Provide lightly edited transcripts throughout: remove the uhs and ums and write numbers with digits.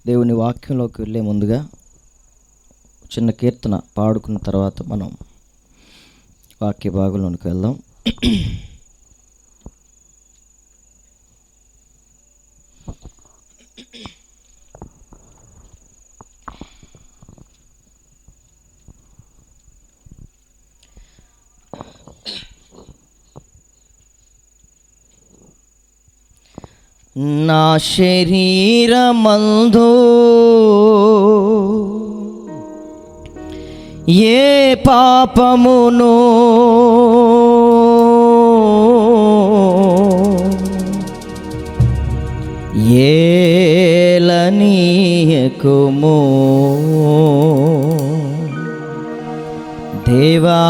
దేవుని వాక్యంలోకి వెళ్ళే ముందుగా చిన్న కీర్తన పాడుకున్న తర్వాత మనం వాక్య భాగంలోనికి వెళ్దాం. నా శరీరమందు ఏ పాపమును ఏలనీయకుము దేవా,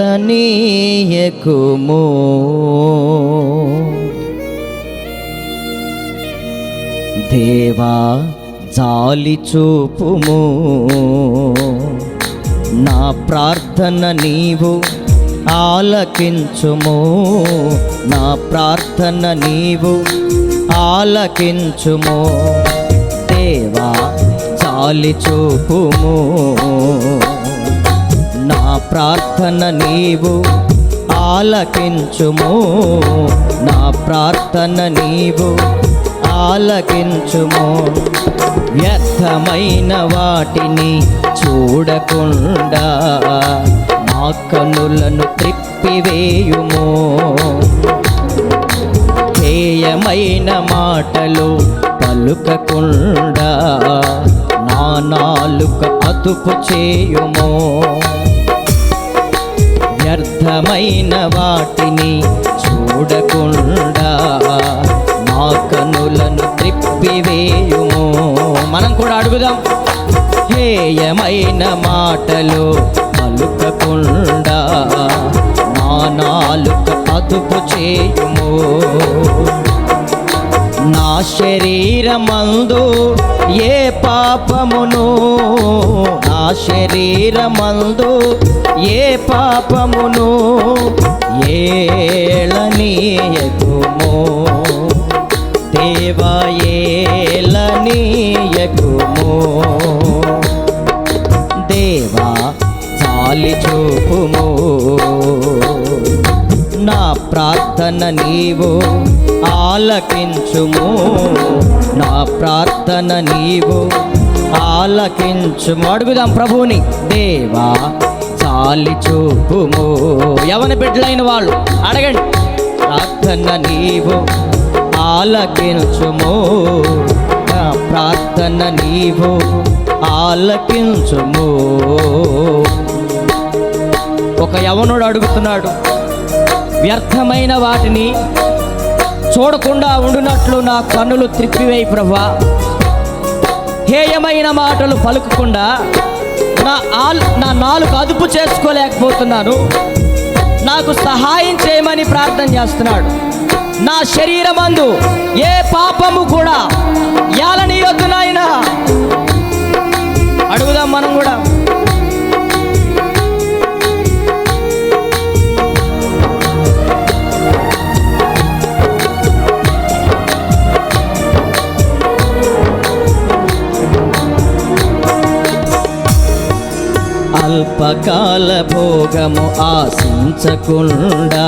ఏలనీయకుము. దేవా జాలి చూపుము, నా ప్రార్థన నీవు ఆలకించుము, నా ప్రార్థన నీవు ఆలకించుము. దేవా జాలి చూపుము, నా ప్రార్థన నీవు ఆలకించుము, నా ప్రార్థన నీవు ఆలకించుము. వ్యర్థమైన వాటిని చూడకుండా నా కన్నులను త్రిప్పివేయుము. హేయమైన మాటలు పలుకకుండా నా నాలుక అదుపు చేయుము. వ్యర్థమైన వాటిని చూడకుండా నా కన్నులను త్రిప్పివేయుము. మనం కూడా అడుగుదాం. హేయమైన మాటలు పలుకకుండా నా నాలుక అదుపు చేయుము. నా శరీరమందు ఏ పాపమును, నా శరీరమందు ఏ పాపమును ఏలనీయకుము. దేవా ఏలనీయకుము. దేవా జాలి చూపుము, నా ప్రార్థన నీవు ఆలకించుము, నా ప్రార్థన నీవు ఆలకించుము. అడుగుదాం ప్రభువుని. దేవా జాలి చూపుము. యవన బిడ్డలైన వాళ్ళు అడగండి. ప్రార్థన నీవు ఆలకించుము, నా ప్రార్థన నీవు ఆలకించుము. ఒక యవనుడు అడుగుతున్నాడు, వ్యర్థమైన వాటిని చూడకుండా ఉండునట్లు నా కన్నులు త్రిప్పివేయి ప్రభువా. హేయమైన మాటలు పలుకకుండా నా నాలుక అదుపు చేసుకోలేకపోతున్నాను, నాకు సహాయం చేయమని ప్రార్థన చేస్తున్నాడు. నా శరీరమందు ఏ పాపము కూడా ఏలనీయొద్దు నాయనా. అడుగుదాం మనం కూడా. అల్పకాల భోగము ఆశించకుండా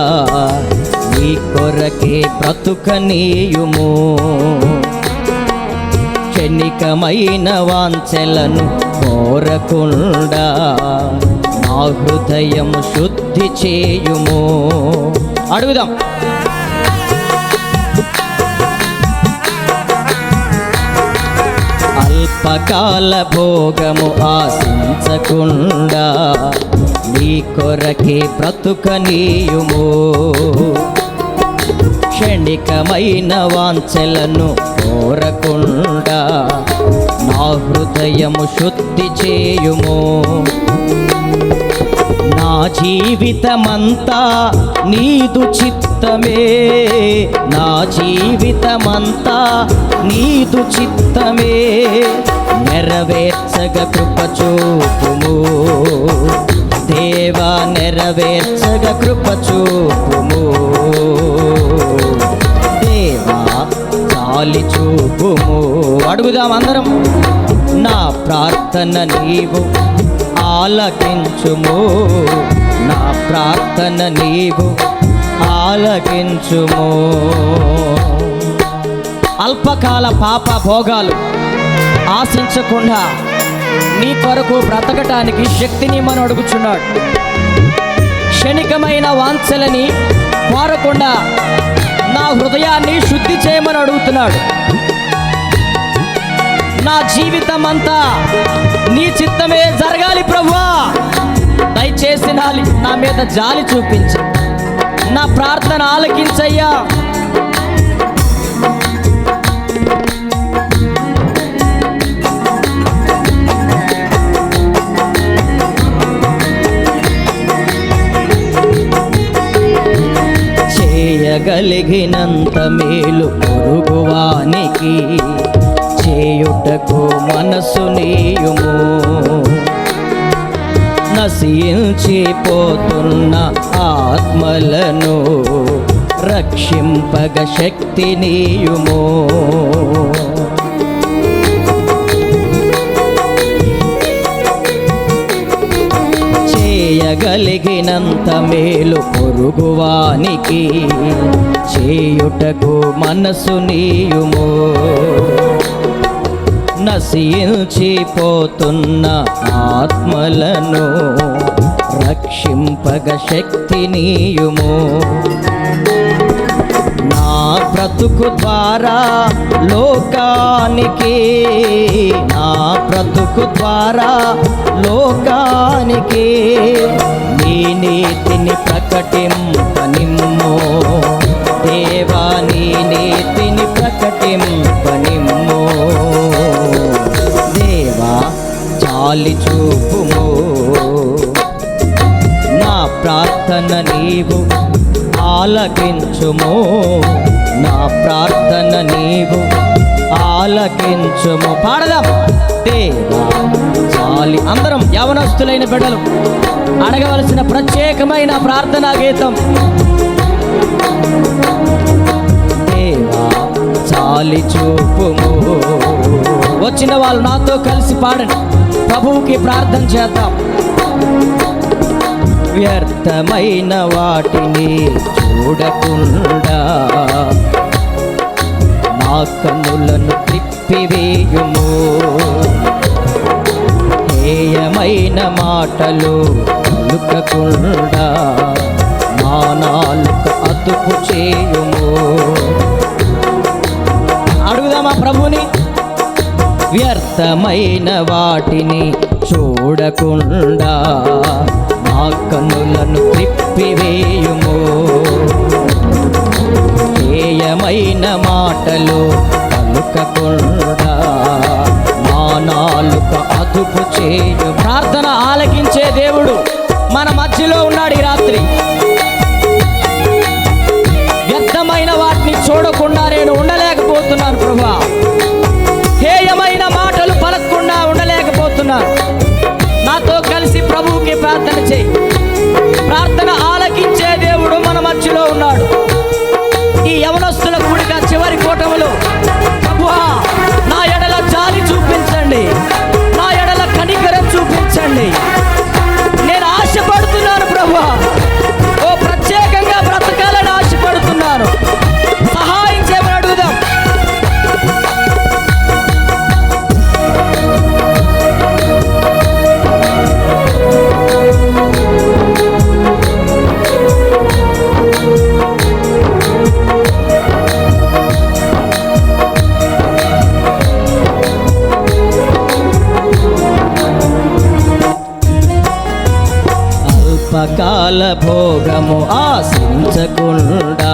నీ కొరకే బ్రతుకనీయుము. క్షణికమైన వాంఛలను కోరకుండా నా హృదయము శుద్ధి చేయుము. అడుగుదాం. అల్పకాల భోగము ఆశించకుండా నీ కొరకే బ్రతుకనీయుము. క్షణికమైన వాంఛలను కోరకుండా నా హృదయము శుద్ధి చేయుము. నా జీవితమంతా నీదు చిత్తమే, నా జీవితమంతా నీదు చిత్తమే. నెరవేర్చగ కృప చూపుము దేవా, నెరవేర్చగ కృప చూపుము. జాలి చూపుము. అడుగుదాం అందరం. నా ప్రార్థన నీవు ఆలకించుము, నా ప్రార్థన నీవు ఆలకించుము. అల్పకాల పాప భోగాలు ఆశించకుండా నీ కొరకు బ్రతకటానికి శక్తిని మనం అడుగుచున్నాడు. క్షణికమైన వాంఛలని కోరకుండా నా హృదయాన్ని శుద్ధి చేయమని అడుగుతున్నాడు. నా జీవితం అంతా నీ చిత్తమే జరగాలి ప్రభువా, దయచేసి నా మీద జాలి చూపించు, నా ప్రార్థన ఆలకించయ్యా. చేయగలిగినంత మేలు పొరుగువానికి చేయుటకు మనసు నీయుము. నశించిపోతున్న ఆత్మలను రక్షింపగ శక్తి నీయుము. చేయగలిగినంత మేలు పొరుగువానికి చేయుటకు మనసు నీయుము. నశించిపోతున్న ఆత్మలను రక్షింపగ శక్తి నీయుము. నా బ్రతుకు ద్వారా లోకానికి, నా బ్రతుకు ద్వారా లోకానికి నీ నీతిని ప్రకటింపనిమ్ము దేవా, నీ నీతిని ప్రకటింపనిమ్ము దేవా. జాలి చూపుము, నా ప్రార్థన నీవు ఆలకించుము, నా ప్రార్థన నీవు ఆలకించుము. పాడదాం. దేవా జాలి. అందరం యవనస్తులైన బిడ్డలు అడగవలసిన ప్రత్యేకమైన ప్రార్థనా గీతం. దేవా జాలి చూపుము. వచ్చిన వాళ్ళు నాతో కలిసి పాడండి, ప్రభువుకి ప్రార్థన చేద్దాం. వ్యర్థమైన వాటిని చూడకుండా నా కన్నులను తిప్పివేయుము. హేయమైన మాటలు పలుకకుండా నా నాలుక అదుపు చేయుము. అడుగుదామా ప్రభుని. వ్యర్థమైన వాటిని చూడకుండా నా కన్నులను త్రిప్పివేయుము. హేయమైన మాటలు పలుకకుండా నా నాలుక అదుపు చేయు. ప్రార్థన ఆలకించే దేవుడు మన మధ్యలో ఉన్నాడు ఈ రాత్రి. వ్యర్థమైన వాటిని చూడకుండా నేను ఉండలేకపోతున్నాను ప్రభువా, హేయమైన మాటలు పలకకుండా ఉండలేకపోతున్నాను. నాతో కలిసి ప్రభువుకి ప్రార్థన చేయి. ప్రార్థన ఆలకించే దేవుడు మన మధ్యలో ఉన్నాడు. ఈ యవనస్తుల కూడిక చివరి కూటములో ప్రభువా నా ఎడల జాలి చూపించండి, నా ఎడల కనికరం చూపించండి. నేను ఆశపడుతున్నాను ప్రభువా, ఓ ప్రత్యేకంగా బ్రతకాలని ఆశపడుతున్నాను. సహాయం చేయమని అడుగుదాం. అల్పకాల భోగము ఆశించకుండా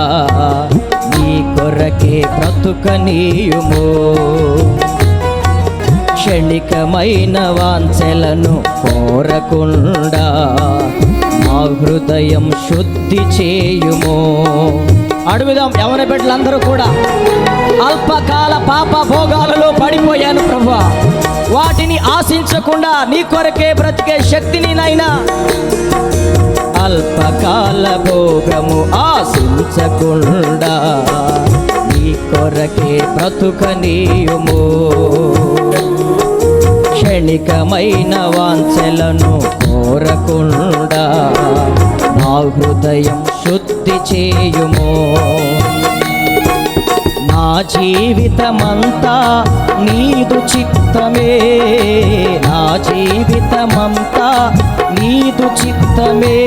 నీ కొరకే బ్రతుకనీయుము. క్షణికమైన వాంఛలను కోరకుండా నా హృదయం శుద్ధి చేయుము. అడుగుదాం యవన బిడ్డలందరూ కూడా. అల్పకాల పాప భోగాలలో పడిపోయాను ప్రభువా, వాటిని ఆశించకుండా నీ కొరకే బ్రతికే శక్తిని నైనా. అల్పకాల భోగము ఆశించకుండా నీ కొరకే బ్రతుకనీయుము. క్షణికమైన వాంఛలను కోరకుండా నా హృదయం శుద్ధి చేయుము. నా జీవితమంతా నీదు చిత్తమే, నా జీవితమంతా నీదు చిత్తమే,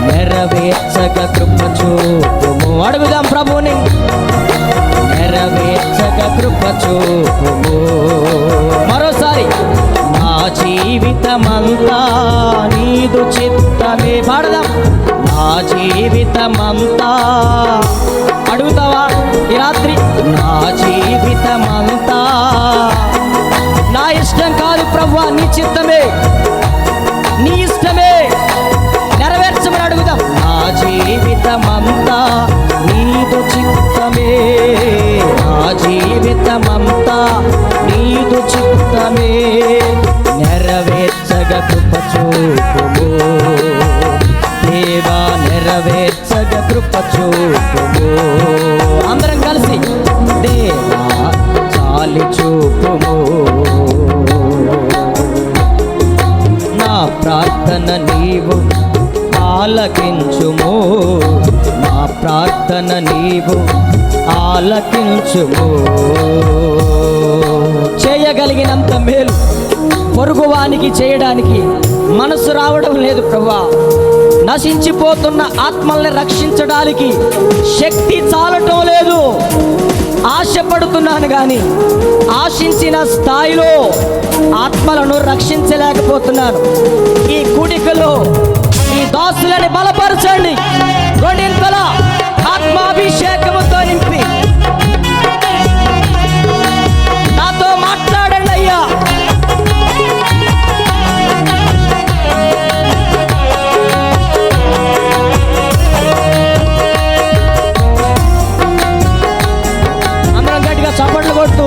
నెరవేర్చక కృప చూపుము. అడుగుదాం ప్రభుని, నెరవేర్చక కృప చూపుము. మరోసారి, నా జీవితమంతా నీదు చిత్తమే. పాడదాం. నా జీవితమంతా, అడుగుతావా ఈ రాత్రి? నా జీవితమంతా నా ఇష్టం కాదు ప్రభువా, నీ చిత్తమే, నీ ఇష్టమే నెరవేర్చమని అడుగుదాం. నా జీవితమంతా నీదు చిత్తమే, నా జీవితమంతా నీదు చిత్తమే, నెరవేర్చగ కృప చూపుము. దేవా నెరవేర్చగ కృప చూపుము. అందరం కలిసి, దేవా చాలి చూపుము. నా ప్రార్థన నీవు ఆలకించుము, నా ప్రార్థన నీవు ఆలకించుము. చేయగలిగినంత మేలు పొరుగువానికి చేయడానికి మనసు రావడం లేదు ప్రభువా. నశించిపోతున్న ఆత్మల్ని రక్షించడానికి శక్తి చాలటం లేదు. ఆశపడుతున్నాను కానీ ఆశించిన స్థాయిలో ఆత్మలను రక్షించలేకపోతున్నాను. ఈ కూడికలో ఈ దాసులని బలపరచండి. రెండింతల ఆత్మాభిషేకముతో నింపి నాతో మాట్లాడండి అయ్యా. అందరం గట్టిగా చప్పట్లు కొడుతూ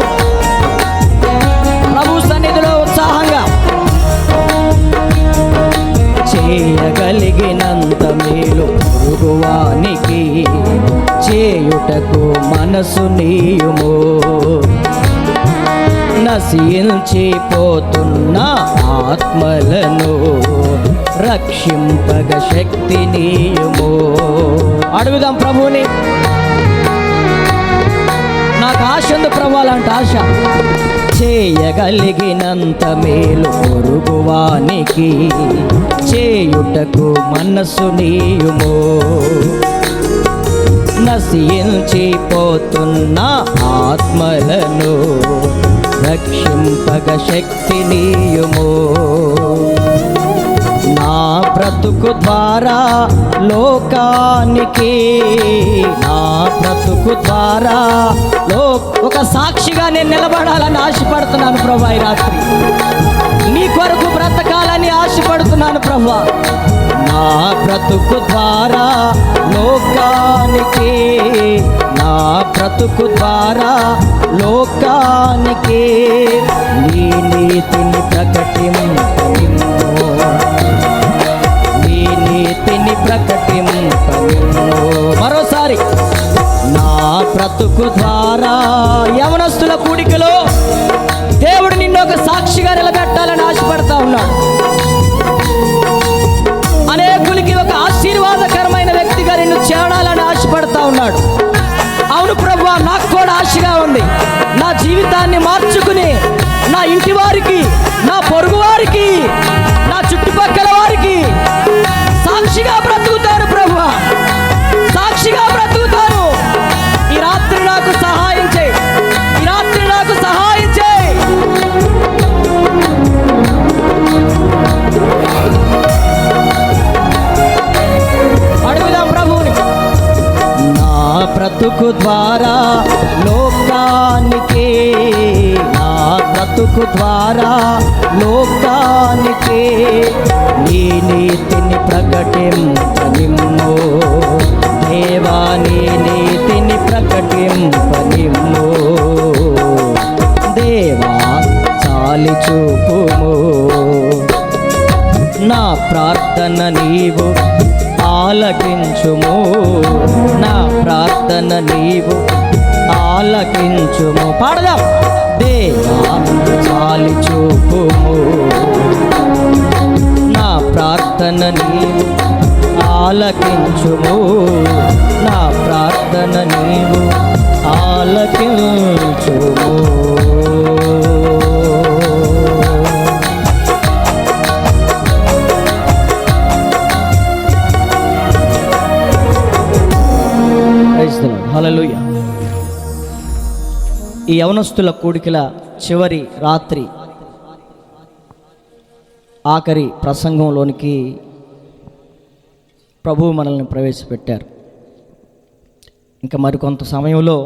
ప్రభు సన్నిధిలో ఉత్సాహంగా, చేయగలిగినంత మేలు పొరుగువానికి చేయుటకు మనసు నీయుము. నశించిపోతున్న ఆత్మలను రక్షింపగ శక్తి నీయుము. అడుగుదాం ప్రభుని. నాకు ఆశ ఉంది ప్రభు, అలాంటి ఆశ. చేయగలిగినంత మేలు పొరుగువానికి చేయుటకు మనసు నీయుము. నశించిపోతున్న ఆత్మలను రక్షింపగ శక్తి నీయుము. నా బ్రతుకు ద్వారా లోకానికి, నా బ్రతుకు ద్వారా ఒక సాక్షిగా నేను నిలబడాలని ఆశపడుతున్నాను ప్రభువా. ఈ రాత్రి నీ కొరకు బ్రతకాలని ఆశపడుతున్నాను ప్రభువా. నా బ్రతుకు ద్వారా లోకానికి, నా బ్రతుకు ద్వారా లోకానికి నీ నీతిని ప్రకటింపనిమ్ము, నీ నీతిని ప్రకటింపనిమ్ము. మరోసారి, నా బ్రతుకు ద్వారా యవనస్తుల కూడికలో దేవుడు నిన్ను ఒక సాక్షిగా నిలబెట్టాలని ఆశపడతా ఉన్నాడు. అనేకులకి ఒక ఆశీర్వాదకరమైన వ్యక్తిగా నిన్ను చేరాలని ఆశపడతా ఉన్నాడు. అవును ప్రభువా, నాకు కూడా ఆశగా ఉంది. నా జీవితాన్ని మార్చుకుని నా ఇంటి వారికి, నా పొరుగు వారికి, నా చుట్టుపక్కల వారికి సాక్షిగా బ్రతుకుతాను ప్రభువా, సాక్షిగా బ్రతుకుతాను. ఈ రాత్రి నాకు సహాయం చేయి, ఈ రాత్రి నాకు సహాయం చేయి. అడుగుదాం ప్రభువుని. నా బ్రతుకు ద్వారా లోకానికి, నా బ్రతుకు ద్వారా లోకానికి నీ నీతిని ప్రకటింపనిమ్ము. దేవా నీ నీతిని ప్రకటింపనిమ్ము. దేవా చాలి చూపుము. నా ప్రార్థన నీవు ఆలకించుము, నా ప్రార్థన నీవు ఆలకించుము. పాడదాం. దేవా చాలి చూపుము, నా ప్రార్థన నీవు ఆలకించుము, నా ప్రార్థన నీవు ఆలకించుము. హల్లెలూయా. ఈ యవనస్తుల కూడికల చివరి రాత్రి ఆఖరి ప్రసంగంలోనికి ప్రభువు మనల్ని ప్రవేశపెట్టారు. ఇంకా మరికొంత సమయంలో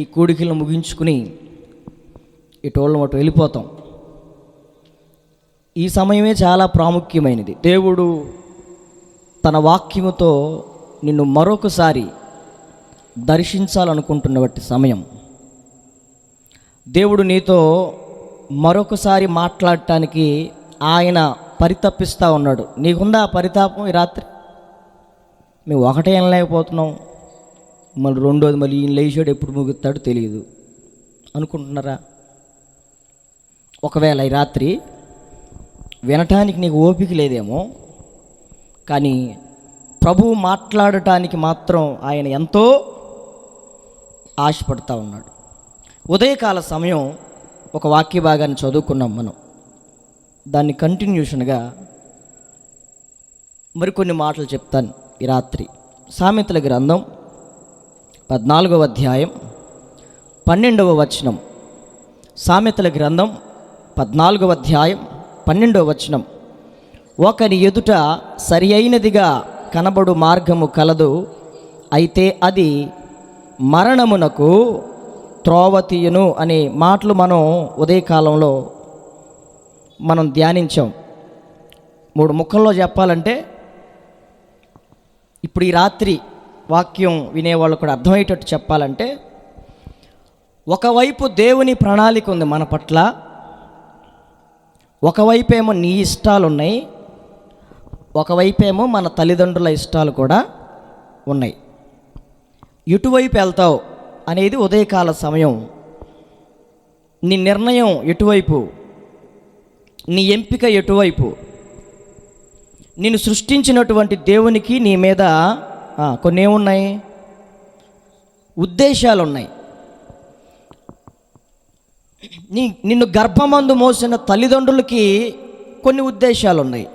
ఈ కూడికలను ముగించుకుని ఇటోళ్ళం అటు వెళ్ళిపోతాం. ఈ సమయమే చాలా ప్రాముఖ్యమైనది. దేవుడు తన వాక్యముతో నిన్ను మరొకసారి దర్శించాలనుకుంటున్నటువంటి సమయం. దేవుడు నీతో మరొకసారి మాట్లాడటానికి ఆయన పరితపిస్తూ ఉన్నాడు. నీకుందా ఆ పరితాపం? ఈ రాత్రి మేము ఒకటే అనలేకపోతున్నాం, మళ్ళీ రెండోది మళ్ళీ ఈయన లేచాడు ఎప్పుడు ముగుతాడో తెలియదు అనుకుంటున్నారా? ఒకవేళ ఈ రాత్రి వినటానికి నీకు ఓపిక లేదేమో, కానీ ప్రభువు మాట్లాడటానికి మాత్రం ఆయన ఎంతో ఆశపడుతూ ఉన్నాడు. ఉదయకాల సమయం ఒక వాక్య భాగాన్ని చదువుకున్నాం మనం. దాన్ని కంటిన్యూషన్గా మరికొన్ని మాటలు చెప్తాను ఈ రాత్రి. సామెతల గ్రంథం 14వ అధ్యాయం 12వ వచనం. సామెతల గ్రంథం 14వ అధ్యాయం 12వ వచనం. ఒకని ఎదుట సరి అయినదిగా కనబడు మార్గము కలదు, అయితే అది మరణమునకు త్రోవ తీయును అనే మాటలు మనం ఉదయకాలంలో మనం ధ్యానించాం. 3 ముక్కల్లో చెప్పాలంటే, ఇప్పుడు ఈ రాత్రి వాక్యం వినేవాళ్ళు కూడా అర్థమయ్యేటట్టు చెప్పాలంటే, ఒకవైపు దేవుని ప్రణాళిక ఉంది మన పట్ల, ఒకవైపేమో నీ ఇష్టాలు ఉన్నాయి, ఒకవైపేమో మన తల్లిదండ్రుల ఇష్టాలు కూడా ఉన్నాయి. ఎటువైపు వెళ్తావు అనేది ఉదయకాల సమయం. నీ నిర్ణయం ఎటువైపు, నీ ఎంపిక ఎటువైపు? నిన్ను సృష్టించినటువంటి దేవునికి నీ మీద కొన్ని ఏమున్నాయి? ఉద్దేశాలు ఉన్నాయి. నిన్ను గర్భమందు మోసిన తల్లిదండ్రులకి కొన్ని ఉద్దేశాలు ఉన్నాయి.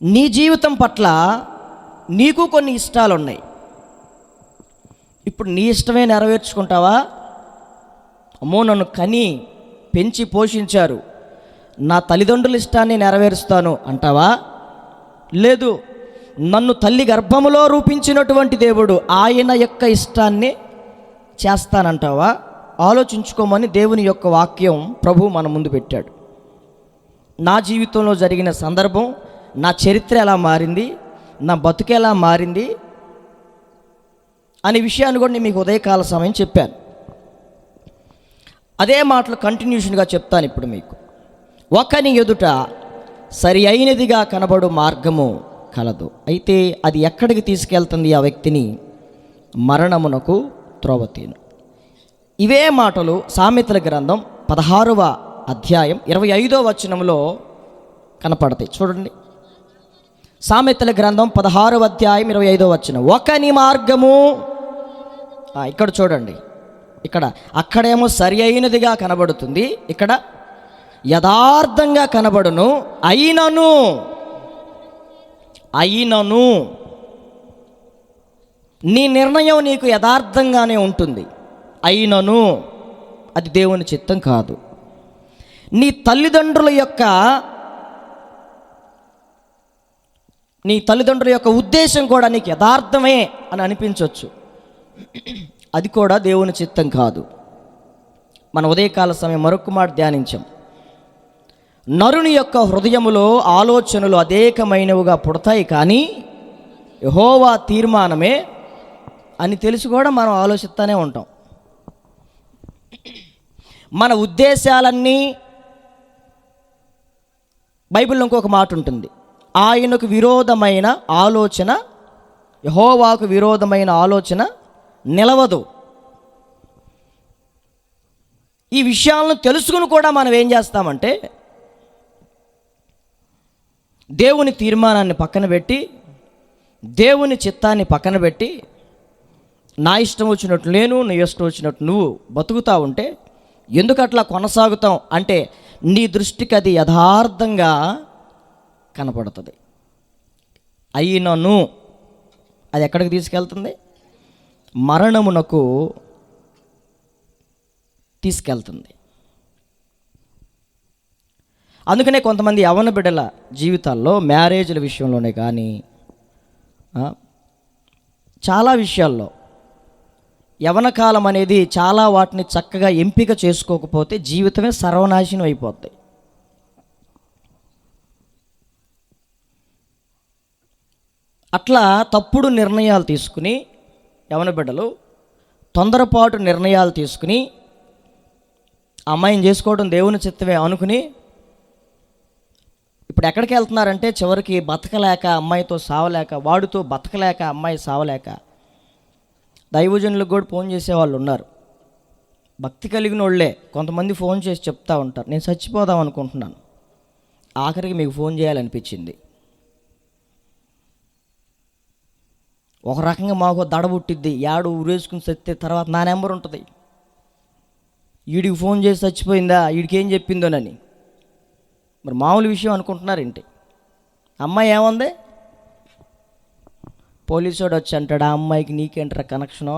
నీ జీవితం పట్ల నీకు కొన్ని ఇష్టాలు ఉన్నాయి. ఇప్పుడు నీ ఇష్టమే నెరవేర్చుకుంటావా? అమ్మో, నన్ను కని పెంచి పోషించారు, నా తల్లిదండ్రుల ఇష్టాన్ని నెరవేరుస్తాను అంటావా? లేదు, నన్ను తల్లి గర్భములో రూపించినటువంటి దేవుడు ఆయన యొక్క ఇష్టాన్ని చేస్తానంటావా? ఆలోచించుకోమని దేవుని యొక్క వాక్యం ప్రభు మన ముందు పెట్టాడు. నా జీవితంలో జరిగిన సందర్భం, నా చరిత్ర ఎలా మారింది, నా బతుకు ఎలా మారింది అనే విషయాన్ని కూడా నేను మీకు ఉదయకాల సమయం చెప్పాను. అదే మాటలు కంటిన్యూషన్గా చెప్తాను ఇప్పుడు మీకు. ఒకని ఎదుట సరి అయినదిగా కనబడు మార్గము కలదు, అయితే అది ఎక్కడికి తీసుకెళ్తుంది ఆ వ్యక్తిని? మరణమునకు త్రోవ తీయును. ఇవే మాటలు సామెతల గ్రంథం 16వ అధ్యాయం 25వ వచనంలో కనపడతాయి. చూడండి, సామెతల గ్రంథం 16వ అధ్యాయం 25వ వచనం. ఒకని మార్గము, ఇక్కడ చూడండి, ఇక్కడ అక్కడేమో సరి అయినదిగా కనబడుతుంది, ఇక్కడ యథార్థంగా కనబడును. అయినను నీ నిర్ణయం నీకు యథార్థంగానే ఉంటుంది. అయినను అది దేవుని చిత్తం కాదు. నీ తల్లిదండ్రుల యొక్క ఉద్దేశం కూడా నీకు యథార్థమే అని అనిపించవచ్చు, అది కూడా దేవుని చిత్తం కాదు. మన ఉదయకాల సమయం మరొక మాట ధ్యానించాం. నరుని యొక్క హృదయములో ఆలోచనలు అనేకమైనవిగా పుడతాయి, కానీ యెహోవా తీర్మానమే అని తెలిసి కూడా మనం ఆలోచిస్తూనే ఉంటాం. మన ఉద్దేశాలన్నీ, బైబిల్లో ఇంకొక మాట ఉంటుంది, ఆయనకు విరోధమైన ఆలోచన, యెహోవాకు విరోధమైన ఆలోచన నిలవదు. ఈ విషయాలను తెలుసుకుని కూడా మనం ఏం చేస్తామంటే దేవుని తీర్మానాన్ని పక్కన పెట్టి, దేవుని చిత్తాన్ని పక్కన పెట్టి, నా ఇష్టం వచ్చినట్టు నేను, నీ ఇష్టం వచ్చినట్టు నువ్వు బతుకుతా ఉంటే ఎందుకు అట్లా కొనసాగుతాం అంటే నీ దృష్టికి అది యథార్థంగా కనపడుతుంది. అయినను అది ఎక్కడికి తీసుకెళ్తుంది? మరణమునకు తీసుకెళ్తుంది. అందుకనే కొంతమంది యవ్వన బిడ్డల జీవితాల్లో మ్యారేజ్ల విషయంలోనే కానీ చాలా విషయాల్లో యవ్వన కాలం అనేది చాలా వాటిని చక్కగా ఎంపిక చేసుకోకపోతే జీవితమే సర్వనాశనం అయిపోద్ది. అట్లా తప్పుడు నిర్ణయాలు తీసుకుని యవ్వన బిడ్డలు తొందరపాటు నిర్ణయాలు తీసుకుని అమ్మాయిని చేసుకోవడం దేవుని చిత్తమే అనుకుని ఇప్పుడు ఎక్కడికి వెళ్తున్నారంటే చివరికి బతకలేక అమ్మాయితో సావలేక, వాడితో బతకలేక అమ్మాయి సావలేక దైవజనులకు కూడా ఫోన్ చేసేవాళ్ళు ఉన్నారు. భక్తి కలిగిన వాళ్ళే కొంతమంది ఫోన్ చేసి చెప్తా ఉంటారు, నేను చచ్చిపోదాం అనుకుంటున్నాను, ఆఖరికి మీకు ఫోన్ చేయాలనిపించింది. ఒక రకంగా మాకు దడ పుట్టిద్ది, యాడు ఊరేసుకుని చస్తే తర్వాత నా నెంబర్ ఉంటుంది, వీడికి ఫోన్ చేసి చచ్చిపోయిందా, వీడికి ఏం చెప్పిందోనని. మరి మామూలు విషయం అనుకుంటున్నారేంటి? అమ్మాయి ఏముంది, పోలీసుడు వచ్చి అంటాడు, ఆ అమ్మాయికి నీకేంట్రా కనెక్షను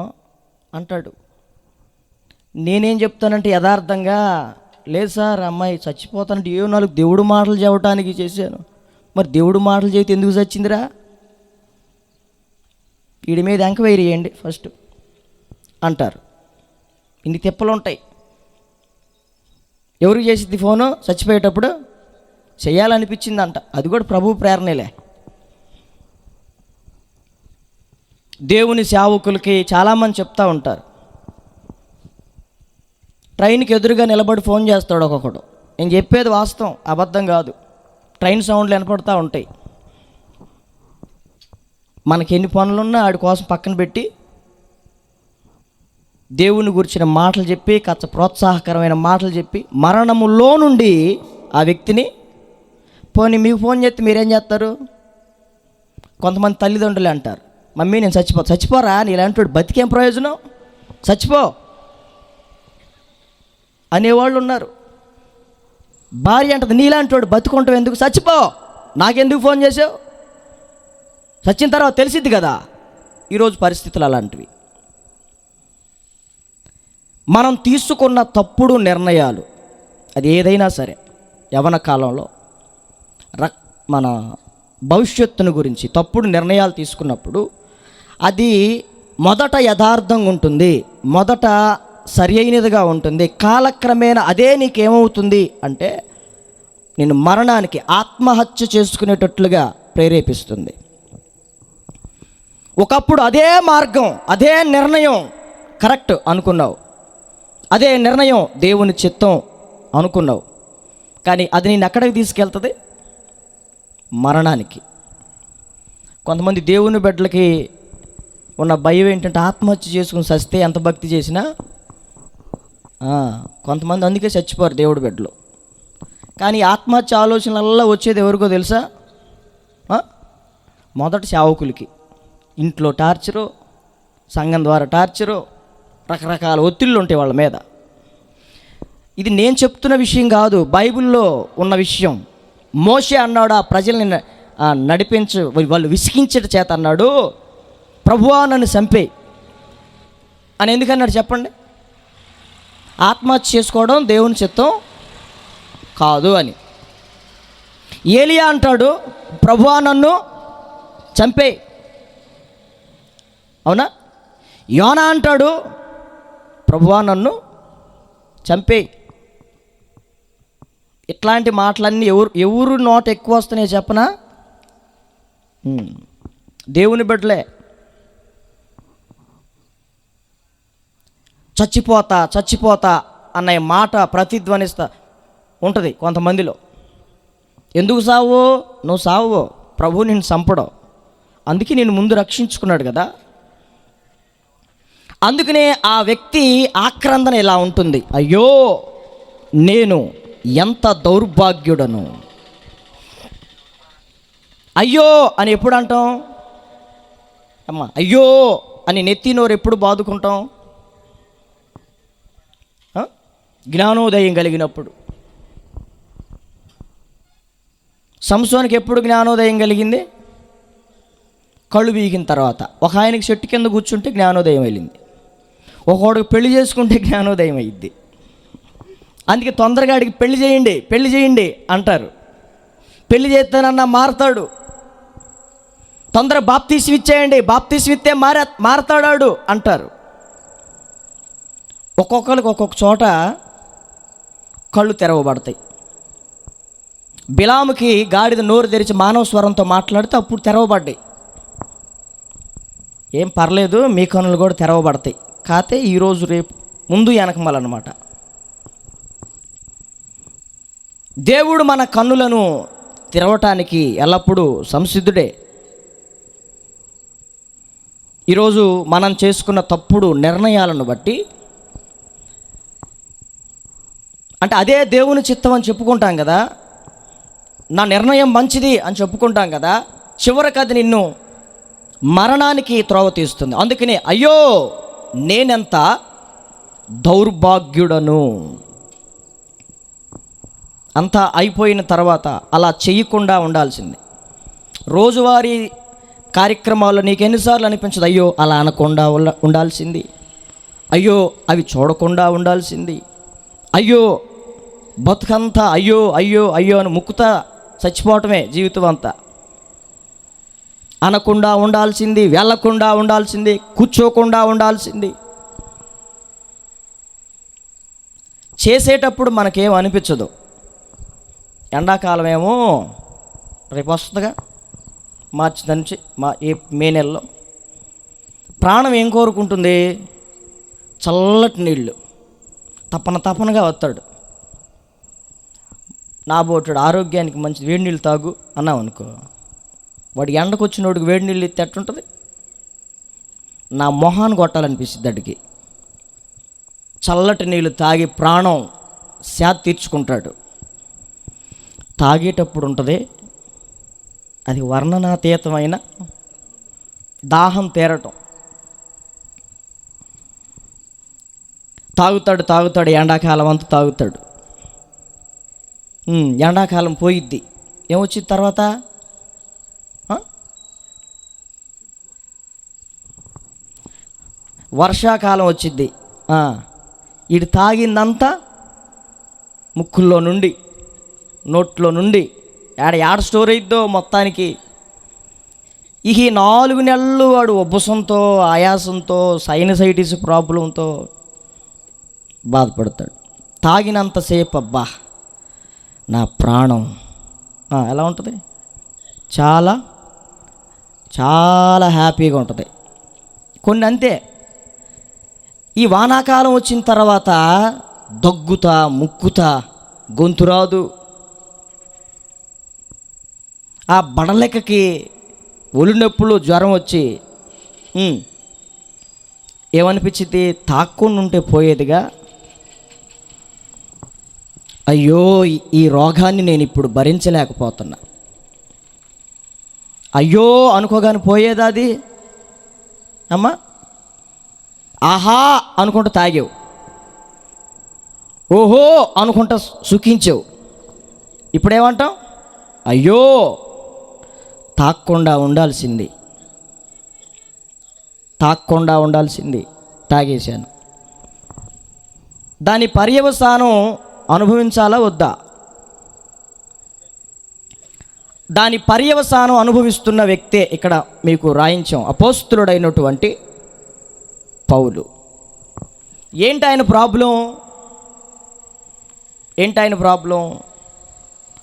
అంటాడు. నేనేం చెప్తానంటే యథార్థంగా, లేదు సార్ అమ్మాయి చచ్చిపోతానంటే ఏ 4 దేవుడు మాటలు చెప్పడానికి చేశాను. మరి దేవుడు మాటలు చెబితే ఎందుకు చచ్చిందిరా? వీడి మీద ఎంక్వైరీ చేయండి ఫస్ట్ అంటారు. ఇన్ని తిప్పలు ఉంటాయి. ఎవరికి చేసిద్ది ఫోను? చచ్చిపోయేటప్పుడు చేయాలనిపించిందంట, అది కూడా ప్రభు ప్రేరణలే. దేవుని సేవకులకి చాలామంది చెప్తా ఉంటారు, ట్రైన్కి ఎదురుగా నిలబడి ఫోన్ చేస్తాడు ఒక్కొక్కడు. నేను చెప్పేది వాస్తవం, అబద్ధం కాదు. ట్రైన్ సౌండ్లు వినపడుతూ ఉంటాయి. మనకి ఎన్ని పనులున్నా ఆడి కోసం పక్కన పెట్టి దేవుని గురించిన మాటలు చెప్పి, కాస్త ప్రోత్సాహకరమైన మాటలు చెప్పి మరణములో నుండి ఆ వ్యక్తిని, పోనీ మీకు ఫోన్ చేస్తే మీరేం చేస్తారు? కొంతమంది తల్లిదండ్రులు అంటారు, మమ్మీ నేను చచ్చిపోరా నీ ఇలాంటి బతికేం ప్రయోజనం, చచ్చిపో అనేవాళ్ళు ఉన్నారు. భార్య అంటది, నీలాంటి వాడు బతుకుంటావు ఎందుకు, చచ్చిపో, నాకెందుకు ఫోన్ చేసావు, చచ్చిన తర్వాత తెలిసిద్ది కదా. ఈరోజు పరిస్థితులు అలాంటివి. మనం తీసుకున్న తప్పుడు నిర్ణయాలు, అది ఏదైనా సరే, యవ్వన కాలంలో మన భవిష్యత్తును గురించి తప్పుడు నిర్ణయాలు తీసుకున్నప్పుడు అది మొదట యథార్థంగా ఉంటుంది, మొదట సరి అయినదిగా ఉంటుంది. కాలక్రమేణా అదే నీకేమవుతుంది అంటే నేను మరణానికి, ఆత్మహత్య చేసుకునేటట్లుగా ప్రేరేపిస్తుంది. ఒకప్పుడు అదే మార్గం, అదే నిర్ణయం కరెక్ట్ అనుకున్నావు, అదే నిర్ణయం దేవుని చిత్తం అనుకున్నావు, కానీ అది నేను ఎక్కడికి తీసుకెళ్తుంది? మరణానికి. కొంతమంది దేవుని బిడ్డలకి ఉన్న భయం ఏంటంటే ఆత్మహత్య చేసుకుని చస్తే ఎంత భక్తి చేసినా, కొంతమంది అందుకే చచ్చిపోరు దేవుడి బిడ్డలు. కానీ ఆత్మహత్య ఆలోచనలల్లా వచ్చేది ఎవరికో తెలుసా? మొదట సేవకులకి ఇంట్లో టార్చరు, సంఘం ద్వారా టార్చరు, రకరకాల ఒత్తిళ్ళు ఉంటాయి వాళ్ళ మీద. ఇది నేను చెప్తున్న విషయం కాదు, బైబిల్లో ఉన్న విషయం. మోషే అన్నాడు, ఆ ప్రజల్ని వాళ్ళు విసిగించట చేత అన్నాడు, ప్రభువా నన్ను చంపేయి అని. ఎందుకన్నాడు చెప్పండి? ఆత్మహత్య చేసుకోవడం దేవుని చిత్తం కాదు అని. ఏలియా అంటాడు, ప్రభువా నన్ను చంపేయి, అవునా? యోనా అంటాడు, ప్రభువా నన్ను చంపేయి. ఇట్లాంటి మాటలన్నీ ఎవరు నోట ఎక్కువ వస్తున్నాయి చెప్పనా? దేవుని బిడ్డలే. చచ్చిపోతా అన్న మాట ప్రతిధ్వనిస్తా ఉంటుంది కొంతమందిలో. ఎందుకు సావు? నువ్వు సావు, ప్రభు నిన్ను చంపడం, అందుకే నేను ముందు రక్షించుకున్నాడు కదా. అందుకనే ఆ వ్యక్తి ఆక్రందన ఇలా ఉంటుంది, అయ్యో నేను ఎంత దౌర్భాగ్యుడను. అయ్యో అని ఎప్పుడు అంటాం అమ్మా? అయ్యో అని నెత్తి నోరు ఎప్పుడు బాదుకుంటాం? జ్ఞానోదయం కలిగినప్పుడు. సంసోనికి ఎప్పుడు జ్ఞానోదయం కలిగింది? కళ్ళు బీగిన తర్వాత. ఒక ఆయనకి చెట్టు కింద కూర్చుంటే జ్ఞానోదయం వెళ్ళింది, ఒకడికి పెళ్లి చేసుకుంటే జ్ఞానోదయం అయ్యిద్ది. అందుకే తొందరగా అడిగి పెళ్లి చేయండి అంటారు. పెళ్లి చేస్తానన్నా మారతాడు. తొందరగా బాప్తీసం ఇచ్చేయండి, బాప్తీసం ఇస్తే మారతాడాడు అంటారు. ఒక్కొక్కరికి ఒక్కొక్క చోట కళ్ళు తెరవబడతాయి. బిలాముకి గాడిద నోరు తెరిచి మానవ స్వరంతో మాట్లాడితే అప్పుడు తెరవబడ్డాయి. ఏం పర్లేదు, మీ కన్నులు కూడా తెరవబడతాయి. కాతే ఈరోజు రేపు ముందు వెనకమాలన్నమాట. దేవుడు మన కన్నులను తెరవటానికి ఎల్లప్పుడూ సంసిద్ధుడే. ఈరోజు మనం చేసుకున్న తప్పుడు నిర్ణయాలను బట్టి, అంటే అదే దేవుని చిత్తం అని చెప్పుకుంటాం కదా, నా నిర్ణయం మంచిది అని చెప్పుకుంటాం కదా, చివరికి అది నిన్ను మరణానికి త్రోవ తీస్తుంది. అందుకని అయ్యో నేనెంత దౌర్భాగ్యుడను. అంతా అయిపోయిన తర్వాత అలా చేయకుండా ఉండాల్సింది. రోజువారీ కార్యక్రమాల్లో నీకు ఎన్నిసార్లు అనిపించదు, అయ్యో అలా అనకుండా ఉండాల్సింది, అయ్యో అవి చూడకుండా ఉండాల్సింది, అయ్యో బతుకంతా అయ్యో అయ్యో అయ్యో అని ముక్కుతా చచ్చిపోవటమే జీవితం అంతా. అనకుండా ఉండాల్సింది, వెళ్ళకుండా ఉండాల్సింది, కూర్చోకుండా ఉండాల్సింది. చేసేటప్పుడు మనకేం అనిపించదు. ఎండాకాలం ఏమో రేపు వస్తుందిగా, మార్చి నుంచి మే నెలలో ప్రాణం ఏం కోరుకుంటుంది? చల్లటి నీళ్ళు తపనగా వస్తాడు. నా బోటుడు ఆరోగ్యానికి మంచిది, వేడి నీళ్ళు తాగు అన్నావు అనుకో, వాడు ఎండకు వచ్చినోడికి వేడి నీళ్ళు ఇస్తే ఎట్టుంటుంది? నా మొహాన్ని కొట్టాలనిపిస్తుంది అడిగి. చల్లటి నీళ్ళు తాగి ప్రాణం శాత తీర్చుకుంటాడు. తాగేటప్పుడు ఉంటుంది అది వర్ణనాతీతమైన దాహం తీరటం. తాగుతాడు ఎండాకాలం అంతా తాగుతాడు. ఎండాకాలం పోయిద్ది, ఏమొచ్చింది తర్వాత? వర్షాకాలం వచ్చిద్ది. ఇది తాగిందంతా ముక్కుల్లో నుండి నోట్లో నుండి ఏడ స్టోర్ అయిద్దో మొత్తానికి. ఈ 4 నెలలు వాడు ఉబ్బసంతో, ఆయాసంతో, సైనసైటిస్ ప్రాబ్లంతో బాధపడతాడు. తాగినంతసేపు అబ్బా నా ప్రాణం ఎలా ఉంటుంది? చాలా చాలా హ్యాపీగా ఉంటుంది. కొన్ని అంతే. ఈ వానాకాలం వచ్చిన తర్వాత దగ్గుతా, ముక్కుతా, గొంతు రాదు. ఆ బడలెక్కకి ఒళ్ళు నొప్పులు, జ్వరం వచ్చి ఏమనిపించింది? తాక్కుండా ఉంటే పోయేదిగా, అయ్యో ఈ రోగాన్ని నేను ఇప్పుడు భరించలేకపోతున్నా, అయ్యో అనుకోగానే పోయేదా అది? అమ్మా ఆహా అనుకుంటూ తాగావు, ఓహో అనుకుంటా సుఖించావు. ఇప్పుడేమంటావు? అయ్యో తాక్కుండా ఉండాల్సింది తాగేశాను. దాని పర్యవసానం అనుభవించాలా వద్దా? దాని పర్యవసానం అనుభవిస్తున్న వ్యక్తే ఇక్కడ మీకు రాయించాం, అపోస్తులుడైనటువంటి పౌలు. ఏంటి ఆయన ప్రాబ్లం?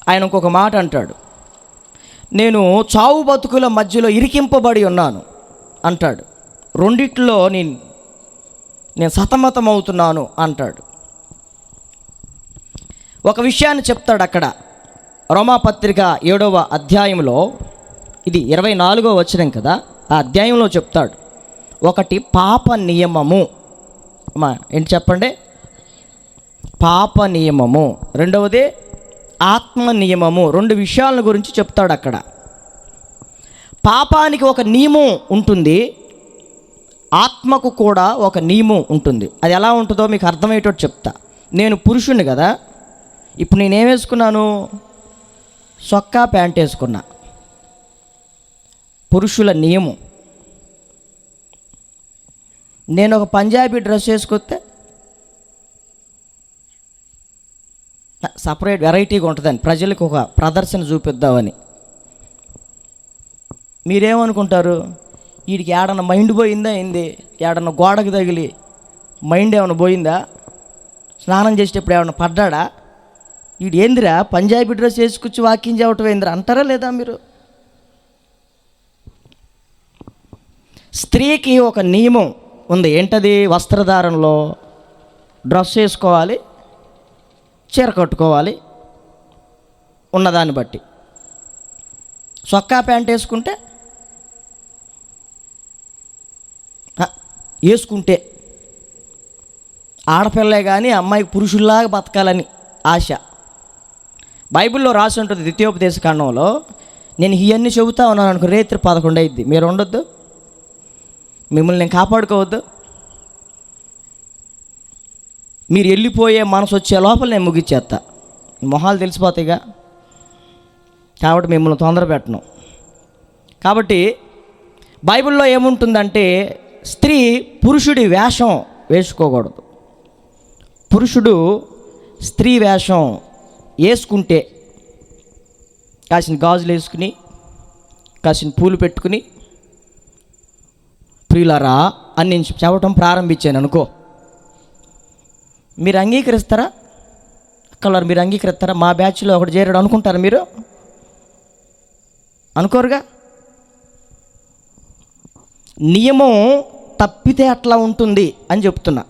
ఆయన ఇంకొక మాట అంటాడు, నేను చావు బతుకుల మధ్యలో ఇరికింపబడి ఉన్నాను అంటాడు. రెండిట్లో నేను సతమతమవుతున్నాను అంటాడు. ఒక విషయాన్ని చెప్తాడు అక్కడ రోమాపత్రిక 7వ అధ్యాయంలో, ఇది 24వ వచనం కదా, ఆ అధ్యాయంలో చెప్తాడు, ఒకటి పాప నియమము. అమ్మా ఏంటి చెప్పండి? పాప నియమము. రెండవది ఆత్మ నియమము. రెండు విషయాల గురించి చెప్తాడు అక్కడ. పాపానికి ఒక నియమం ఉంటుంది, ఆత్మకు కూడా ఒక నియమం ఉంటుంది. అది ఎలా ఉంటుందో మీకు అర్థమయ్యేటట్టు చెప్తా. నేను పురుషుణ్ణి కదా, ఇప్పుడు నేనేం వేసుకున్నాను? సొక్కా ప్యాంట్ వేసుకున్నా. పురుషుల నియమం. నేను ఒక పంజాబీ డ్రెస్ వేసుకొస్తే సపరేట్ వెరైటీగా ఉంటుందని ప్రజలకు ఒక ప్రదర్శన చూపిద్దామని. మీరేమనుకుంటారు? వీడికి ఏడన్నా మైండ్ పోయిందా ఏంది? ఏడన్నా గోడకు తగిలి మైండ్ ఏమైనా పోయిందా? స్నానం చేసేటప్పుడు ఏమన్నా పడ్డాడా? వీడు ఏందిరా పంజాబీ డ్రెస్ వేసుకొచ్చి వాకింగ్ చేయటం ఏందిరా అంటారా లేదా మీరు? స్త్రీకి ఒక నియమం ఉంది. ఏంటది? వస్త్రధారణలో డ్రెస్ వేసుకోవాలి, చీర కట్టుకోవాలి ఉన్నదాన్ని బట్టి. సొక్కా ప్యాంట్ వేసుకుంటే ఆడపిల్లే కానీ అమ్మాయికి పురుషుల్లాగా బతకాలని ఆశ. బైబిల్లో రాసి ఉంటుంది ద్వితీయోపదేశ కాండంలో. నేను ఇవన్నీ చెబుతా ఉన్నాను అనుకో, రేత్రి 11 అయింది. మీరు ఉండొద్దు, మిమ్మల్ని నేను కాపాడుకోవద్దు. మీరు వెళ్ళిపోయే మనసు వచ్చే లోపల నేను ముగిచ్చేస్తా. మొహాలు తెలిసిపోతాయిగా, కాబట్టి మిమ్మల్ని తొందర పెట్టను. కాబట్టి బైబిల్లో ఏముంటుందంటే, స్త్రీ పురుషుడి వేషం వేసుకోకూడదు. పురుషుడు స్త్రీ వేషం వేసుకుంటే కాసిన గాజులు వేసుకుని, కాసిన పూలు పెట్టుకుని, ప్రియులారా అని నేను చెప్పడం ప్రారంభించాను అనుకో, మీరు అంగీకరిస్తారా? అక్కడ మీరు అంగీకరిస్తారా? మా బ్యాచ్లో ఒకటి చేరాడు అనుకుంటారా మీరు? అనుకోరుగా. నియమం తప్పితే అట్లా ఉంటుంది అని చెప్తున్నా.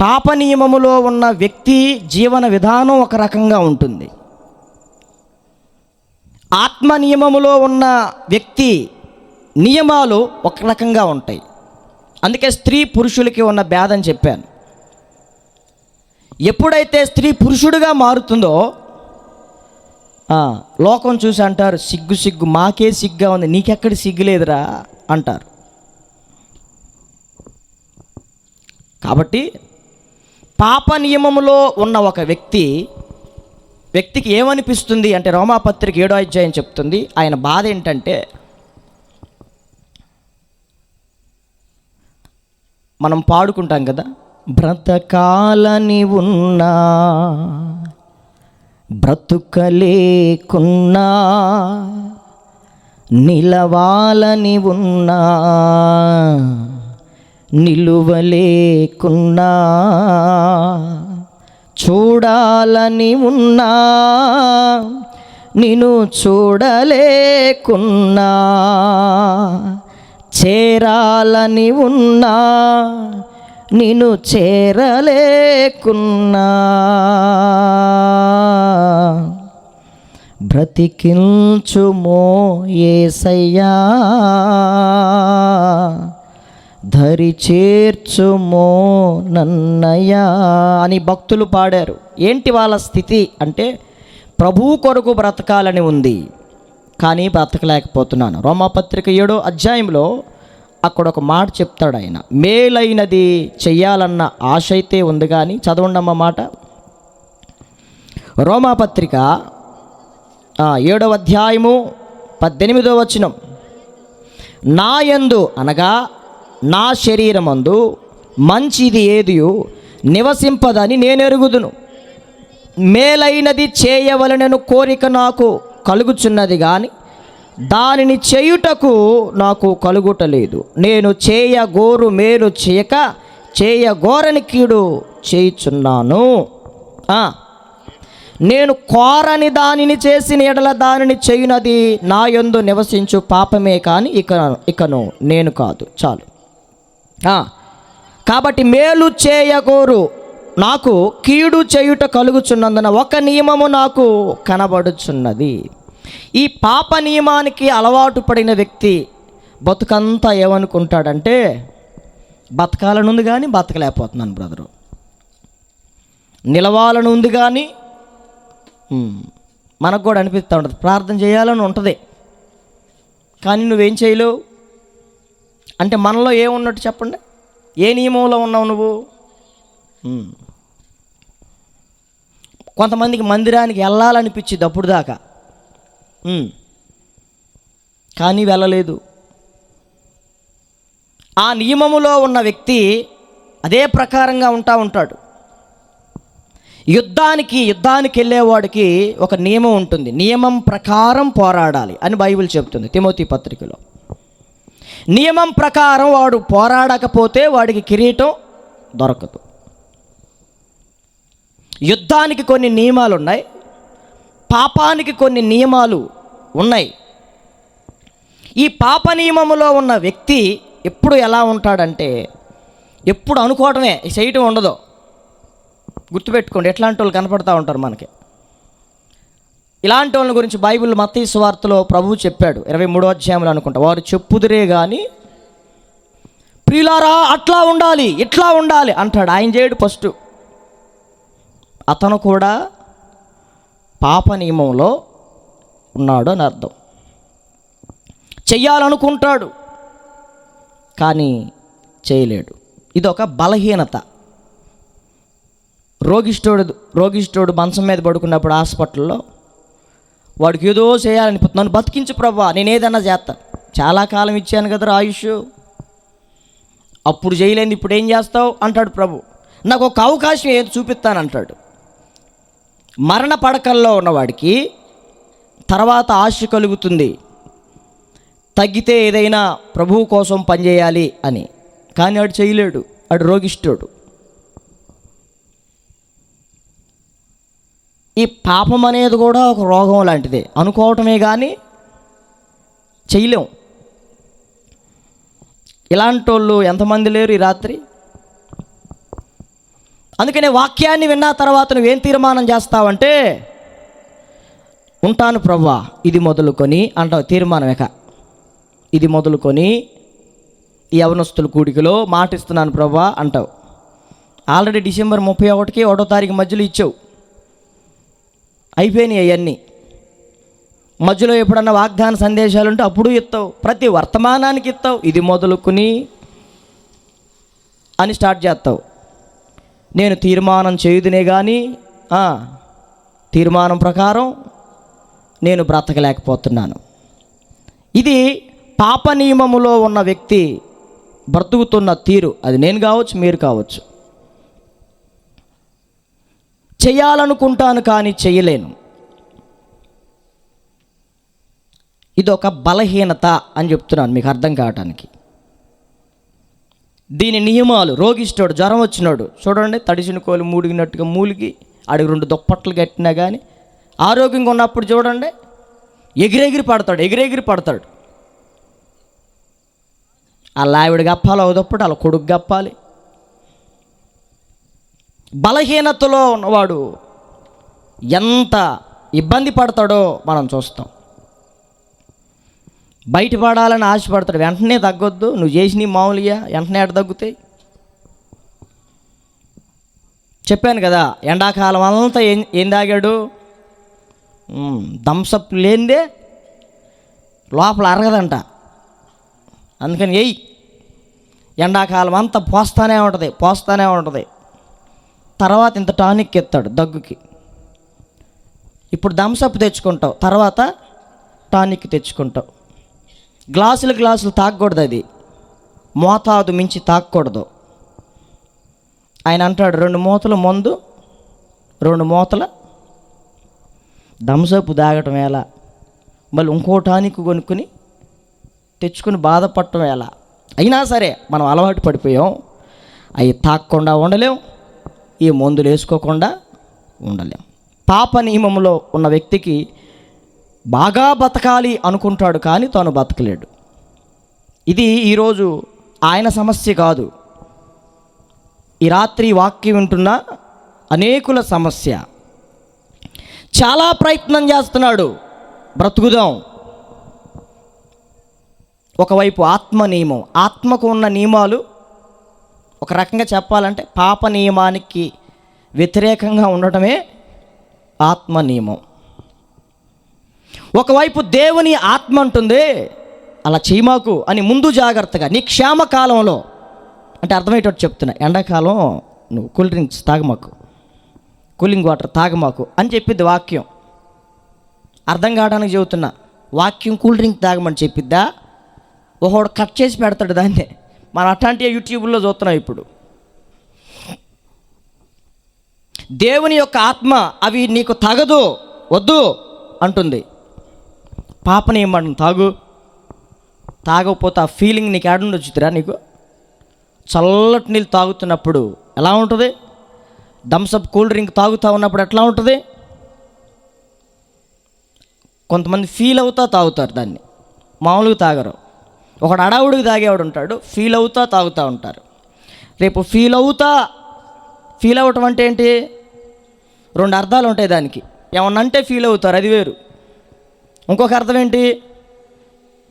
పాప నియమములో ఉన్న వ్యక్తి జీవన విధానం ఒక రకంగా ఉంటుంది. ఆత్మ నియమములో ఉన్న వ్యక్తి నియమాలు ఒక రకంగా ఉంటాయి. అందుకే స్త్రీ పురుషులకి ఉన్న భేదం చెప్పాను. ఎప్పుడైతే స్త్రీ పురుషుడిగా మారుతుందో లోకం చూసి అంటారు, సిగ్గు సిగ్గు, మాకే సిగ్గా ఉంది, నీకెక్కడ సిగ్గులేదురా అంటారు. కాబట్టి పాప నియమములో ఉన్న ఒక వ్యక్తికి ఏమనిపిస్తుంది అంటే, రోమాపత్రిక 7వ అధ్యాయం చెప్తుంది, ఆయన బాధ ఏంటంటే, మనం పాడుకుంటాం కదా, బ్రతకాలని ఉన్నా బ్రతుకలేకున్నా, నిలవాలని ఉన్నా నిలువలేకున్నా, చూడాలని ఉన్నా నిన్ను చూడలేకున్నా, చేరాలని ఉన్నా నిన్ను చేరలేకున్నా, బ్రతికించుమో యేసయ్యా, ధరి చేర్చుమో నన్నయ్యా అని భక్తులు పాడారు. ఏంటి వాళ్ళ స్థితి అంటే, ప్రభు కొరకు బ్రతకాలని ఉంది కానీ బ్రతకలేకపోతున్నాను. రోమాపత్రిక 7వ అధ్యాయంలో అక్కడ ఒక మాట చెప్తాడు ఆయన. మేలైనది చెయ్యాలన్న ఆశ అయితే ఉంది కానీ, చదవండమ్మ మాట. రోమాపత్రిక 7వ అధ్యాయము 18వ వచనం. నా యందు అనగా నా శరీరమందు మంచిది ఏదియో నివసింపదని నేను ఎరుగుదును, మేలైనది చేయవలనను కోరిక నాకు కలుగుచున్నది కానీ దానిని చేయుటకు నాకు కలుగుటలేదు. నేను చేయగోరు మేలు చేయక చేయగోరని కీడు చేయుచున్నాను. నేను కోరని దానిని చేసిన ఎడల దానిని చేయునది నా యందు నివసించు పాపమే కానీ ఇకను నేను కాదు. చాలు. కాబట్టి మేలు చేయగోరు నాకు కీడు చేయుట కలుగుచున్నందున ఒక నియమము నాకు కనబడుచున్నది. ఈ పాప నియమానికి అలవాటు పడిన వ్యక్తి బతుకంతా ఏమనుకుంటాడంటే బతకాలని ఉంది కానీ బతకలేకపోతున్నాను బ్రదరు, నిలవాలని ఉంది కానీ మనకు కూడా అనిపిస్తూ ఉంటుంది, ప్రార్థన చేయాలని ఉంటుంది కానీ నువ్వేం చేయలేవు. అంటే మనలో ఏమున్నట్టు చెప్పండి, ఏ నియమంలో ఉన్నావు నువ్వు? కొంతమందికి మందిరానికి వెళ్ళాలనిపించింది అప్పుడు దాకా, కానీ వెళ్ళలేదు. ఆ నియమములో ఉన్న వ్యక్తి అదే ప్రకారంగా ఉంటాడు. యుద్ధానికి వెళ్ళేవాడికి ఒక నియమం ఉంటుంది, నియమం ప్రకారం పోరాడాలి అని బైబిల్ చెప్తుంది తిమోతి పత్రికలో. నియమం ప్రకారం వాడు పోరాడకపోతే వాడికి కిరీటం దొరకదు. యుద్ధానికి కొన్ని నియమాలు ఉన్నాయి, పాపానికి కొన్ని నియమాలు ఉన్నాయి. ఈ పాప నియమములో ఉన్న వ్యక్తి ఎప్పుడు ఎలా ఉంటాడంటే, ఎప్పుడు అనుకోవటమే, చేయటం ఉండదు. గుర్తుపెట్టుకోండి, ఎట్లాంటి వాళ్ళు కనపడతా ఉంటారు మనకి. ఇలాంటి వాళ్ళ గురించి బైబిల్ మత్తయి సువార్తలో ప్రభువు చెప్పాడు, 23వ అధ్యాయంలో అనుకుంటా. వారు చెప్పుదురే కానీ ప్రియులారా అట్లా ఉండాలి ఇట్లా ఉండాలి అంటాడు. ఆయన చేయడు. ఫస్ట్ అతను కూడా పాప నియమంలో ఉన్నాడు అని అర్థం. చెయ్యాలనుకుంటాడు కానీ చేయలేడు. ఇది ఒక బలహీనత. రోగిష్ఠుడు మంచం మీద పడుకున్నప్పుడు హాస్పిటల్లో వాడికి ఏదో చేయాలనిపోతుంది. నన్ను బతికించు ప్రభువా, నేను ఏదన్నా చేస్తా, చాలా కాలం ఇచ్చాను కదా ఆయుష్, అప్పుడు చేయలేంది ఇప్పుడు ఏం చేస్తావు అంటాడు ప్రభు. నాకు ఒక అవకాశం ఏది చూపిస్తానంటాడు. మరణ పడకల్లో ఉన్నవాడికి తర్వాత ఆశ కలుగుతుంది, తగ్గితే ఏదైనా ప్రభువు కోసం పనిచేయాలి అని. కానీ వాడు చేయలేడు, వాడు రోగిష్ఠుడు. ఈ పాపం అనేది కూడా ఒక రోగం లాంటిదే, అనుకోవటమే కానీ చేయలేం. ఇలాంటి వాళ్ళు ఎంతమంది లేరు ఈ రాత్రి? అందుకనే వాక్యాన్ని విన్న తర్వాత నువ్వేం తీర్మానం చేస్తావంటే, ఉంటాను ప్రభువా ఇది మొదలుకొని అంటావు. తీర్మానం ఇది మొదలుకొని ఈ యవనస్తుల కూడికలో మాట ఇస్తున్నాను ప్రభువా అంటావు. ఆల్రెడీ డిసెంబర్ 31కి 1వ తారీఖు మధ్యలో ఇచ్చావు, అయిపోయినాయి అవన్నీ. మధ్యలో ఎప్పుడన్నా వాగ్దాన సందేశాలు ఉంటే అప్పుడు ఇస్తావు, ప్రతి వర్తమానానికి ఇస్తావు, ఇది మొదలుకొని అని స్టార్ట్ చేస్తావు. నేను తీర్మానం చేయుదునే కానీ తీర్మానం ప్రకారం నేను బ్రతకలేకపోతున్నాను. ఇది పాప నియమములో ఉన్న వ్యక్తి బ్రతుకుతున్న తీరు. అది నేను కావచ్చు, మీరు కావచ్చు. చేయాలనుకుంటాను కానీ చేయలేను, ఇది ఒక బలహీనత అని చెప్తున్నాను మీకు అర్థం కావటానికి. దీని నియమాలు, రోగిష్ఠుడు జ్వరం వచ్చినాడు చూడండి, తడిసిన కోలు మూడిగినట్టుగా మూలిగి ఆడికి 2 దుప్పట్లు కట్టినా కానీ ఆరోగ్యంగా ఉన్నప్పుడు చూడండి ఎగిరెగిరి పడతాడు. అలా ఆవిడ గప్పాలి, ఒక దుప్పటి అలా కొడుకు గప్పాలి. బలహీనతలో ఉన్నవాడు ఎంత ఇబ్బంది పడతాడో మనం చూస్తాం. బయటపడాలని ఆశపడతాడు, వెంటనే తగ్గొద్దు. నువ్వు చేసినవి మామూలుగా వెంటనే ఎట తగ్గుతాయి? చెప్పాను కదా, ఎండాకాలం అంతా ఏం తాగాడు? థమ్సప్ లేనిదే లోపల అరగదంట. అందుకని ఎండాకాలం అంతా పోస్తానే ఉంటుంది. తర్వాత ఇంత టానిక్ ఎత్తాడు దగ్గుకి. ఇప్పుడు థమ్సప్ తెచ్చుకుంటావు, తర్వాత టానిక్ తెచ్చుకుంటావు. గ్లాసులు తాగకూడదు, అది మోతాదు మించి తాగకూడదు. ఆయన అంటాడు 2 మూతలు మందు 2 మూతల థమ్సప్ తాగటం ఎలా, మళ్ళీ ఇంకో టానిక్ కొనుక్కొని తెచ్చుకుని బాధపడటం ఎలా? అయినా సరే మనం అలవాటు పడిపోయాం. అవి తాగకుండా ఉండలేం, ఈ మందులు వేసుకోకుండా ఉండలేం. పాప నియమంలో ఉన్న వ్యక్తికి బాగా బతకాలి అనుకుంటాడు కానీ తాను బతకలేడు. ఇది ఈరోజు ఆయన సమస్య కాదు, ఈ రాత్రి వాక్యం వింటున్న అనేకుల సమస్య. చాలా ప్రయత్నం చేస్తున్నాడు, బ్రతుకుదాం, ఒకవైపు ఆత్మ నియమం. ఆత్మకు ఉన్న నియమాలు ఒక రకంగా చెప్పాలంటే పాప నియమానికి వ్యతిరేకంగా ఉండటమే ఆత్మ నియమం. ఒకవైపు దేవుని ఆత్మ అంటుంది అలా చేయమాకు అని, ముందు జాగ్రత్తగా నీ క్షేమకాలంలో, అంటే అర్థమయ్యేటట్టు చెప్తున్నా, ఎండాకాలం నువ్వు కూల్ డ్రింక్స్ తాగమాకు, కూలింగ్ వాటర్ తాగమాకు అని చెప్పిద్ది వాక్యం. అర్థం కావడానికి చెబుతున్నా, వాక్యం కూల్ డ్రింక్ తాగమని చెప్పిద్దా? ఒకడు కట్ చేసి పెడతాడు దాన్ని. మనం అట్లాంటి యూట్యూబ్లో చూస్తున్నాం ఇప్పుడు. దేవుని యొక్క ఆత్మ అవి నీకు తగదు, వద్దు అంటుంది. పాపని ఏమంటుంది, తాగు. తాగకపోతే ఆ ఫీలింగ్ నీకు ఏడుండి వచ్చిద్దిరా? నీకు చల్లటి నీళ్ళు తాగుతున్నప్పుడు ఎలా ఉంటుంది? థమ్సప్ కూల్ డ్రింక్ తాగుతూ ఉన్నప్పుడు ఎట్లా ఉంటుంది? కొంతమంది ఫీల్ అవుతా తాగుతారు దాన్ని, మామూలుగా తాగరు. ఒకడు అడావుడికి తాగేవాడు ఉంటాడు, ఫీల్ అవుతా తాగుతూ ఉంటారు. రేపు ఫీల్ అవ్వటం అంటే ఏంటి? రెండు అర్థాలు ఉంటాయి దానికి. ఏమన్నంటే ఫీల్ అవుతారు, అది వేరు. ఇంకొక అర్థం ఏంటి?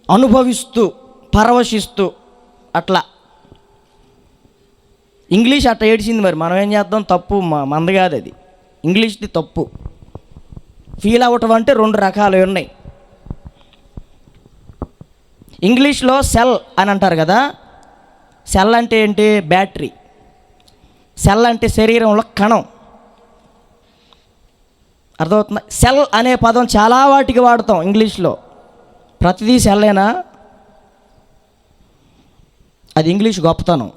అనుభవిస్తూ, పరవశిస్తూ, అట్లా. ఇంగ్లీష్ అట్లా ఏడ్చింది, మరి మనం ఏం చేద్దాం? తప్పు మంద కాదు అది, ఇంగ్లీష్ది తప్పు. ఫీల్ అవ్వటం అంటే రెండు రకాలు ఉన్నాయి. ఇంగ్లీష్లో సెల్ అని అంటారు కదా. సెల్ అంటే ఏంటి? బ్యాటరీ. సెల్ అంటే శరీరంలో కణం. అర్థమవుతుందా? సెల్ అనే పదం చాలా వాటికి వాడతాం ఇంగ్లీష్లో. ప్రతిదీ సెల్లేనా? అది ఇంగ్లీష్ గొప్పతనం.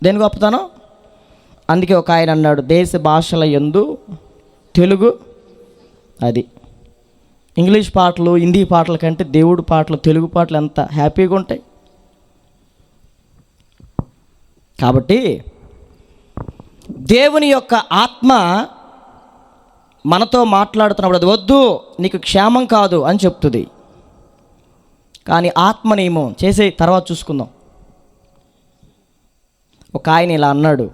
దేని గొప్పతనం? అందుకే ఒక ఆయన అన్నాడు, దేశ భాషల యందు తెలుగు. అది ఇంగ్లీష్ పాటలు, హిందీ పాటల కంటే దేవుడి పాటలు, తెలుగు పాటలు ఎంత హ్యాపీగా ఉంటాయి. కాబట్టి దేవుని యొక్క ఆత్మ మనతో మాట్లాడుతున్నప్పుడు అది వద్దు, నీకు క్షేమం కాదు అని చెప్తుంది. కానీ ఆత్మ నియమం చేసే తర్వాత చూసుకుందాం. ఒక ఆయన ఇలా అన్నాడు.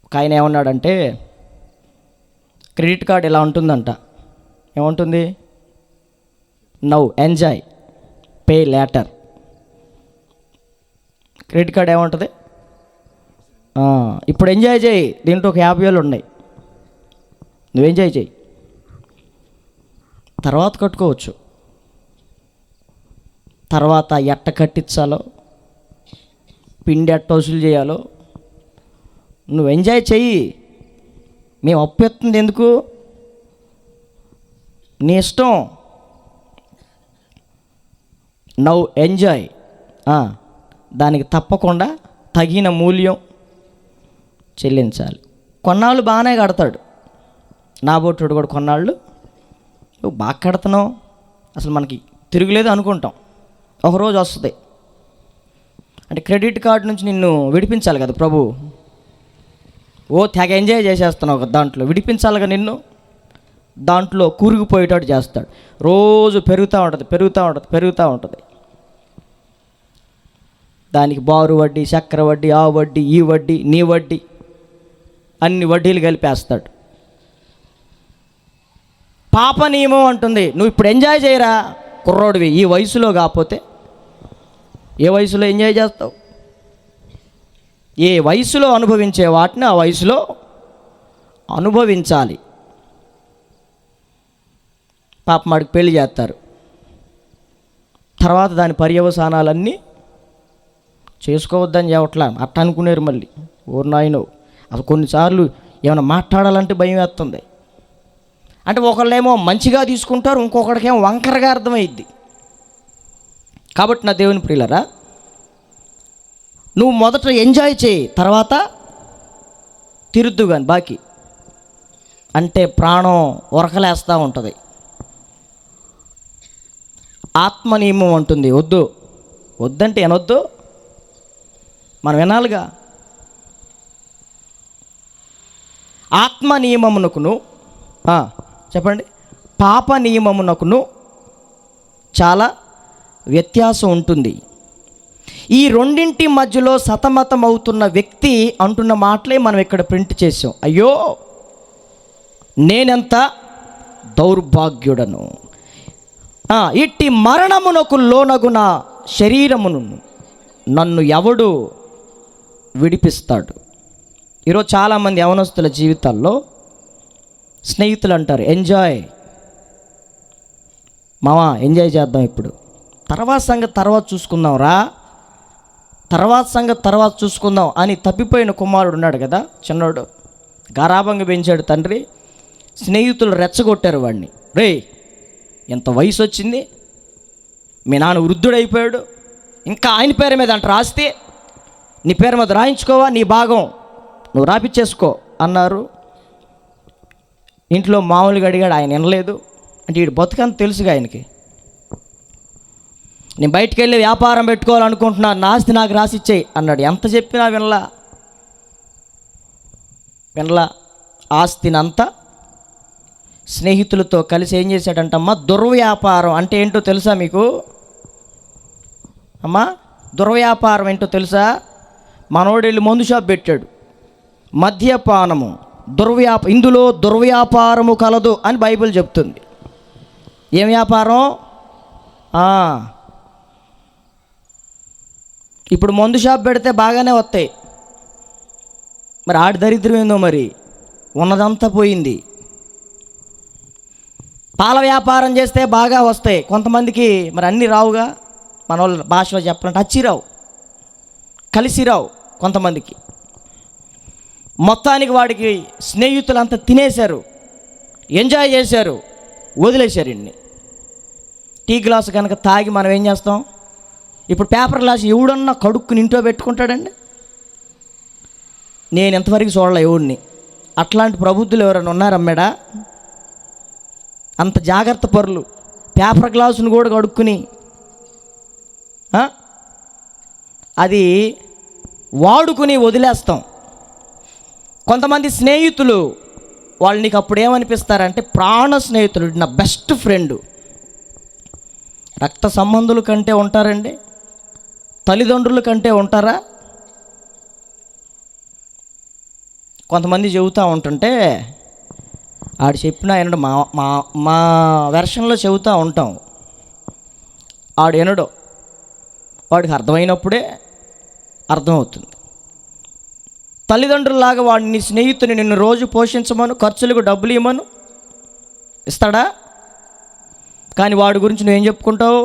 ఒక ఆయన ఏమన్నాడంటే, క్రెడిట్ కార్డ్ ఇలా ఉంటుందంట. ఏముంటుంది? Now enjoy, pay later. Credit card ఏముంటుంది? ఇప్పుడు ఎంజాయ్ చేయి, దీంట్లో ఒక 50,000 ఉన్నాయి, నువ్వు ఎంజాయ్ చేయి, తర్వాత కట్టుకోవచ్చు. తర్వాత ఎట్ట కట్టించాలో, పిండి ఎట్ట వసూలు చేయాలో నువ్వు ఎంజాయ్ చెయ్యి. మేము అప్పెత్తుంది ఎందుకు? నీ ఇష్టం. Now enjoy. దానికి తప్పకుండా తగిన మూల్యం చెల్లించాలి. కొన్నాళ్ళు బాగానే కడతాడు. నా బోటుడు కూడా కొన్నాళ్ళు నువ్వు బాగా కడుతున్నావు, అసలు మనకి తిరుగులేదు అనుకుంటాం. ఒకరోజు వస్తుంది, అంటే క్రెడిట్ కార్డు నుంచి నిన్ను విడిపించాలి కదా ప్రభు. తెగ ఎంజాయ్ చేసేస్తున్నావు దాంట్లో, విడిపించాలిగా నిన్ను. దాంట్లో కూరుకుపోయేటట్టు చేస్తాడు. రోజు పెరుగుతూ ఉంటుంది. దానికి బారు వడ్డీ, చక్కెర వడ్డీ, ఆ వడ్డీ, ఈ వడ్డీ, నీ వడ్డీ, అన్ని వడ్డీలు కలిపేస్తాడు. పాప నియమం అంటుంది, నువ్వు ఇప్పుడు ఎంజాయ్ చేయరా కుర్రోడివి. ఈ వయసులో కాకపోతే ఏ వయసులో ఎంజాయ్ చేస్తావు? ఏ వయసులో అనుభవించే వాటిని ఆ వయసులో అనుభవించాలి. పాపమాడికి పెళ్లి చేస్తారు, తర్వాత దాని పర్యవసానాలన్నీ చేసుకోవద్దని చెప్పట్లా అట్ట అనుకునేరు. మళ్ళీ ఓరు నాయనో, అసలు కొన్నిసార్లు ఏమైనా మాట్లాడాలంటే భయం వేస్తుంది. అంటే ఒకళ్ళేమో మంచిగా తీసుకుంటారు, ఇంకొకడికేమో వంకరగా అర్థమైద్ది. కాబట్టి నా దేవుని ప్రియులరా, నువ్వు మొదట ఎంజాయ్ చేయి, తర్వాత తిరుద్దు కానీ బాకీ. అంటే ప్రాణం ఉరకలేస్తూ ఉంటుంది. ఆత్మ నియమం అంటుంది వద్దంటే వినొద్దు, మనం వినాలిగా. ఆత్మ నియమమునకును చెప్పండి, పాప నియమమునకును చాలా వ్యత్యాసం ఉంటుంది. ఈ రెండింటి మధ్యలో సతమతం అవుతున్న వ్యక్తి అంటున్న మాటలే మనం ఇక్కడ ప్రింట్ చేసాం. అయ్యో నేనెంత దౌర్భాగ్యుడను. ఇట్టి మరణమునకు లోనగున శరీరమును నన్ను ఎవడు విడిపిస్తాడు? ఈరోజు చాలామంది యవనస్తుల జీవితాల్లో స్నేహితులు అంటారు, ఎంజాయ్ మావా, ఎంజాయ్ చేద్దాం, ఇప్పుడు తర్వాత సంగతి తర్వాత చూసుకుందాం రా, తర్వాత సంగతి తర్వాత చూసుకుందాం అని తప్పిపోయిన కుమారుడు ఉన్నాడు కదా, చిన్నోడు, గారాబంగా పెంచాడు తండ్రి. స్నేహితులు రెచ్చగొట్టారు వాడిని, రే ఎంత వయసు వచ్చింది, మీ నాన్న వృద్ధుడైపోయాడు, ఇంకా ఆయన పేరు మీద అంట రాస్తే నీ పేరు మీద రాయించుకోవా, నీ భాగం నువ్వు రాపిచ్చేసుకో అన్నారు. ఇంట్లో మామూలుగా అడిగాడు, ఆయన వినలేదు. అంటే వీడు బతుకంత తెలుసుగా ఆయనకి, నేను బయటికి వెళ్ళి వ్యాపారం పెట్టుకోవాలనుకుంటున్నాను, నా ఆస్తి నాకు రాసిచ్చేయి అన్నాడు. ఎంత చెప్పినా వినలా. ఆస్తినంతా స్నేహితులతో కలిసి ఏం చేశాడంటమ్మా, దుర్వ్యాపారం అంటే ఏంటో తెలుసా మీకు అమ్మా? దుర్వ్యాపారం ఏంటో తెలుసా? మనోడు వెళ్ళి మందు షాప్ పెట్టాడు, మద్యపానము ఇందులో దుర్వ్యాపారము కలదు అని బైబిల్ చెప్తుంది. ఏం వ్యాపారం? ఇప్పుడు మందు షాప్ పెడితే బాగానే వస్తాయి, మరి ఆడి దరిద్రం ఏందో, మరి ఉన్నదంతా పోయింది. పాల వ్యాపారం చేస్తే బాగా వస్తాయి కొంతమందికి, మరి అన్నీ రావుగా. మన వాళ్ళ భాషలో చెప్పాలంటే అచ్చిరావు, కలిసిరావు కొంతమందికి. మొత్తానికి వాడికి స్నేహితులంతా తినేశారు, ఎంజాయ్ చేశారు, వదిలేశారు. ఇన్ని టీ గ్లాసు కనుక తాగి మనం ఏం చేస్తాం? ఇప్పుడు పేపర్ గ్లాస్ ఎవడన్నా కడుక్కుని ఇంట్లో పెట్టుకుంటాడండి? నేను ఎంతవరకు చూడలే ఎవడిని. అట్లాంటి ప్రబుద్ధులు ఎవరైనా ఉన్నారమ్మాడా? అంత జాగ్రత్త పరులు పేపర్ గ్లాసును కూడా కడుక్కుని అది వాడుకుని వదిలేస్తాం. కొంతమంది స్నేహితులు వాళ్ళు నీకు అప్పుడు ఏమనిపిస్తారంటే, ప్రాణ స్నేహితుడు, నా బెస్ట్ ఫ్రెండ్. రక్త సంబంధుల కంటే ఉంటారండి? తల్లిదండ్రుల కంటే ఉంటారా? కొంతమంది చెబుతూ ఉంటుంటే ఆడు చెప్పిన ఆయన మా వెర్షన్లో చెబుతూ ఉంటాం, ఆడు వినడు, వాడికి అర్థమైనప్పుడే అర్థమవుతుంది. తల్లిదండ్రులలాగా వాడిని స్నేహితుని నిన్ను రోజు పోషించమను, ఖర్చులకు డబ్బులు ఇవ్వమను, ఇస్తాడా? కానీ వాడి గురించి నువ్వేం చెప్పుకుంటావు?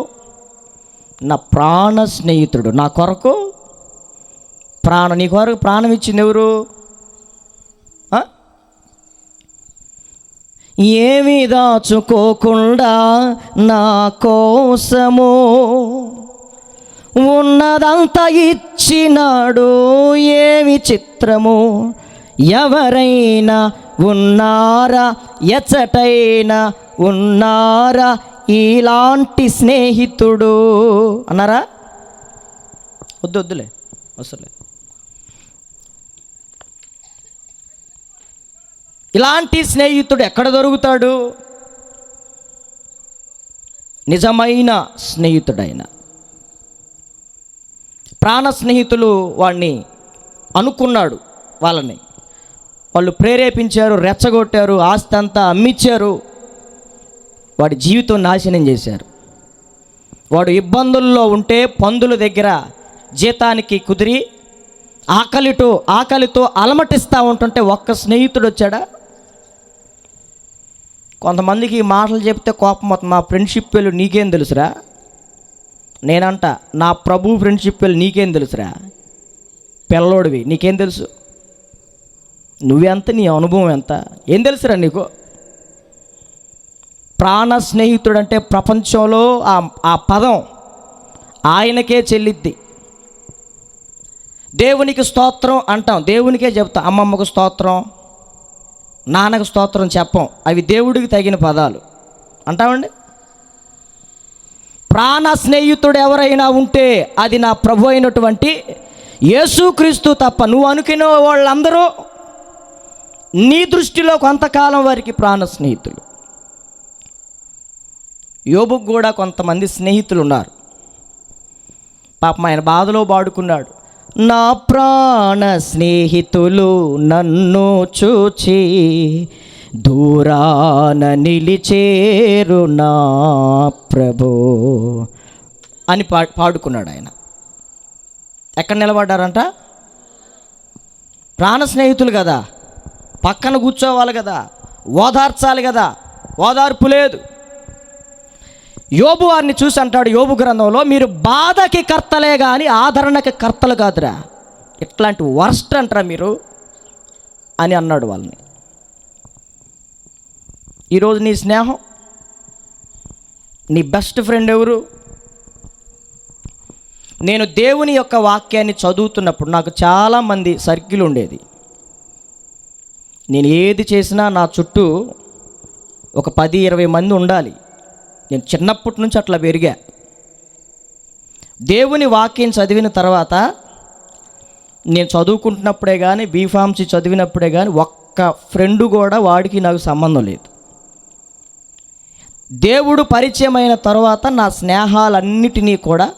నా ప్రాణ స్నేహితుడు, నా కొరకు నీ కొరకు ప్రాణం ఇచ్చింది ఎవరు? ఏమీ దాచుకోకుండా నా కోసము ఉన్నదంతా ఇచ్చినాడు, ఏమి చిత్రము. ఎవరైనా ఉన్నారా, ఎచ్చటైనా ఉన్నారా ఇలాంటి స్నేహితుడు అన్నారా? వద్దులే, అవసరం లేదు. ఇలాంటి స్నేహితుడు ఎక్కడ దొరుకుతాడు? నిజమైన స్నేహితుడైన ప్రాణ స్నేహితులు వాడిని అనుకున్నాడు, వాళ్ళు ప్రేరేపించారు, రెచ్చగొట్టారు, ఆస్తి అంతా అమ్మిచ్చారు, వాడి జీవితం నాశనం చేశారు. వాడు ఇబ్బందుల్లో ఉంటే పందుల దగ్గర జీతానికి కుదిరి ఆకలితో అలమటిస్తూ ఉంటుంటే ఒక్క స్నేహితుడు వచ్చాడా? కొంతమందికి ఈ మాటలు చెప్తే కోపం అవుతుంది. మా ఫ్రెండ్షిప్ వెళ్ళు నీకేం తెలుసురా? నేనంట, నా ప్రభు ఫ్రెండ్షిప్ వెళ్ళు నీకేం తెలుసురా? పిల్లోడివి, నీకేం తెలుసు? నువ్వెంత, నీ అనుభవం ఎంత, ఏం తెలుసురా నీకు? ప్రాణ స్నేహితుడు అంటే ప్రపంచంలో ఆ పదం ఆయనకే చెల్లిద్ది. దేవునికి స్తోత్రం అంటాం, దేవునికే చెప్తాం. అమ్మమ్మకు స్తోత్రం, నాన్నకు స్తోత్రం చెప్పం, అవి దేవుడికి తగిన పదాలు అంటామండి. ప్రాణ స్నేహితుడు ఎవరైనా ఉంటే అది నా ప్రభు అయినటువంటి యేసుక్రీస్తు తప్ప. నువ్వు అనుకునే వాళ్ళందరూ నీ దృష్టిలో కొంతకాలం వారికి ప్రాణ స్నేహితులు. యోబుకు కూడా కొంతమంది స్నేహితులు ఉన్నారు. పాపం ఆయన బాధలో పాడుకున్నాడు, నా ప్రాణ స్నేహితులు నన్ను చూచి దూరాన నిలిచేరు నా ప్రభు అని పాడుకున్నాడు ఆయన. ఎక్కడ నిలబడ్డారంట? ప్రాణ స్నేహితులు కదా, పక్కన కూర్చోవాలి కదా, ఓదార్చాలి కదా, ఓదార్పు లేదు. యోబు వారిని చూసి అంటాడు యోబు గ్రంథంలో, మీరు బాధకి కర్తలే కానీ ఆదరణకి కర్తలు కాదురా, ఇట్లాంటి వర్స్ట్ అంటారా మీరు అని అన్నాడు వాళ్ళని. ఈరోజు నీ స్నేహం, నీ బెస్ట్ ఫ్రెండ్ ఎవరు? నేను దేవుని యొక్క వాక్యాన్ని చదువుతున్నప్పుడు నాకు చాలామంది సర్కిల్ ఉండేది. నేను ఏది చేసినా నా చుట్టూ ఒక 10-20 మంది ఉండాలి. నేను చిన్నప్పటి నుంచి అట్లా పెరిగా. దేవుని వాక్యం చదివిన తర్వాత నేను చదువుకుంటున్నప్పుడే కానీ, బీఫార్మసీ చదివినప్పుడే కానీ ఒక్క ఫ్రెండు కూడా వాడికి నాకు సంబంధం లేదు. దేవుడు పరిచయం అయిన తర్వాత నా స్నేహాలన్నిటినీ కూడా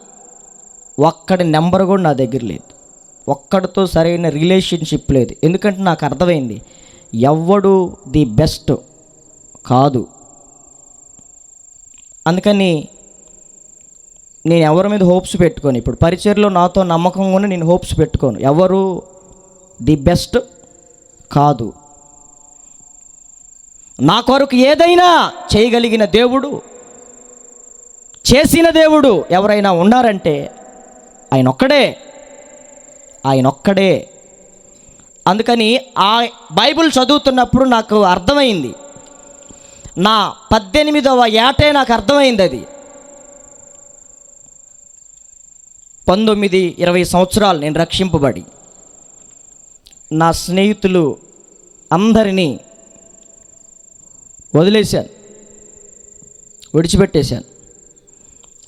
ఒక్కడి నెంబర్ కూడా నా దగ్గర లేదు. ఒక్కడితో సరైన రిలేషన్షిప్ లేదు. ఎందుకంటే నాకు అర్థమైంది, ఎవ్వడు ది బెస్ట్ కాదు. అందుకని నేను ఎవరి మీద హోప్స్ పెట్టుకోను. ఇప్పుడు పరిచర్లో నాతో నమ్మకంగానే నేను హోప్స్ పెట్టుకోను. ఎవరు ది బెస్ట్ కాదు. నా కొరకు ఏదైనా చేయగలిగిన దేవుడు, చేసిన దేవుడు ఎవరైనా ఉన్నారంటే ఆయన ఒక్కడే. అందుకని ఆ బైబిల్ చదువుతున్నప్పుడు నాకు అర్థమైంది. నా 18వ ఏటే నాకు అర్థమైంది. అది 19-20 సంవత్సరాలు నేను రక్షింపబడి నా స్నేహితులు అందరినీ వదిలేశాను, విడిచిపెట్టేశాను.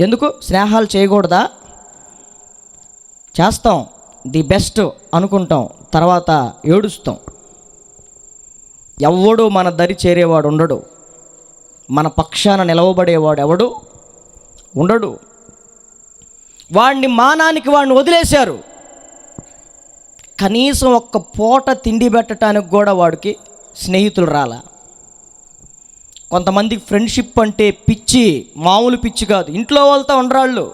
ఎందుకు? స్నేహాలు చేయకూడదా? చేస్తాం, ది బెస్ట్ అనుకుంటాం, తర్వాత ఏడుస్తాం. ఎవడు మన దరి చేరేవాడు ఉండడు, మన పక్షాన నిలవబడేవాడు ఎవడు ఉండడు. వాడిని మానానికి వాడిని వదిలేశారు. కనీసం ఒక్క పూట తిండి పెట్టడానికి కూడా వాడికి స్నేహితులు రాలా. కొంతమందికి ఫ్రెండ్షిప్ అంటే పిచ్చి, మామూలు పిచ్చి కాదు. ఇంట్లో వాళ్ళతో ఉండరాళ్ళు,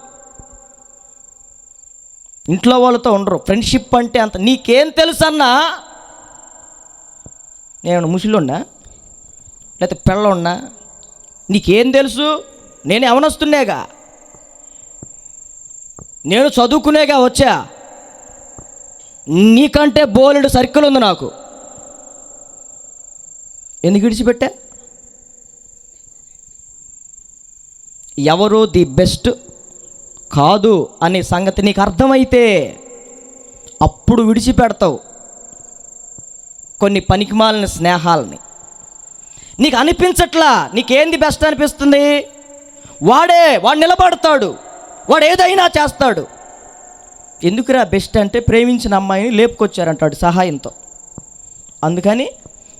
ఇంట్లో వాళ్ళతో ఉండరు. ఫ్రెండ్షిప్ అంటే అంత. నీకేం తెలుసు అన్నా? నేను ముసలిన్నా లేకపోతే పిల్లన్నా? నీకేం తెలుసు? నేను యవనస్తున్నేగా, నేను చదువుకునేగా వచ్చా. నీకంటే బోలెడు సర్కిల్ ఉంది నాకు. ఎందుకు విడిచిపెట్టా? ఎవరు ది బెస్ట్ కాదు అనే సంగతి నీకు అర్థమైతే అప్పుడు విడిచిపెడతావు కొన్ని పనికిమాలిన స్నేహాలని. నీకు అనిపించట్లా, నీకేంది బెస్ట్ అనిపిస్తుంది? వాడు నిలబడతాడు, వాడు ఏదైనా చేస్తాడు. ఎందుకురా బెస్ట్ అంటే ప్రేమించిన అమ్మాయిని లేపుకొచ్చారంటాడు సహాయంతో. అందుకని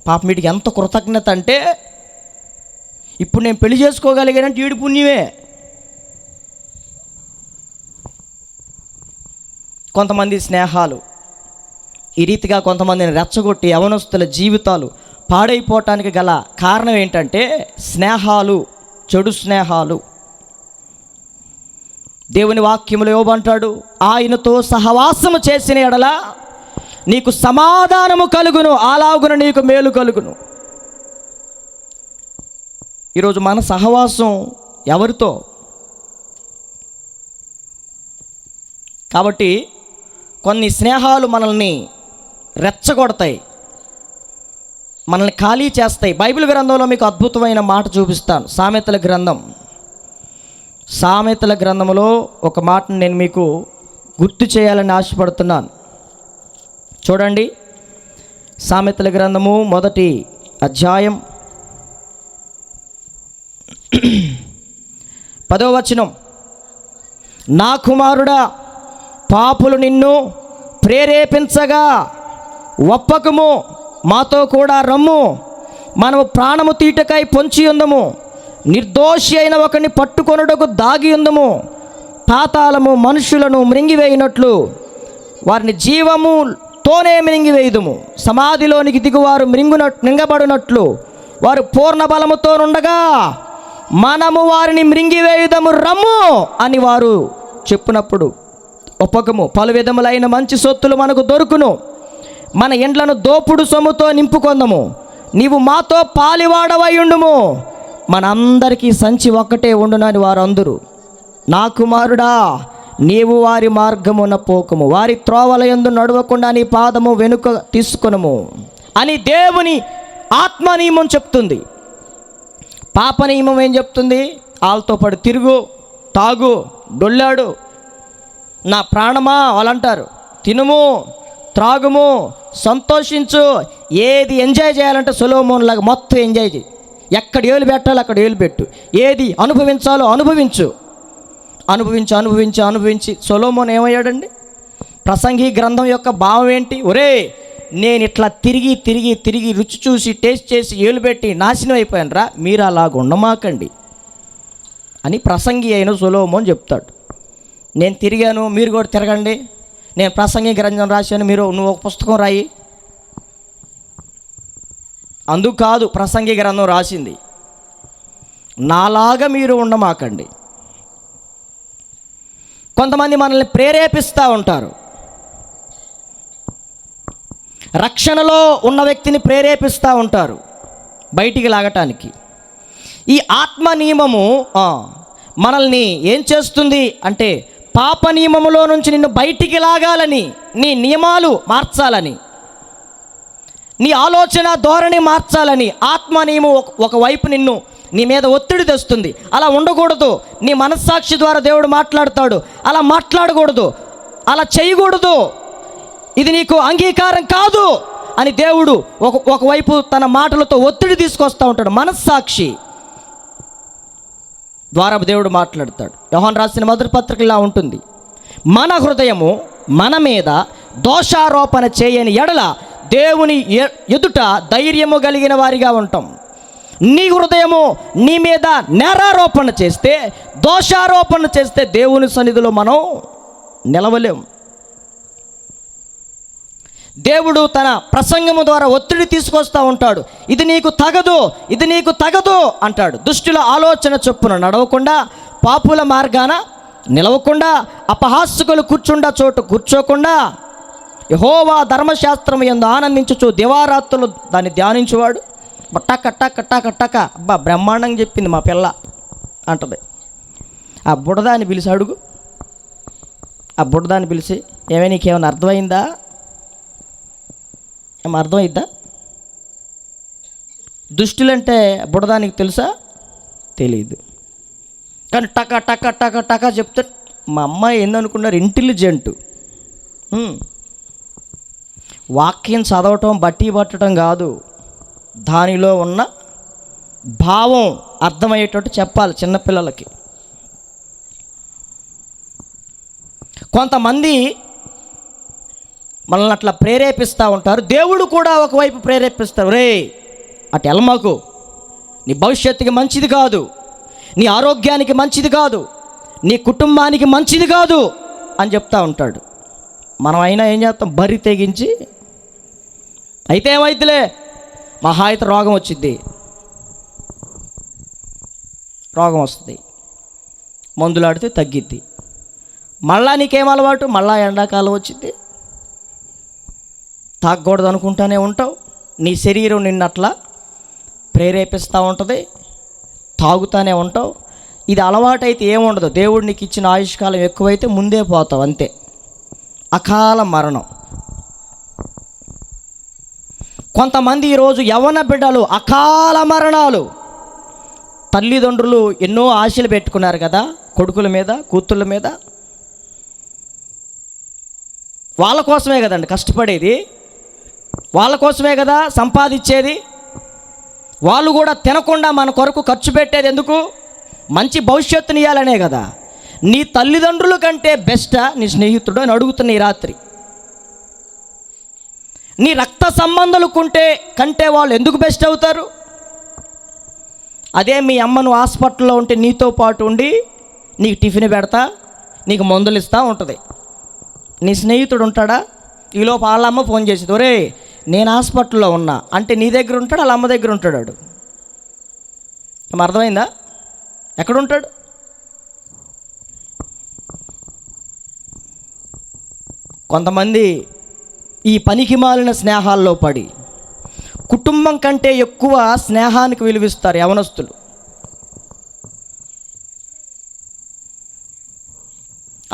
పాపం వీడికి ఎంత కృతజ్ఞత అంటే, ఇప్పుడు నేను పెళ్లి చేసుకోగలిగానంటే వీడి పుణ్యమే. కొంతమంది స్నేహాలు ఈ రీతిగా కొంతమందిని రెచ్చగొట్టి యవనస్తుల జీవితాలు పాడైపోవటానికి గల కారణం ఏంటంటే స్నేహాలు, చెడు స్నేహాలు. దేవుని వాక్యములో యోబు అంటాడు, ఆయనతో సహవాసము చేసిన ఎడల నీకు సమాధానము కలుగును, అలాగున నీకు మేలు కలుగును. ఈరోజు మన సహవాసం ఎవరితో? కాబట్టి కొన్ని స్నేహాలు మనల్ని రెచ్చగొడతాయి, మనల్ని ఖాళీ చేస్తాయి. బైబిల్ గ్రంథంలో మీకు అద్భుతమైన మాట చూపిస్తాను. సామెతల గ్రంథంలో ఒక మాటను నేను మీకు గుర్తు చేయాలని ఆశపడుతున్నాను. చూడండి, సామెతల గ్రంథము 1వ అధ్యాయం 10వ వచనం. నా కుమారుడా, పాపులు నిన్ను ప్రేరేపించగా ఒప్పకము, మాతో కూడా రమ్ము, మనము ప్రాణము తీటకై పొంచి ఉందము, నిర్దోషి అయిన ఒకరిని పట్టుకొనుటకు దాగి ఉందము. పాతాళము మనుషులను మృంగివేయినట్లు వారిని జీవముతోనే మృంగివేయుదుము. సమాధిలోనికి దిగువారు మృంగబడినట్లు వారు పూర్ణ బలముతో ఉండగా మనము వారిని మృంగివేయుదము రమ్ము అని వారు చెప్పినప్పుడు ఒప్పకము పలు విధములైన మంచి సొత్తులు మనకు దొరుకును, మన ఇండ్లను దోపుడు సొమ్ముతో నింపుకొందము, నీవు మాతో పాలివాడవై ఉండుము, మనందరికీ సంచి ఒక్కటే ఉండునని వారు అందరూ. నా కుమారుడా, నీవు వారి మార్గమున పోకుము, వారి త్రోవల యందు నడవకుండా నీ పాదము వెనుక తీసుకొనుము అని దేవుని ఆత్మ నియమం చెప్తుంది. పాప నియమం ఏం చెప్తుంది? వాళ్ళతో పాటు తిరుగు, తాగు, డొల్లాడు, నా ప్రాణమా వాళ్ళంటారు, తినుము, త్రాగుము, సంతోషించు, ఏది ఎంజాయ్ చేయాలంటే సొలొమోను లాగా మొత్తం ఎంజాయ్ చేయి, ఎక్కడ ఏలు పెట్టాలో అక్కడ ఏలు పెట్టు, ఏది అనుభవించాలో అనుభవించు. అనుభవించి సొలొమోను ఏమయ్యాడండి? ప్రసంగి గ్రంథం యొక్క భావం ఏంటి? ఒరే, నేను ఇట్లా తిరిగి రుచి చూసి టేస్ట్ చేసి ఏలు పెట్టి నాశనం అయిపోయాను రా, మీరు అలాగ ఉండమాకండి అని ప్రసంగి అయిన సొలొమోను చెప్తాడు. నేను తిరిగాను, మీరు కూడా తిరగండి. నేను ప్రసంగి గ్రంథం రాశాను, నువ్వు ఒక పుస్తకం రాయి. అందుకు కాదు ప్రసంగి గ్రంథం రాసింది, నాలాగా మీరు ఉండమాకండి. కొంతమంది మనల్ని ప్రేరేపిస్తూ ఉంటారు, రక్షణలో ఉన్న వ్యక్తిని ప్రేరేపిస్తూ ఉంటారు బయటికి లాగటానికి. ఈ ఆత్మ నియమము మనల్ని ఏం చేస్తుంది అంటే పాప నియమములో నుంచి నిన్ను బయటికి లాగాలని, నీ నియమాలు మార్చాలని, నీ ఆలోచన ధోరణి మార్చాలని ఆత్మ నియమం ఒకవైపు నిన్ను నీ మీద ఒత్తిడి తెస్తుంది. అలా ఉండకూడదు, నీ మనస్సాక్షి ద్వారా దేవుడు మాట్లాడతాడు, అలా మాట్లాడకూడదు, అలా చేయకూడదు, ఇది నీకు అంగీకారం కాదు అని దేవుడు ఒకవైపు తన మాటలతో ఒత్తిడి తీసుకొస్తూ ఉంటాడు. మనస్సాక్షి ద్వారా దేవుడు మాట్లాడతాడు. యోహాను రాసిన మొదటి పత్రిక ఇలా ఉంటుంది, మన హృదయము మన మీద దోషారోపణ చేయని ఎడల దేవుని ఎదుట ధైర్యము కలిగిన వారిగా ఉంటాం. నీ హృదయము నీ మీద నేరారోపణ చేస్తే, దోషారోపణ చేస్తే దేవుని సన్నిధిలో మనం నిలవలేము. దేవుడు తన ప్రసంగము ద్వారా ఒత్తిడి తీసుకొస్తూ ఉంటాడు. ఇది నీకు తగదు అంటాడు. దుష్టుల ఆలోచన చొప్పున నడవకుండా, పాపుల మార్గాన నిలవకుండా, అపహాస్యకులు కూర్చుండా చోటు కూర్చోకుండా, యెహోవా ధర్మశాస్త్రం యందు ఆనందించుచు దివారాత్రులు దాన్ని ధ్యానించువాడు. టక అబ్బా బ్రహ్మాండంగా చెప్పింది మా పిల్ల అంటది. ఆ బుడదాన్ని పిలిచి అడుగు, ఆ బుడదాన్ని పిలిచి, ఏమే నీకేమైనా అర్థమైందా, అర్థమైద్దా? దుష్టులంటే బుడదానికి తెలుసా? తెలియదు. కానీ టక చెప్తే మా అమ్మాయి ఏందనుకున్నారు, ఇంటెలిజెంట్. వాక్యం చదవటం బట్టి పట్టడం కాదు, దానిలో ఉన్న భావం అర్థమయ్యేటట్టు చెప్పాలి చిన్నపిల్లలకి. కొంతమంది మనల్ని అట్లా ప్రేరేపిస్తూ ఉంటారు. దేవుడు కూడా ఒకవైపు ప్రేరేపిస్తారు, రే అటు ఎల్మకు, నీ భవిష్యత్తుకి మంచిది కాదు, నీ ఆరోగ్యానికి మంచిది కాదు, నీ కుటుంబానికి మంచిది కాదు అని చెప్తూ ఉంటాడు. మనం అయినా ఏం చేస్తాం, బరి తెగించి అయితే ఏమైతులే, మహా అయితే రోగం వస్తుంది, మందులాడితే తగ్గిద్ది, మళ్ళా నీకేం అలవాటు, మళ్ళా ఎండాకాలం వచ్చింది, తాగకూడదు అనుకుంటానే ఉంటావు, నీ శరీరం నిన్నట్లా ప్రేరేపిస్తూ ఉంటుంది, తాగుతానే ఉంటావు. ఇది అలవాటైతే ఏముండదు, దేవుడు నీకు ఇచ్చిన ఆయుష్కాలం ఎక్కువైతే ముందే పోతావు, అంతే, అకాల మరణం. కొంతమంది ఈరోజు యవ్వన బిడ్డలు అకాల మరణాలు. తల్లిదండ్రులు ఎన్నో ఆశలు పెట్టుకున్నారు కదా కొడుకుల మీద, కూతుళ్ళ మీద. వాళ్ళ కోసమే కదండి కష్టపడేది, వాళ్ళ కోసమే కదా సంపాదించేది. వాళ్ళు కూడా తినకుండా మన కొరకు ఖర్చు పెట్టేది ఎందుకు? మంచి భవిష్యత్తుని ఇవ్వాలనే కదా. నీ తల్లిదండ్రుల కంటే బెస్టా నీ స్నేహితుడు అని అడుగుతున్న ఈ రాత్రి. నీ రక్త సంబంధాలు కంటే వాళ్ళు ఎందుకు బెస్ట్ అవుతారు? అదే మీ అమ్మను హాస్పిటల్లో ఉంటే నీతో పాటు ఉండి నీకు టిఫిన్ పెడతా, నీకు మందులు ఇస్తూ ఉంటుంది. నీ స్నేహితుడు ఉంటాడా? ఈలోపు వాళ్ళ అమ్మ ఫోన్ చేసేది, ఒరే నేను హాస్పిటల్లో ఉన్నా అంటే నీ దగ్గర ఉంటాడు, వాళ్ళ అమ్మ దగ్గర ఉంటాడు. అర్థమైందా? ఎక్కడుంటాడు? కొంతమంది ఈ పనికి మాలిన స్నేహాల్లో పడి కుటుంబం కంటే ఎక్కువ స్నేహానికి విలువిస్తారు యవనస్తులు.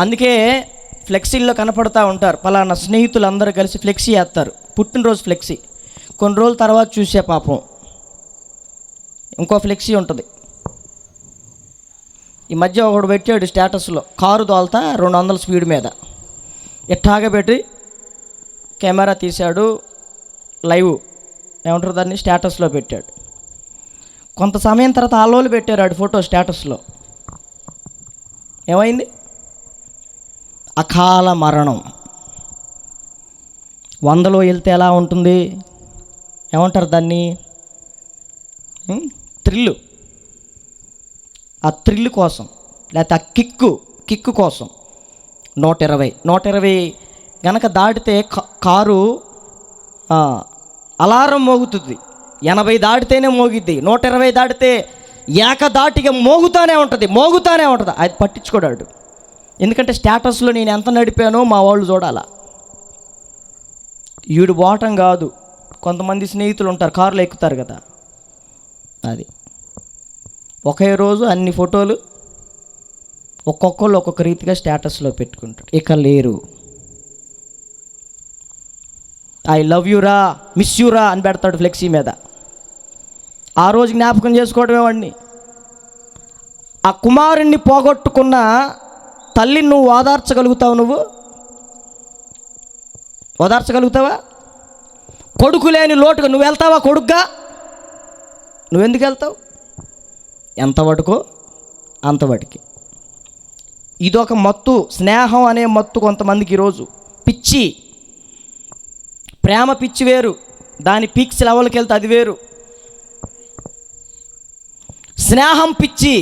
అందుకే ఫ్లెక్సీల్లో కనపడతా ఉంటారు, పలానా స్నేహితులు అందరూ కలిసి ఫ్లెక్సీ వేస్తారు, పుట్టినరోజు ఫ్లెక్సీ. కొన్ని రోజుల తర్వాత చూసే పాపం ఇంకో ఫ్లెక్సీ ఉంటుంది. ఈ మధ్య ఒకడు పెట్టాడు స్టేటస్లో, కారు తోలుతా 200 స్పీడ్ మీద ఎట్టాగా పెట్టి కెమెరా తీశాడు, లైవ్ ఏమంటారు దాన్ని, స్టేటస్లో పెట్టాడు. కొంత సమయం తర్వాత ఆలోలు పెట్టారు ఆడు ఫోటో స్టేటస్లో. ఏమైంది? అకాల మరణం. 100లో వెళ్తే ఎలా ఉంటుంది, ఏమంటారు దాన్ని, థ్రిల్లు. ఆ థ్రిల్ కోసం, లేకపోతే ఆ కిక్కు కోసం 120 గనక దాటితే కారు అలారం మోగుతుంది. 80 దాటితేనే మోగిద్ది, 120 దాటితే ఏకదాటిగా మోగుతానే ఉంటుంది. అది పట్టించుకోడాడు. ఎందుకంటే స్టేటస్లో నేను ఎంత నడిపానో మా వాళ్ళు చూడాలా. ఈడు పోవటం కాదు, కొంతమంది స్నేహితులు ఉంటారు కారులో ఎక్కుతారు కదా, అది ఒకే రోజు అన్ని ఫోటోలు ఒక్కొక్కళ్ళు ఒక్కొక్క రీతిగా స్టేటస్లో పెట్టుకుంటారు. ఇక లేరు. ఐ లవ్ యూరా, మిస్ యూరా అని పెడతాడు ఫ్లెక్సీ మీద. ఆ రోజు జ్ఞాపకం చేసుకోవడమే వాడిని. ఆ కుమారుణ్ణి పోగొట్టుకున్న తల్లిని నువ్వు ఓదార్చగలుగుతావు? ఓదార్చగలుగుతావా? కొడుకు లేని లోటుగా నువ్వు వెళ్తావా? కొడుగ్గా నువ్వెందుకు వెళ్తావు? ఎంతవరకు అంతవరకు. ఇదొక మత్తు, స్నేహం అనే మత్తు కొంతమందికి ఈరోజు. పిచ్చి, ప్రేమ పిచ్చి వేరు, దాని పీక్స్ లెవెల్కి వెళ్తే అది వేరు. స్నేహం పిచ్చి.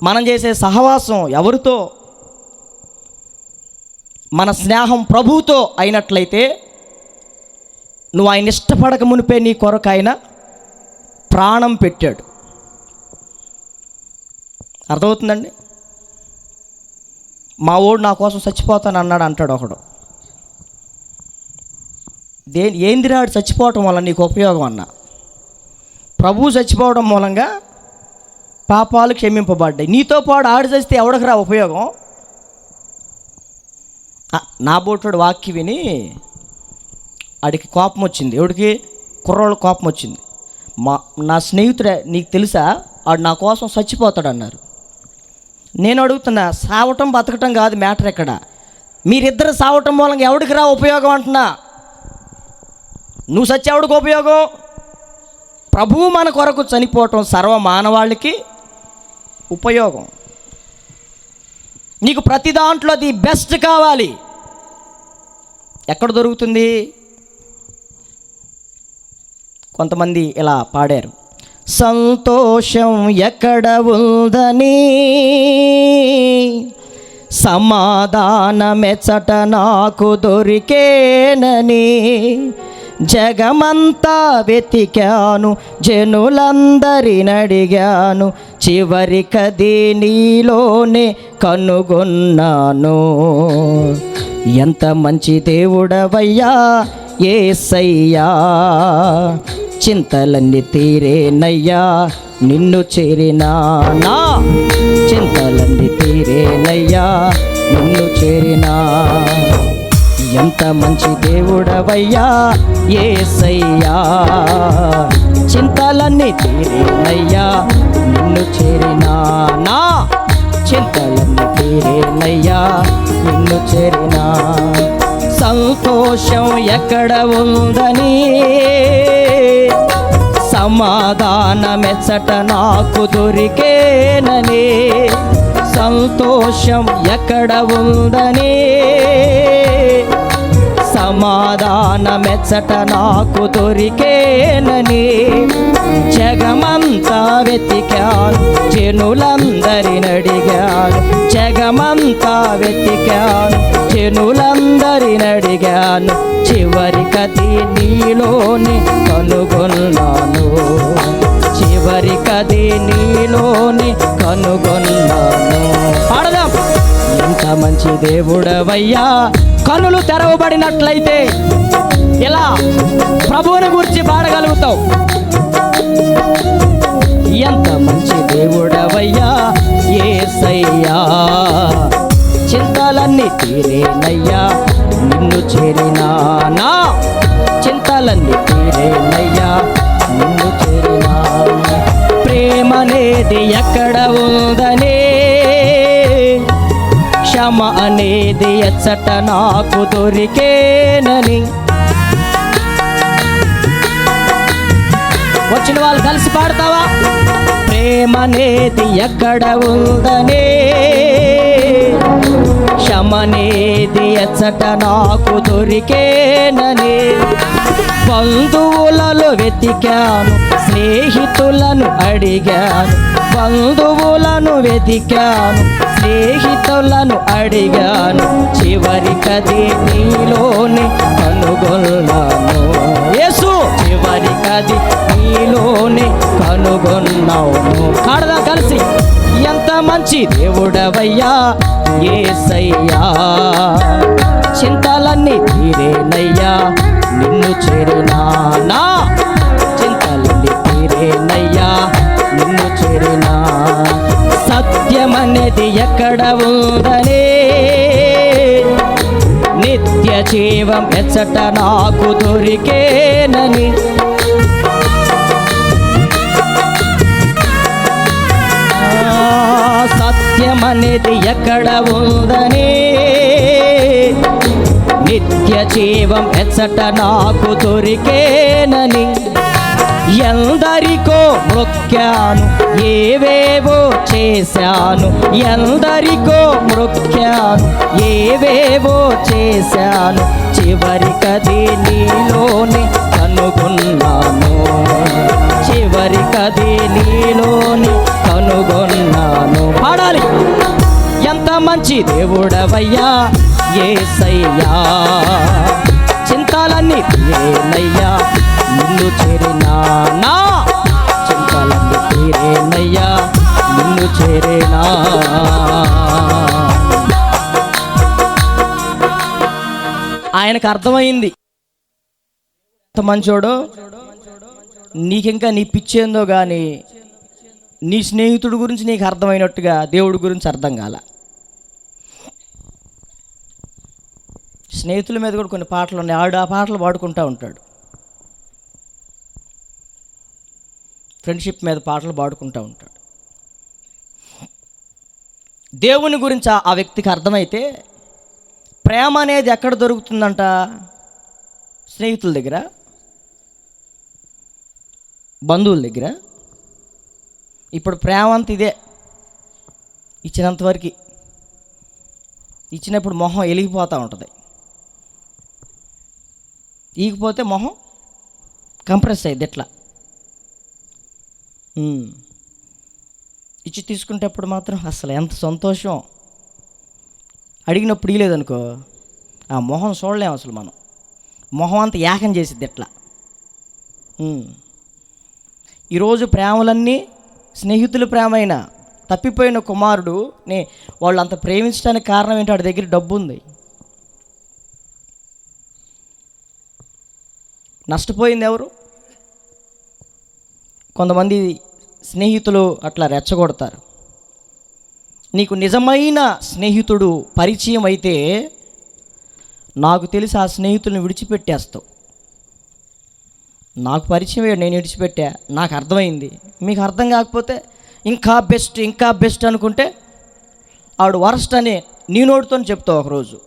మనం చేసే సహవాసం ఎవరితో? మన స్నేహం ప్రభువుతో అయినట్లయితే నువ్వు ఆయన ఇష్టపడక మునిపే నీ కొరకు ఆయన ప్రాణం పెట్టాడు. అర్థమవుతుందండి? మా వాడు నా కోసం చచ్చిపోతాను అన్నాడు అంటాడు ఒకడు. ఏందిరాడు చచ్చిపోవటం వల్ల నీకు ఉపయోగం అన్నా? ప్రభువు చచ్చిపోవడం మూలంగా పాపాలు క్షమింపబడ్డాయి. నీతో పాటు ఆడు చేస్తే ఎవడికి రా ఉపయోగం? నా బోటుడు వాక్య విని ఆడికి కోపం వచ్చింది. ఎవడికి? కుర్రోళ్ళు కోపం వచ్చింది. నా స్నేహితుడే, నీకు తెలుసా ఆడు నా కోసం చచ్చిపోతాడు అన్నారు. నేను అడుగుతున్నా, సావటం బతకటం కాదు మ్యాటర్ ఎక్కడ. మీరిద్దరు సావటం మూలంగా ఎవడికి రా ఉపయోగం అంటున్నా? నువ్వు సచ్చేవాడికి ఉపయోగం? ప్రభువు మన కొరకు చనిపోవటం సర్వ మానవాళికి ఉపయోగం. నీకు ప్రతి దాంట్లో ది బెస్ట్ కావాలి. ఎక్కడ దొరుకుతుంది? కొంతమంది ఇలా పాడారు, సంతోషం ఎక్కడ ఉందని సమాధానమెచ్చట నాకు దొరికేనని జగమంతా వెతికాను, జనులందరినడిగాను, చివరికది నీలోనే కనుగొన్నాను. ఎంత మంచి దేవుడవయ్యా యేసయ్యా, చింతలన్నీ తీరేనయ్యా నిన్ను చేరినా. నా చింతలన్నీ తీరేనయ్యా నిన్ను చేరినా. ఎంత మంచి దేవుడవయ్యా యేసయ్యా, చింతలన్నీ తీరేనయ్యా నిన్ను చేరినా. నా చింతలన్నీ తీరేనయ్యా నిన్ను చేరినా. సంతోషం ఎక్కడ ఉందని సమాధానమెచ్చట నాకు దొరికేనని. సంతోషం ఎక్కడ ఉందని సమాధానమెచ్చట నాకు దొరికేనని జగమంతా వెతికాను, జనులందరిని అడిగాను. జగమంతా వెతికాను, జనులందరిని అడిగాను. చివరికది నీలోనే కనుగొన్నాను, చివరికది నీలోనే కనుగొన్నాను. పాడదాం. ఎంత మంచి దేవుడవయ్యా. కనులు తెరవబడినట్లయితే ఇలా ప్రభువుని గురించి పాడగలుగుతావు. ఎంత మంచి దేవుడవయ్యా యేసయ్యా, చింతలన్నీ తీరేనయ్యా నిన్ను చేరినా. నా చింతలన్నీ తీరేనయ్యా నిన్ను చేరినా. ప్రేమనేది ఎక్కడ ఉందనే, క్షమ అనేది ఎచ్చట నాకు దొరికేనని. వచ్చిన వాళ్ళు కలిసి పాడతావా? ప్రేమనేది ఎక్కడ ఉందనే, క్షమనేది ఎచ్చట నాకు దొరికేనని. బంధువులలో వెతికాను, స్నేహితులను అడిగాను. బంధువులను వెతికాను, స్నేహితులను అడిగాను. చివరికది నీలోనే కనుగొన్నాను. యేసు చివరికది నీలోనే కనుగొన్నాను. కాడదా కలిసి. ఎంత మంచి దేవుడవయ్యా యేసయ్యా, చింతలన్నీ తీరేనయ్యా నిన్ను చేరినా. నా చింతలన్నీ తీరేనయ్యా నిన్ను చేరినా. సత్యమనేది ఎక్కడ ఉందనే, నిత్య జీవం ఎచ్చట నాకు దొరికేనని. సత్యమనేది ఎక్కడ ఉందనే, నిత్య జీవం ఎచ్చట నాకు దొరికేనని. ఎందరికో మొక్కాను, ఏవేవో చేశాను. ఎందరికో మొక్కాను, ఏవేవో చేశాను. చివరికది నీలోనే కనుగొన్నాను, చివరికది నీలోనే కనుగొన్నాను. పాడాలి. ఎంత మంచి దేవుడవయ్యా యేసయ్యా, చింతలన్నీ తీరేనయ్యా నిన్ను చేరినా. నా చింతలన్నీ తీరేనయ్యా నిన్ను చేరినా. ఆయనకు అర్థమైంది ఎంత మంచోడో. నీకింకా నీ పిచ్చేందో కానీ నీ స్నేహితుడి గురించి నీకు అర్థమైనట్టుగా దేవుడి గురించి అర్థం కాల. స్నేహితుల మీద కూడా కొన్ని పాటలు ఉన్నాయి, ఆడు ఆ పాటలు పాడుకుంటూ ఉంటాడు. ఫ్రెండ్షిప్ మీద పాటలు పాడుకుంటూ ఉంటాడు. దేవుని గురించి ఆ వ్యక్తికి అర్థమైతే ప్రేమ అనేది ఎక్కడ దొరుకుతుందంట? స్నేహితుల దగ్గర, బంధువుల దగ్గర. ఇప్పుడు ప్రేమ అంత ఇదే, ఇచ్చినంతవరకు. ఇచ్చినప్పుడు మొహం వెలిగిపోతూ ఉంటుంది, ఈగిపోతే మొహం కంప్రెస్ అయ్యింది. ఎట్లా ఇచ్చి తీసుకునేటప్పుడు మాత్రం అసలు ఎంత సంతోషం. అడిగినప్పుడు ఇలేదనుకో ఆ మొహం చూడలేము అసలు. మనం మొహం అంతా ఏకం చేసిద్ది ఎట్లా. ఈరోజు ప్రేమలన్నీ స్నేహితుల ప్రేమైనా తప్పిపోయిన కుమారుడు వాళ్ళు అంత ప్రేమించడానికి కారణం ఏంటి? వాడి దగ్గర డబ్బు ఉంది. నష్టపోయింది ఎవరు? కొంతమంది స్నేహితులు అట్లా రెచ్చగొడతారు. నీకు నిజమైన స్నేహితుడు పరిచయం అయితే నాకు తెలిసి ఆ స్నేహితులను విడిచిపెట్టేస్తావు. నాకు పరిచయం నేను విడిచిపెట్టా, నాకు అర్థమైంది. మీకు అర్థం కాకపోతే ఇంకా బెస్ట్ ఇంకా బెస్ట్ అనుకుంటే ఆవిడ వరస్ట్ అని నీ నోటితో చెప్తావు. ఒకరోజు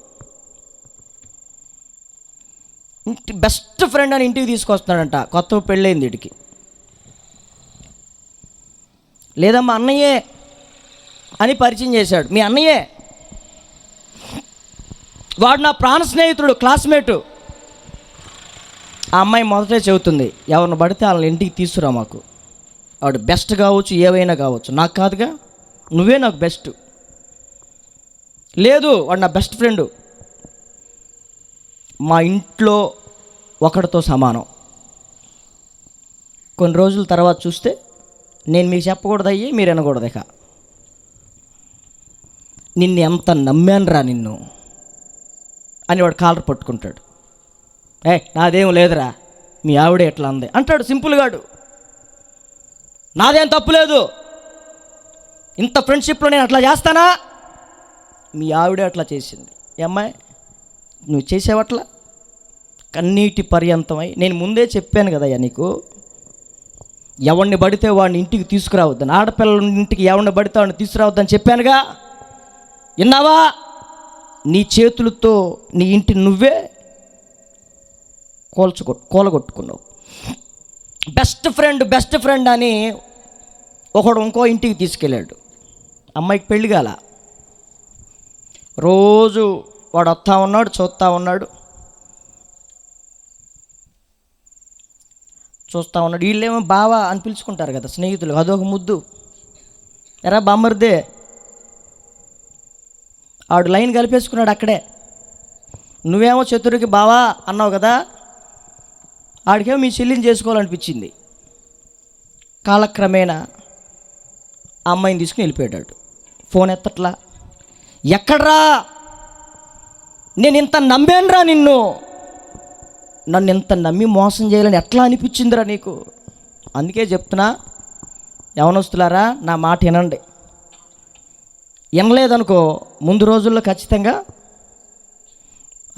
బెస్ట్ ఫ్రెండ్ అని ఇంటికి తీసుకొస్తున్నాడంట, కొత్త పెళ్ళైంది వీడికి. లేదా మా అన్నయ్యే అని పరిచయం చేశాడు. మీ అన్నయ్యే, వాడు నా ప్రాణ స్నేహితుడు, క్లాస్మేటు. ఆ అమ్మాయి మొదటే చెబుతుంది, ఎవరిని పడితే వాళ్ళని ఇంటికి తీసుకురా, మాకు వాడు బెస్ట్ కావచ్చు, ఏవైనా కావచ్చు, నాకు కాదుగా, నువ్వే నాకు బెస్ట్. లేదు, వాడు నా బెస్ట్ ఫ్రెండు, మా ఇంట్లో ఒకటితో సమానం. కొన్ని రోజుల తర్వాత చూస్తే నేను మీకు చెప్పకూడదు, అయ్యి మీరు వినకూడదు. ఇక నిన్ను ఎంత నమ్మానురా నిన్ను అని వాడు కాలర్ పట్టుకుంటాడు. నాదేం లేదురా, మీ ఆవిడే ఎట్లా అంది అంటాడు సింపుల్గాడు. నాదేం తప్పు లేదు, ఇంత ఫ్రెండ్షిప్లో నేను అట్లా చేస్తానా? మీ ఆవిడే అట్లా చేసింది. అమ్మాయి నువ్వు చేసేవట్లా కన్నీటి పర్యంతమై. నేను ముందే చెప్పాను కదయ్యా నీకు, ఎవరిని పడితే వాడిని ఇంటికి తీసుకురావద్దని, ఆడపిల్లల ఇంటికి ఎవరిని పడితే వాడిని తీసుకురావద్దని చెప్పానుగా, విన్నావా? నీ చేతులతో నీ ఇంటిని నువ్వే కూలగొట్టుకున్నావు. బెస్ట్ ఫ్రెండ్ అని ఒకడు ఇంకో ఇంటికి తీసుకెళ్ళాడు. అమ్మాయికి పెళ్ళి కాల. రోజు వాడు వస్తూ ఉన్నాడు, చూస్తూ ఉన్నాడు. వీళ్ళేమో బావా అని పిలుచుకుంటారు కదా స్నేహితులు, అదొక ముద్దు. ఎరా బామ్మర్దే, ఆడు లైన్ కలిపేసుకున్నాడు అక్కడే. నువ్వేమో చతురికి బావా అన్నావు కదా, ఆడికేమో మీ చెల్లిని చేసుకోవాలనిపించింది. కాలక్రమేణా ఆ అమ్మాయిని తీసుకుని వెళ్ళిపోయాడు. ఫోన్ ఎత్తట్లా. ఎక్కడ్రా, నేను ఇంత నమ్మానురా నిన్ను, నన్ను ఇంత నమ్మి మోసం చేయాలని ఎట్లా అనిపించిందిరా నీకు? అందుకే చెప్తున్నా, యవనస్తులారా నా మాట వినండి. వినలేదనుకో ముందు రోజుల్లో ఖచ్చితంగా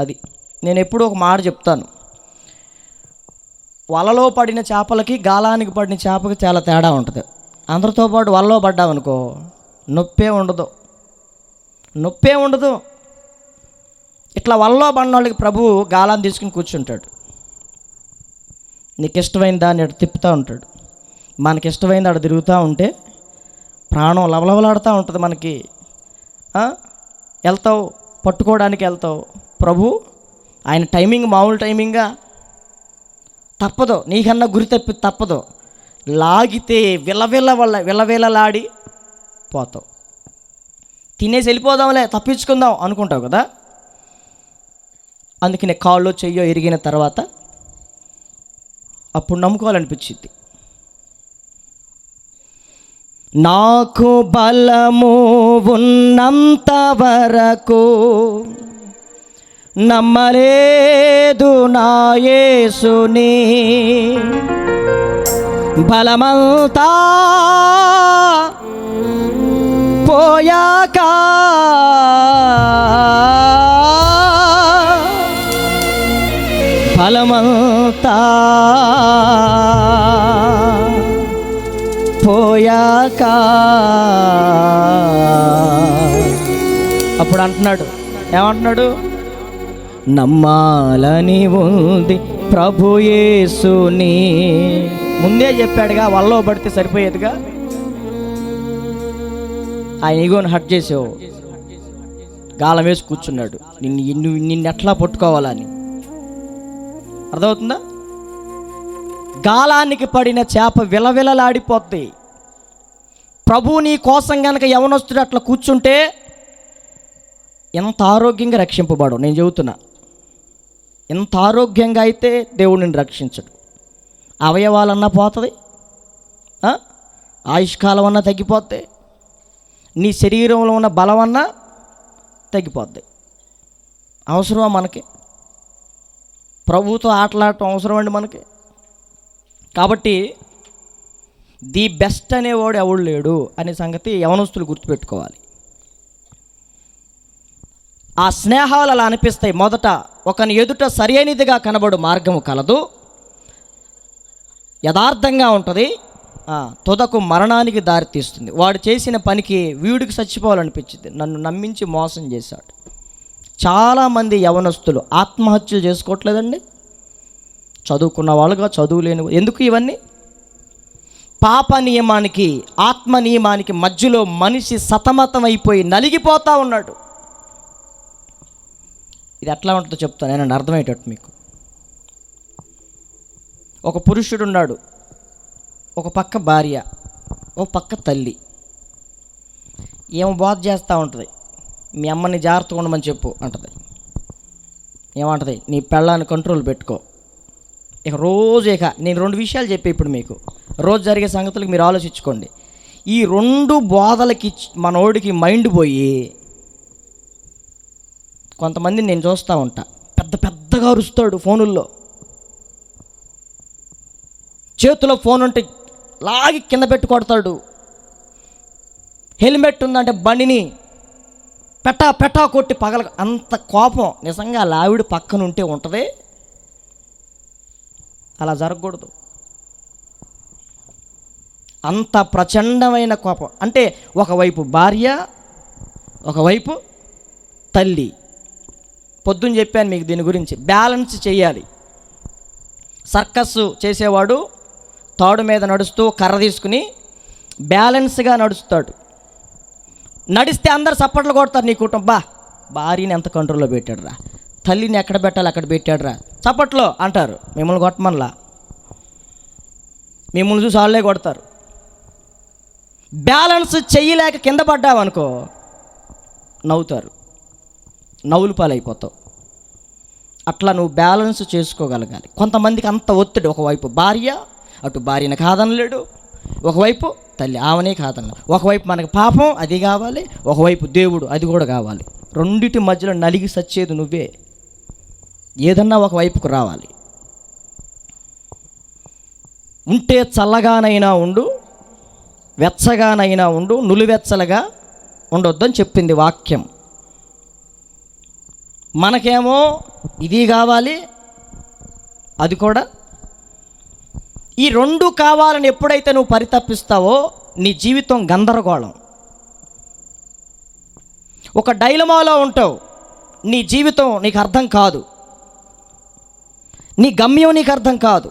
అది. నేను ఎప్పుడూ ఒక మాట చెప్తాను, వలలో పడిన చేపలకి గాలానికి పడిన చేపకి చాలా తేడా ఉంటుంది. అందరితో పాటు వలలో పడ్డామనుకో నొప్పే ఉండదు. ఇట్లా వలలో పడిన వాళ్ళకి ప్రభువు గాలాన్ని తీసుకుని కూర్చుంటాడు. నీకు ఇష్టమైన దాన్ని అటు తిప్పుతూ ఉంటాడు. మనకి ఇష్టమైంది అటు తిరుగుతూ ఉంటే ప్రాణం లవలవలాడుతూ ఉంటుంది మనకి. వెళ్తావు, పట్టుకోవడానికి వెళ్తావు. ప్రభు ఆయన టైమింగ్ మామూలు టైమింగా తప్పదు, నీకన్నా గురి తప్పదు. లాగితే విలవిలలాడి పోతావు. తినేసి వెళ్ళిపోదాంలే, తప్పించుకుందాం అనుకుంటావు కదా. అందుకనే కాళ్ళు చెయ్యో ఎరిగిన తర్వాత అప్పుడు నమ్ముకోవాలనిపించింది. నాకు బలము ఉన్నంత వరకు నమ్మలేదు నా యేసుని, బలమంతా పోయాక బలమంతా పోయాక అప్పుడు అంటున్నాడు, ఏమంటున్నాడు? నమ్మాలని ఉంది ప్రభు యేసుని. ముందే చెప్పాడుగా, వల్లో పడితే సరిపోయేదిగా. ఆయన ఈగోని హట్ చేసావు, గాలం వేసి కూర్చున్నాడు. నిన్ను ఎట్లా పట్టుకోవాలని అర్థమవుతుందా? గాలానికి పడిన చేప విలవిలలాడిపోద్ది. ప్రభు నీ కోసం కనుక యవనస్తుడు అట్లా కూర్చుంటే ఎంత ఆరోగ్యంగా రక్షింపబడు. నేను చెబుతున్నా, ఎంత ఆరోగ్యంగా అయితే దేవుడు నిన్ను రక్షించడు. అవయవాలన్నా పోతుంది, ఆయుష్కాలం అన్నా తగ్గిపోద్ది, నీ శరీరంలో ఉన్న బలం అన్నా తగ్గిపోద్ది. అవసరమా మనకి? ప్రభుతో ఆటలాడటం అవసరం అండి మనకి. కాబట్టి ది బెస్ట్ అనేవాడు ఎవడు లేడు అనే సంగతి యవనస్తులు గుర్తుపెట్టుకోవాలి. ఆ స్నేహాలు అలా అనిపిస్తాయి. మొదట ఒకని ఎదుట సరైనదిగా కనబడు మార్గము కలదు, యథార్థంగా ఉంటుంది, తుదకు మరణానికి దారితీస్తుంది. వాడు చేసిన పనికి వీడికి చచ్చిపోవాలనిపించింది. నన్ను నమ్మించి మోసం చేశాడు. చాలామంది యవనస్తులు ఆత్మహత్యలు చేసుకోవట్లేదండి. చదువుకున్న వాళ్ళుగా, చదువు లేని. ఎందుకు ఇవన్నీ? పాప నియమానికి ఆత్మ నియమానికి మధ్యలో మనిషి సతమతమైపోయి నలిగిపోతూ ఉన్నాడు. ఇది ఎట్లా ఉంటుందో చెప్తాను, నేను అర్థమయ్యేటట్టు మీకు. ఒక పురుషుడు ఉన్నాడు, ఒక పక్క భార్య, ఒక పక్క తల్లి. ఏమో బాధ చేస్తూ ఉంటుంది, మీ అమ్మని జాగ్రత్తగా ఉండమని చెప్పు అంటుంది. ఏమంటుంది, నీ పెళ్ళాన్ని కంట్రోల్ పెట్టుకో. ఇక రోజు నేను 2 విషయాలు చెప్పి ఇప్పుడు మీకు రోజు జరిగే సంగతులకు మీరు ఆలోచించుకోండి. ఈ 2 బోధలకి మనోడికి మైండ్ పోయి, కొంతమందిని నేను చూస్తూ ఉంటా, పెద్దగా అరుస్తాడు ఫోనుల్లో. చేతిలో ఫోన్ ఉంటే లాగి కింద పెట్టి కొడతాడు. హెల్మెట్ ఉందంటే బండిని పెట్టా కొట్టి పగల. అంత కోపం నిజంగా లావిడ పక్కన ఉంటే ఉంటుంది. అలా జరగకూడదు. అంత ప్రచండమైన కోపం. అంటే ఒకవైపు భార్య, ఒకవైపు తల్లి. పొద్దున్న చెప్పాను మీకు దీని గురించి. బ్యాలెన్స్ చేయాలి. సర్కస్ చేసేవాడు తాడు మీద నడుస్తూ కర్ర తీసుకుని బ్యాలెన్స్గా నడుస్తాడు. నడిస్తే అందరు చప్పట్లు కొడతారు. నీ కుటుంబం భార్యని ఎంత కంట్రోల్లో పెట్టాడురా, తల్లిని ఎక్కడ పెట్టాలి అక్కడ పెట్టాడురా, చప్పట్లో అంటారు. మిమ్మల్ని కొట్టమనలా, మిమ్మల్ని చూసి వాళ్ళే కొడతారు. బ్యాలెన్స్ చెయ్యలేక కింద పడ్డావనుకో నవ్వుతారు, నవ్వులు పాలైపోతావు. అట్లా నువ్వు బ్యాలెన్స్ చేసుకోగలగాలి. కొంతమందికి అంత ఒత్తిడి. ఒకవైపు భార్య, అటు భార్యని కాదనలేడు, ఒకవైపు తల్లి ఆమెనే కాదనలేడు, ఒకవైపు మనకు పాపం అది కావాలి, ఒకవైపు దేవుడు అది కూడా కావాలి. రెండిటి మధ్యలో నలిగి సచ్చేది నువ్వే. ఏదన్నా ఒకవైపుకు రావాలి. ఉంటే చల్లగానైనా ఉండు, వెచ్చగానైనా ఉండు, నులివెచ్చలుగా ఉండొద్దని చెప్పింది వాక్యం. మనకేమో ఇది కావాలి, అది కూడా. ఈ 2 కావాలని ఎప్పుడైతే నువ్వు పరితపిస్తావో నీ జీవితం గందరగోళం. ఒక డైలమాలో ఉంటావు. నీ జీవితం నీకు అర్థం కాదు, నీ గమ్యం నీకు అర్థం కాదు.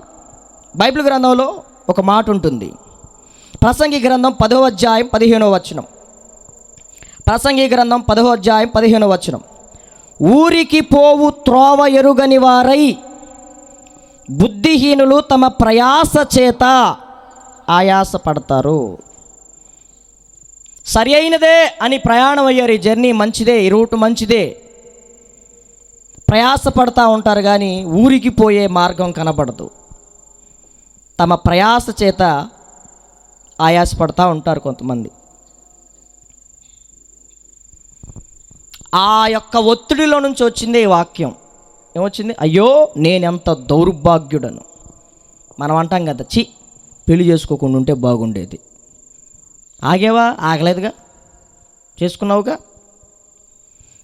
బైబిల్ గ్రంథంలో ఒక మాట ఉంటుంది. ప్రసంగి గ్రంథం 10వ అధ్యాయం 15వ వచనం. ప్రసంగి గ్రంథం 10వ అధ్యాయం 15వ వచనం. ఊరికి పోవు త్రోవ ఎరుగని వారై బుద్ధిహీనులు తమ ప్రయాస చేత ఆయాస పడతారు. సరి అయినదే అని ప్రయాణం అయ్యారు. ఈ జర్నీ మంచిదే, ఈ రూట్ మంచిదే, ప్రయాస పడతా ఉంటారు, కానీ ఊరికి పోయే మార్గం కనబడదు. తమ ప్రయాస చేత ఆయాసపడతా ఉంటారు కొంతమంది. ఆ యొక్క ఒత్తిడిలో నుంచి వచ్చిందే ఈ వాక్యం. ఏమొచ్చింది? అయ్యో నేనెంత దౌర్భాగ్యుడను. మనం అంటాం కదా, పెళ్లి చేసుకోకుండా ఉంటే బాగుండేది. ఆగేవా? ఆగలేదుగా. చేసుకున్నావుగా.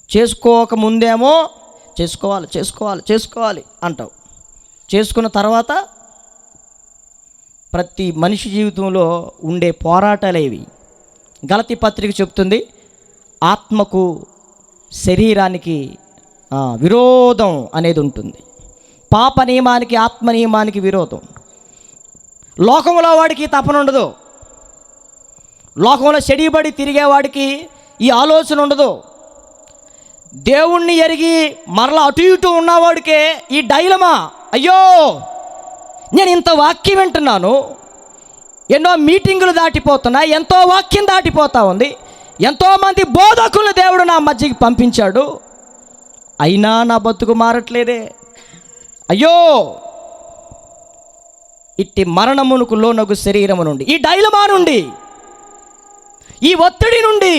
చేసుకోకముందేమో చేసుకోవాలి అంటావు. చేసుకున్న తర్వాత ప్రతి మనిషి జీవితంలో ఉండే పోరాటాలేవి. గలతీ పత్రిక చెప్తుంది, ఆత్మకు శరీరానికి విరోధం అనేది ఉంటుంది. పాప నియమానికి ఆత్మ నియమానికి విరోధం. లోకంలో వాడికి తపన ఉండదు. లోకంలో చెడిబడి తిరిగేవాడికి ఈ ఆలోచన ఉండదు. దేవుణ్ణి ఎరిగి మరలా అటు ఇటు ఉన్నవాడికే ఈ డైలమా. అయ్యో నేను ఇంత వాక్యం వింటున్నాను, ఎన్నో మీటింగులు దాటిపోతున్నాయి, ఎంతో వాక్యం దాటిపోతా ఉంది, ఎంతోమంది బోధకులను దేవుడు నా మధ్యకి పంపించాడు, అయినా నా బతుకు మారట్లేదే. అయ్యో ఇట్టి మరణమునకు లోనగు శరీరము నుండి, ఈ డైలమా నుండి, ఈ ఒత్తిడి నుండి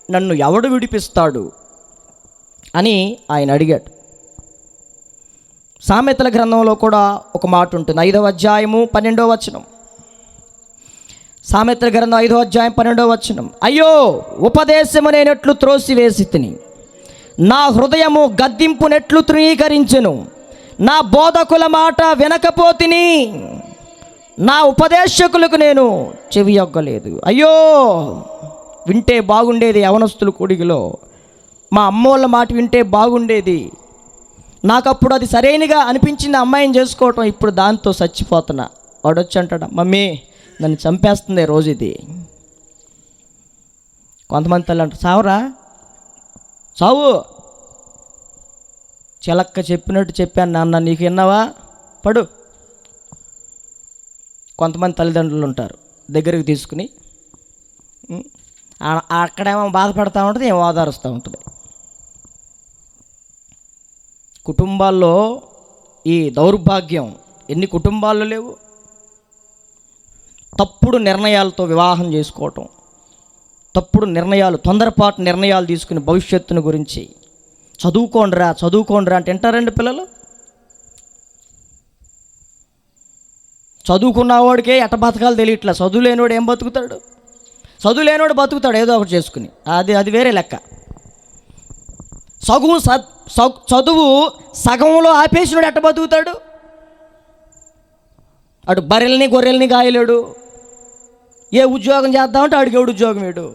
నన్ను ఎవడు విడిపిస్తాడు అని ఆయన అడిగాడు. సామెతల గ్రంథంలో కూడా ఒక మాట ఉంటుంది, 5వ అధ్యాయము 12వ వచనం. సామెతల గ్రంథం 5వ అధ్యాయం 12వ వచనం. అయ్యో ఉపదేశము నేనెట్లు త్రోసివేసి తిని, నా హృదయము గద్దింపునెట్లు తృణీకరించెను, నా బోధకుల మాట వినకపోతిని, నా ఉపదేశకులకు నేను చెవియొగ్గలేదు. అయ్యో వింటే బాగుండేది యవనస్తుల కూడికలో, మా అమ్మోళ్ళ మాట వింటే బాగుండేది, నాకప్పుడు అది సరైనగా అనిపించింది అమ్మాయిని చేసుకోవటం, ఇప్పుడు దాంతో చచ్చిపోతున్నా. వాడు వచ్చి అంటాడు, మమ్మీ నన్ను చంపేస్తుంది రోజు ఇది. కొంతమంది తల్లి అంటారు, సావురా సావు, చిలక్క చెప్పినట్టు చెప్పాను నాన్న, నీకు విన్నావా, పడు కొంతమంది తల్లిదండ్రులు ఉంటారు, దగ్గరికి తీసుకుని అక్కడేమో బాధపడుతూ ఉంటుంది, ఏమో ఓదారుస్తూ ఉంటుంది. కుటుంబాల్లో ఈ దౌర్భాగ్యం ఎన్ని కుటుంబాల్లో లేవు. తప్పుడు నిర్ణయాలతో వివాహం చేసుకోవటం, తప్పుడు నిర్ణయాలు, తొందరపాటు నిర్ణయాలు తీసుకుని భవిష్యత్తును గురించి చదువుకోండిరా అంటే వింటారండి పిల్లలు? చదువుకున్నవాడికే ఎట్ట బతకాలు తెలియట్లా. చదువు లేనివాడు ఏం బతుకుతాడు? చదువు లేనివాడు బతుకుతాడు ఏదో ఒకటి చేసుకుని, అది వేరే లెక్క. చదువు సగంలో ఆపేసినాడు ఎట్ట బతుకుతాడు? అటు బర్రెల్ని గొర్రెల్ని గాయలేడు. ఏ ఉద్యోగం చేద్దామంటే ఆడికి ఎవడు ఉద్యోగం వేడు.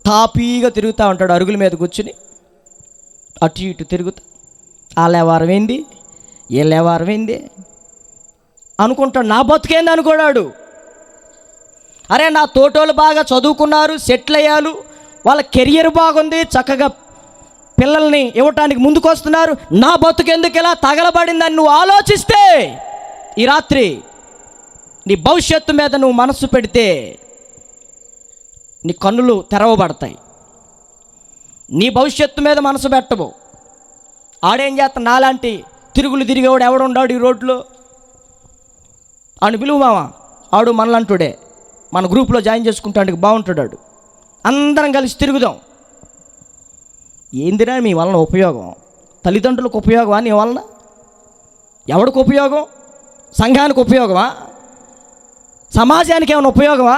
తాపీగా తిరుగుతూ ఉంటాడు అరుగుల మీద కూర్చుని, అటు ఇటు తిరుగుతా. ఆ లేవారం ఏంది, ఏ లేవారం ఏంది అనుకుంటాడు. నా బతుకేంది అనుకోడాడు. అరే నా తోటోళ్ళు బాగా చదువుకున్నారు, సెటిల్ అయ్యారు, వాళ్ళ కెరియర్ బాగుంది, చక్కగా పిల్లల్ని ఇవ్వటానికి ముందుకు వస్తున్నారు, నా బతుకెందుకు ఇలా తగలబడిందని నువ్వు ఆలోచిస్తే, ఈ రాత్రి నీ భవిష్యత్తు మీద నువ్వు మనస్సు పెడితే నీ కన్నులు తెరవబడతాయి. నీ భవిష్యత్తు మీద మనసు పెట్టవు. ఆడేం చేస్తా, నాలాంటి తిరుగులు తిరిగేవాడు ఎవడున్నాడు ఈ రోడ్లో అని పిలువు మామ. ఆడు మనలంటుడే, మన గ్రూప్లో జాయిన్ చేసుకుంటానికి బాగుంటాడు. అందరం కలిసి తిరుగుదాం. ఏందిరా మీ వలన ఉపయోగం? తల్లిదండ్రులకు ఉపయోగమా నీ వలన? ఎవడికి ఉపయోగం? సంఘానికి ఉపయోగమా? సమాజానికి ఏమైనా ఉపయోగమా?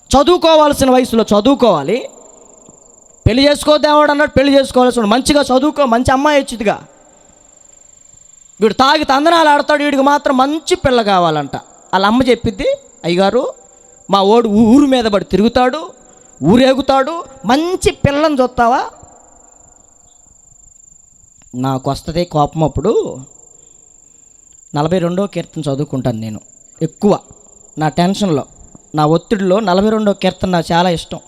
చదువుకోవాల్సిన వయసులో చదువుకోవాలి. పెళ్లి చేసుకోవద్దేవాడు అన్నట్టు పెళ్లి చేసుకోవాల్సిన, మంచిగా చదువుకో, మంచి అమ్మాయి వచ్చిందిగా. వీడు తాగి తందనాలు ఆడతాడు, వీడికి మాత్రం మంచి పిల్ల కావాలంట. వాళ్ళ అమ్మ చెప్పిద్ది, అయ్యగారు మా ఓడు ఊరు మీద పడి తిరుగుతాడు, ఊరేగుతాడు, మంచి పిల్లని చూస్తావా? నాకు వస్తుంది కోపం. అప్పుడు 42వ కీర్తన చదువుకుంటాను నేను ఎక్కువ. నా టెన్షన్లో, నా ఒత్తిడిలో 42వ కీర్తన నాకు చాలా ఇష్టం.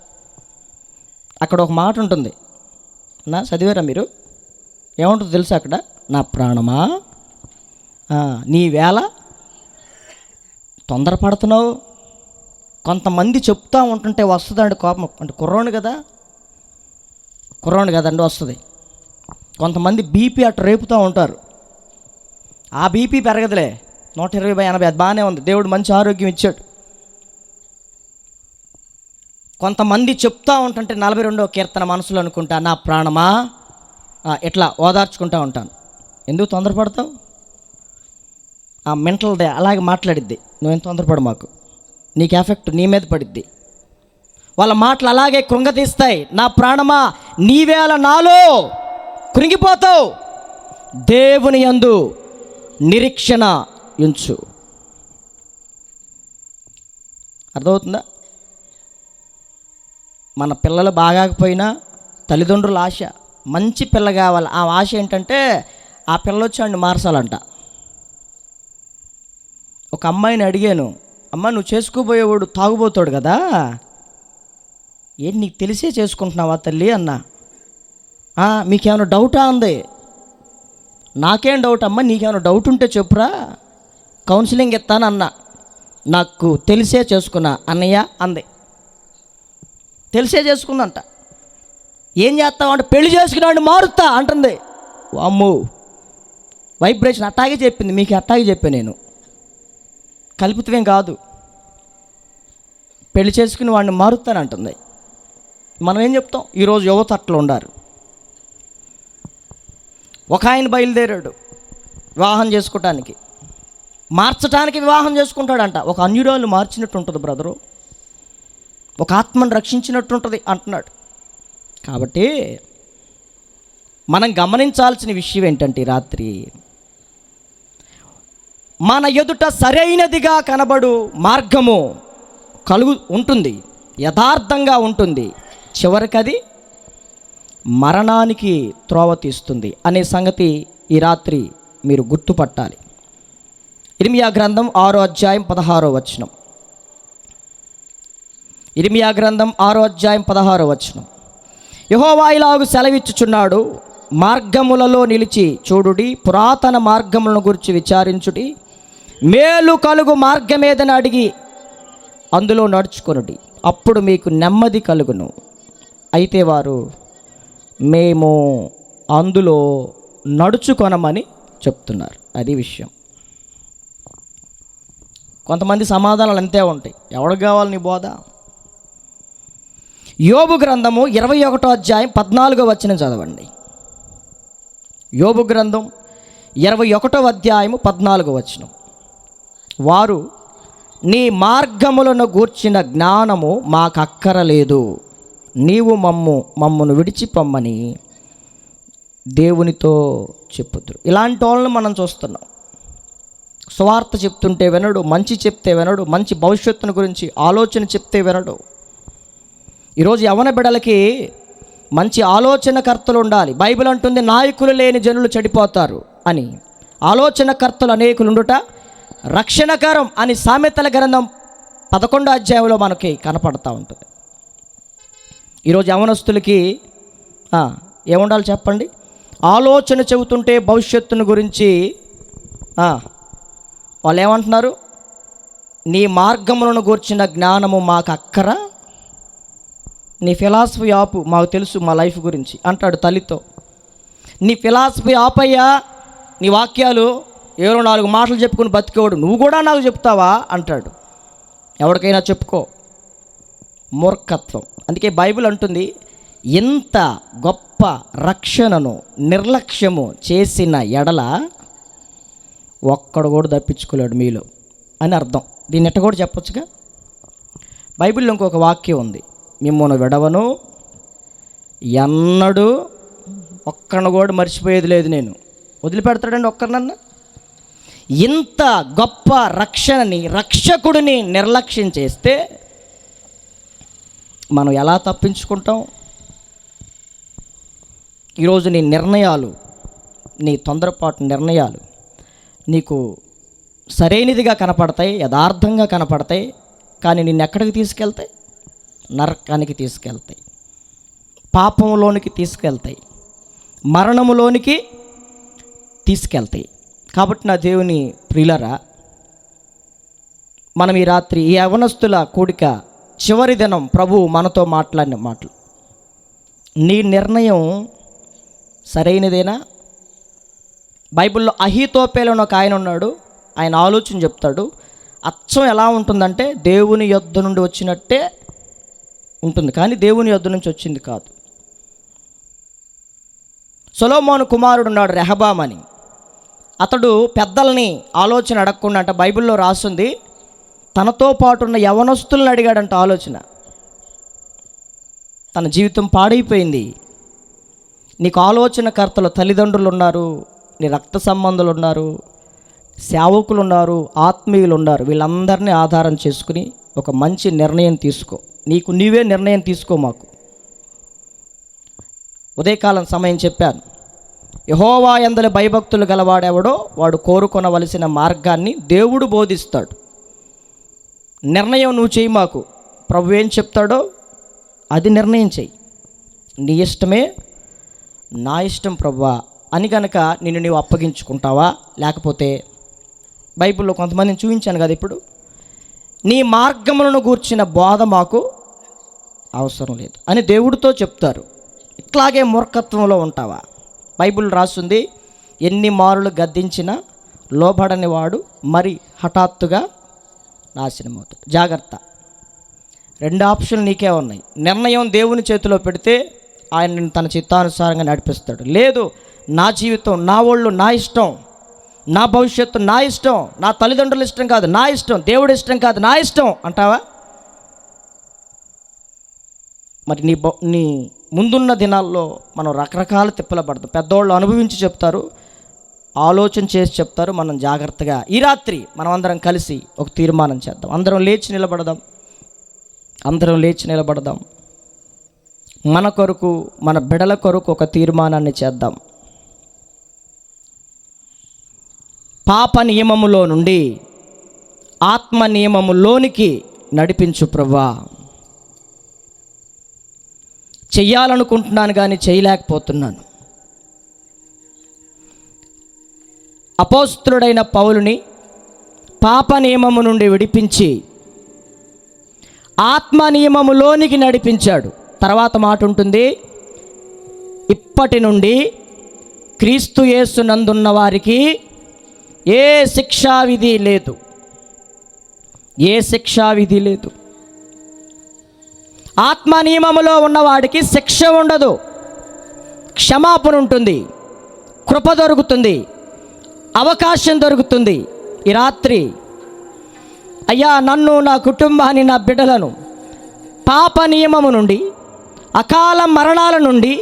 అక్కడ ఒక మాట ఉంటుంది, నా చదివారా మీరు? ఏముంటుందో తెలుసా అక్కడ? నా ప్రాణమా నీ వేళ తొందరపడుతున్నావు. కొంతమంది చెప్తూ ఉంటుంటే వస్తుందండి కోపం. అంటే కుర్రోడు కదండి వస్తుంది. కొంతమంది బీపీ అటు రేపుతూ ఉంటారు. ఆ బీపీ పెరగదులే, 120/80 అది బాగానే ఉంది, దేవుడు మంచి ఆరోగ్యం ఇచ్చాడు. కొంతమంది చెప్తూ ఉంటుంటే 42వ కీర్తన మనసులో అనుకుంటా, నా ప్రాణమా ఇట్లా ఓదార్చుకుంటూ ఉంటాను. ఎందుకు తొందరపడతావు? ఆ మెంటల్దే అలాగే మాట్లాడిద్ది, నువ్వేం తొందరపడు, మాకు నీకు ఎఫెక్ట్ నీ మీద పడిద్ది. వాళ్ళ మాటలు అలాగే కృంగతీస్తాయి. నా ప్రాణమా నీవేళ నాలో కృంగిపోతావు, దేవుని యందు నిరీక్షణ ఉంచు. అర్థమవుతుందా? మన పిల్లలు బాగాకపోయినా తల్లిదండ్రుల ఆశ మంచి పిల్ల కావాలి. ఆ ఆశ ఏంటంటే ఆ పిల్ల వచ్చి వాడిని మార్చాలంట. ఒక అమ్మాయిని అడిగాను, అమ్మ నువ్వు చేసుకోబోయేవాడు తాగుబోతాడు కదా, ఏంటి నీకు తెలిసే చేసుకుంటున్నావా తల్లి అన్నా. మీకేమైనా డౌటా అంది. నాకేం డౌట్ అమ్మ, నీకేమైనా డౌట్ ఉంటే చెప్పురా, కౌన్సిలింగ్ ఇస్తాను అన్నా. నాకు తెలిసే చేసుకున్నా అన్నయ్య అంది. తెలిసే చేసుకుందంట. ఏం చేస్తావు అంటే పెళ్లి చేసుకున్నాడు మారుతా అంటుంది. అమ్మో, వైబ్రేషన్ అట్టాగే చెప్పింది, మీకు అట్టాగే చెప్పాను నేను, కల్పితమేం కాదు. పెళ్లి చేసుకుని వాడిని మారుతానంటుంది. మనం ఏం చెప్తాం? ఈరోజు యువత అట్లా ఉండారు. ఒక ఆయన బయలుదేరాడు వివాహం చేసుకోవటానికి, మార్చడానికి వివాహం చేసుకుంటాడంట. ఒక అన్యురాలు మార్చినట్టు ఉంటుంది బ్రదరు, ఒక ఆత్మను రక్షించినట్టు ఉంటుంది అంటున్నాడు. కాబట్టి మనం గమనించాల్సిన విషయం ఏంటంటే, రాత్రి మన ఎదుట సరైనదిగా కనబడు మార్గము ఉంటుంది, యథార్థంగా ఉంటుంది, చివరికి అది మరణానికి త్రోవ తీస్తుంది అనే సంగతి ఈ రాత్రి మీరు గుర్తుపట్టాలి. ఇర్మియా గ్రంథం 6వ అధ్యాయం 16వ వచనం. ఇర్మియా గ్రంథం 6వ అధ్యాయం 16వ వచనం. యెహోవా ఇలాగు సెలవిచ్చుచున్నాడు, మార్గములలో నిలిచి చూడుడి, పురాతన మార్గములను గురించి విచారించుడి, మేలు కలుగు మార్గం ఏదని అడిగి అందులో నడుచుకొనుడి, అప్పుడు మీకు నెమ్మది కలుగును. అయితే వారు మేము అందులో నడుచుకొనమని చెప్తున్నారు. అది విషయం. కొంతమంది సమాధానాలు అంతే ఉంటాయి. ఎవరికి కావాలి నీ బోధ? యోబు గ్రంథము 21వ అధ్యాయం 14వ వచనం చదవండి. యోబు గ్రంథం 21వ అధ్యాయము 14వ వచనం. వారు నీ మార్గములను గూర్చిన జ్ఞానము మాకు అక్కరలేదు, నీవు మమ్మును విడిచిపొమ్మని దేవునితో చెప్పుదురు. ఇలాంటి వాళ్ళని మనం చూస్తున్నాం. సువార్త చెప్తుంటే వినడు, మంచి చెప్తే వినడు, మంచి భవిష్యత్తును గురించి ఆలోచన చెప్తే వినడు. ఈరోజు యవన బిడ్డలకి మంచి ఆలోచనకర్తలు ఉండాలి. బైబిల్ అంటుంది నాయకులు లేని జనులు చెడిపోతారు అని. ఆలోచనకర్తలు అనేకులు ఉండుట రక్షణకరం అని సామెతల గ్రంథం 11వ అధ్యాయంలో మనకి కనపడతా ఉంటుంది. ఈరోజు యవనస్తులకి ఏముండాలి చెప్పండి? ఆలోచన చెబుతుంటే భవిష్యత్తును గురించి వాళ్ళు ఏమంటున్నారు? నీ మార్గములను గూర్చిన జ్ఞానము మాకు అక్కర, నీ ఫిలాసఫీ ఆపు, మాకు తెలుసు మా లైఫ్ గురించి అంటాడు తల్లితో. నీ ఫిలాసఫీ ఆపయ్యా, నీ వాక్యాలు ఏవో 4 మాటలు చెప్పుకుని బతికేవాడు నువ్వు కూడా నాకు చెప్తావా అంటాడు. ఎవరికైనా చెప్పుకో. మూర్ఖత్వం. అందుకే బైబిల్ అంటుంది, ఇంత గొప్ప రక్షణను నిర్లక్ష్యము చేసిన ఎడల ఒక్కడు కూడా తప్పించుకోలేడు మీలో అని అర్థం. దీన్ని ఎట్ట కూడా చెప్పొచ్చుగా. బైబిల్లో ఇంకొక వాక్యం ఉంది, మిమ్మల్ని విడవను, ఎన్నడూ ఒక్కడిని కూడా మర్చిపోయేది లేదు, నేను వదిలిపెడతాడండి ఒక్కరినన్నా? ఇంత గొప్ప రక్షణని, రక్షకుడిని నిర్లక్ష్యం చేస్తే మనం ఎలా తప్పించుకుంటాం? ఈరోజు నీ నిర్ణయాలు, నీ తొందరపాటు నిర్ణయాలు నీకు సరైనదిగా కనపడతాయి, యథార్థంగా కనపడతాయి, కానీ నిన్ను ఎక్కడికి తీసుకెళ్తాయి? నరకానికి తీసుకెళ్తాయి, పాపంలోనికి తీసుకెళ్తాయి, మరణములోనికి తీసుకెళ్తాయి. కాబట్టి నా దేవుని ప్రియులరా, మనం ఈ రాత్రి ఈ యవనస్తుల కూడిక చివరి దినం ప్రభువు మనతో మాట్లాడిన మాటలు, నీ నిర్ణయం సరైనదేనా? బైబిల్లో అహీతోపేలు అని ఒక ఆయన ఉన్నాడు. ఆయన ఆలోచన చెప్తాడు. అచ్చం ఎలా ఉంటుందంటే దేవుని యొద్ద నుండి వచ్చినట్టే ఉంటుంది, కానీ దేవుని యొద్ద నుంచి వచ్చింది కాదు. సొలొమోను కుమారుడు ఉన్నాడు రెహబాం అని. అతడు పెద్దల్ని ఆలోచన అడగకుండా అంట, బైబిల్లో రాస్తుంది, తనతో పాటు ఉన్న యవనస్తులను అడిగాడంట ఆలోచన. తన జీవితం పాడైపోయింది. నీకు ఆలోచనకర్తలు తల్లిదండ్రులు ఉన్నారు, నీ రక్త సంబంధులు ఉన్నారు, సేవకులు ఉన్నారు, ఆత్మీయులు ఉన్నారు. వీళ్ళందరినీ ఆధారం చేసుకుని ఒక మంచి నిర్ణయం తీసుకో. నీకు నీవే నిర్ణయం తీసుకో. మాకు ఉదయకాలం సమయం చెప్పాను, యెహోవా యందలి భయభక్తులు గలవాడెవడో వాడు కోరుకొనవలసిన మార్గాన్ని దేవుడు బోధిస్తాడు. నిర్ణయం నువ్వు చెయ్యి. మాకు ప్రభు ఏం చెప్తాడో అది నిర్ణయం చెయ్యి. నీ ఇష్టమే నా ఇష్టం ప్రభువా అని కనుక నిన్ను నీవు అప్పగించుకుంటావా? లేకపోతే బైబిల్లో కొంతమందిని చూపించాను కదా ఇప్పుడు, నీ మార్గములను గూర్చిన బోధ మాకు అవసరం లేదు అని దేవుడితో చెప్తారు. ఇట్లాగే మూర్ఖత్వంలో ఉంటావా? బైబిల్ రాస్తుంది, ఎన్ని మారులు గద్దించినా లోబడని వాడు మరి హఠాత్తుగా నాశనం అవుతాడు. జాగ్రత్త. 2 ఆప్షన్లు నీకే ఉన్నాయి. నిర్ణయం దేవుని చేతిలో పెడితే ఆయన తన చిత్తానుసారంగా నడిపిస్తాడు. లేదు, నా జీవితం, నా ఒళ్ళు, నా ఇష్టం, నా భవిష్యత్తు నా ఇష్టం, నా తల్లిదండ్రుల ఇష్టం కాదు నా ఇష్టం, దేవుడి ఇష్టం కాదు నా ఇష్టం అంటావా? మరి నీ ముందున్న దినాల్లో మనం రకరకాల తిప్పలు పడతాం. పెద్దవాళ్ళు అనుభవించి చెప్తారు, ఆలోచన చేసి చెప్తారు. మనం జాగ్రత్తగా ఈ రాత్రి మనం అందరం కలిసి ఒక తీర్మానం చేద్దాం. అందరం లేచి నిలబడదాం. మన కొరకు, మన బిడల కొరకు ఒక తీర్మానాన్ని చేద్దాం. పాప నియమములో నుండి ఆత్మ నియమములోనికి నడిపించు ప్రభువా. చెయ్యాలనుకుంటున్నాను కానీ చేయలేకపోతున్నాను. అపోస్తలుడైన పౌలుని పాప నియమము నుండి విడిపించి ఆత్మ నియమములోనికి నడిపించాడు. తర్వాత మాట ఉంటుంది, ఇప్పటి నుండి క్రీస్తు యేసు నందున్న వారికి ఏ శిక్షావిధి లేదు, ఏ శిక్షావిధి లేదు. ఆత్మ నియమములో ఉన్నవాడికి శిక్ష ఉండదు, క్షమాపణ ఉంటుంది, కృప దొరుకుతుంది, అవకాశం దొరుకుతుంది. ఈ రాత్రి అయ్యా, నన్ను, నా కుటుంబాన్ని, నా బిడ్డలను పాప నియమము నుండి, అకాల మరణాల నుండి,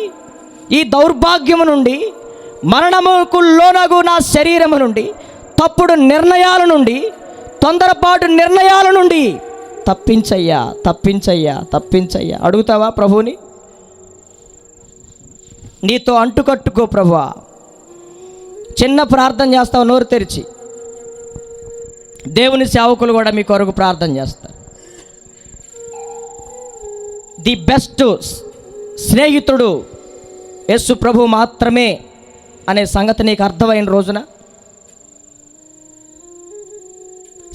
ఈ దౌర్భాగ్యము నుండి, మరణముకు లోనగు నా శరీరము నుండి, తప్పుడు నిర్ణయాల నుండి, తొందరపాటు నిర్ణయాల నుండి తప్పించయ్యా, తప్పించయ్యా, తప్పించయ్యా. అడుగుతావా ప్రభువుని? నీతో అంటుకట్టుకో ప్రభువా. చిన్న ప్రార్థన చేస్తావు నోరు తెరిచి. దేవుని సేవకులు కూడా మీ కొరకు ప్రార్థన చేస్తారు. ది బెస్ట్ స్నేహితుడు యేసు ప్రభు మాత్రమే అనే సంగతి నీకు అర్థమైన రోజున,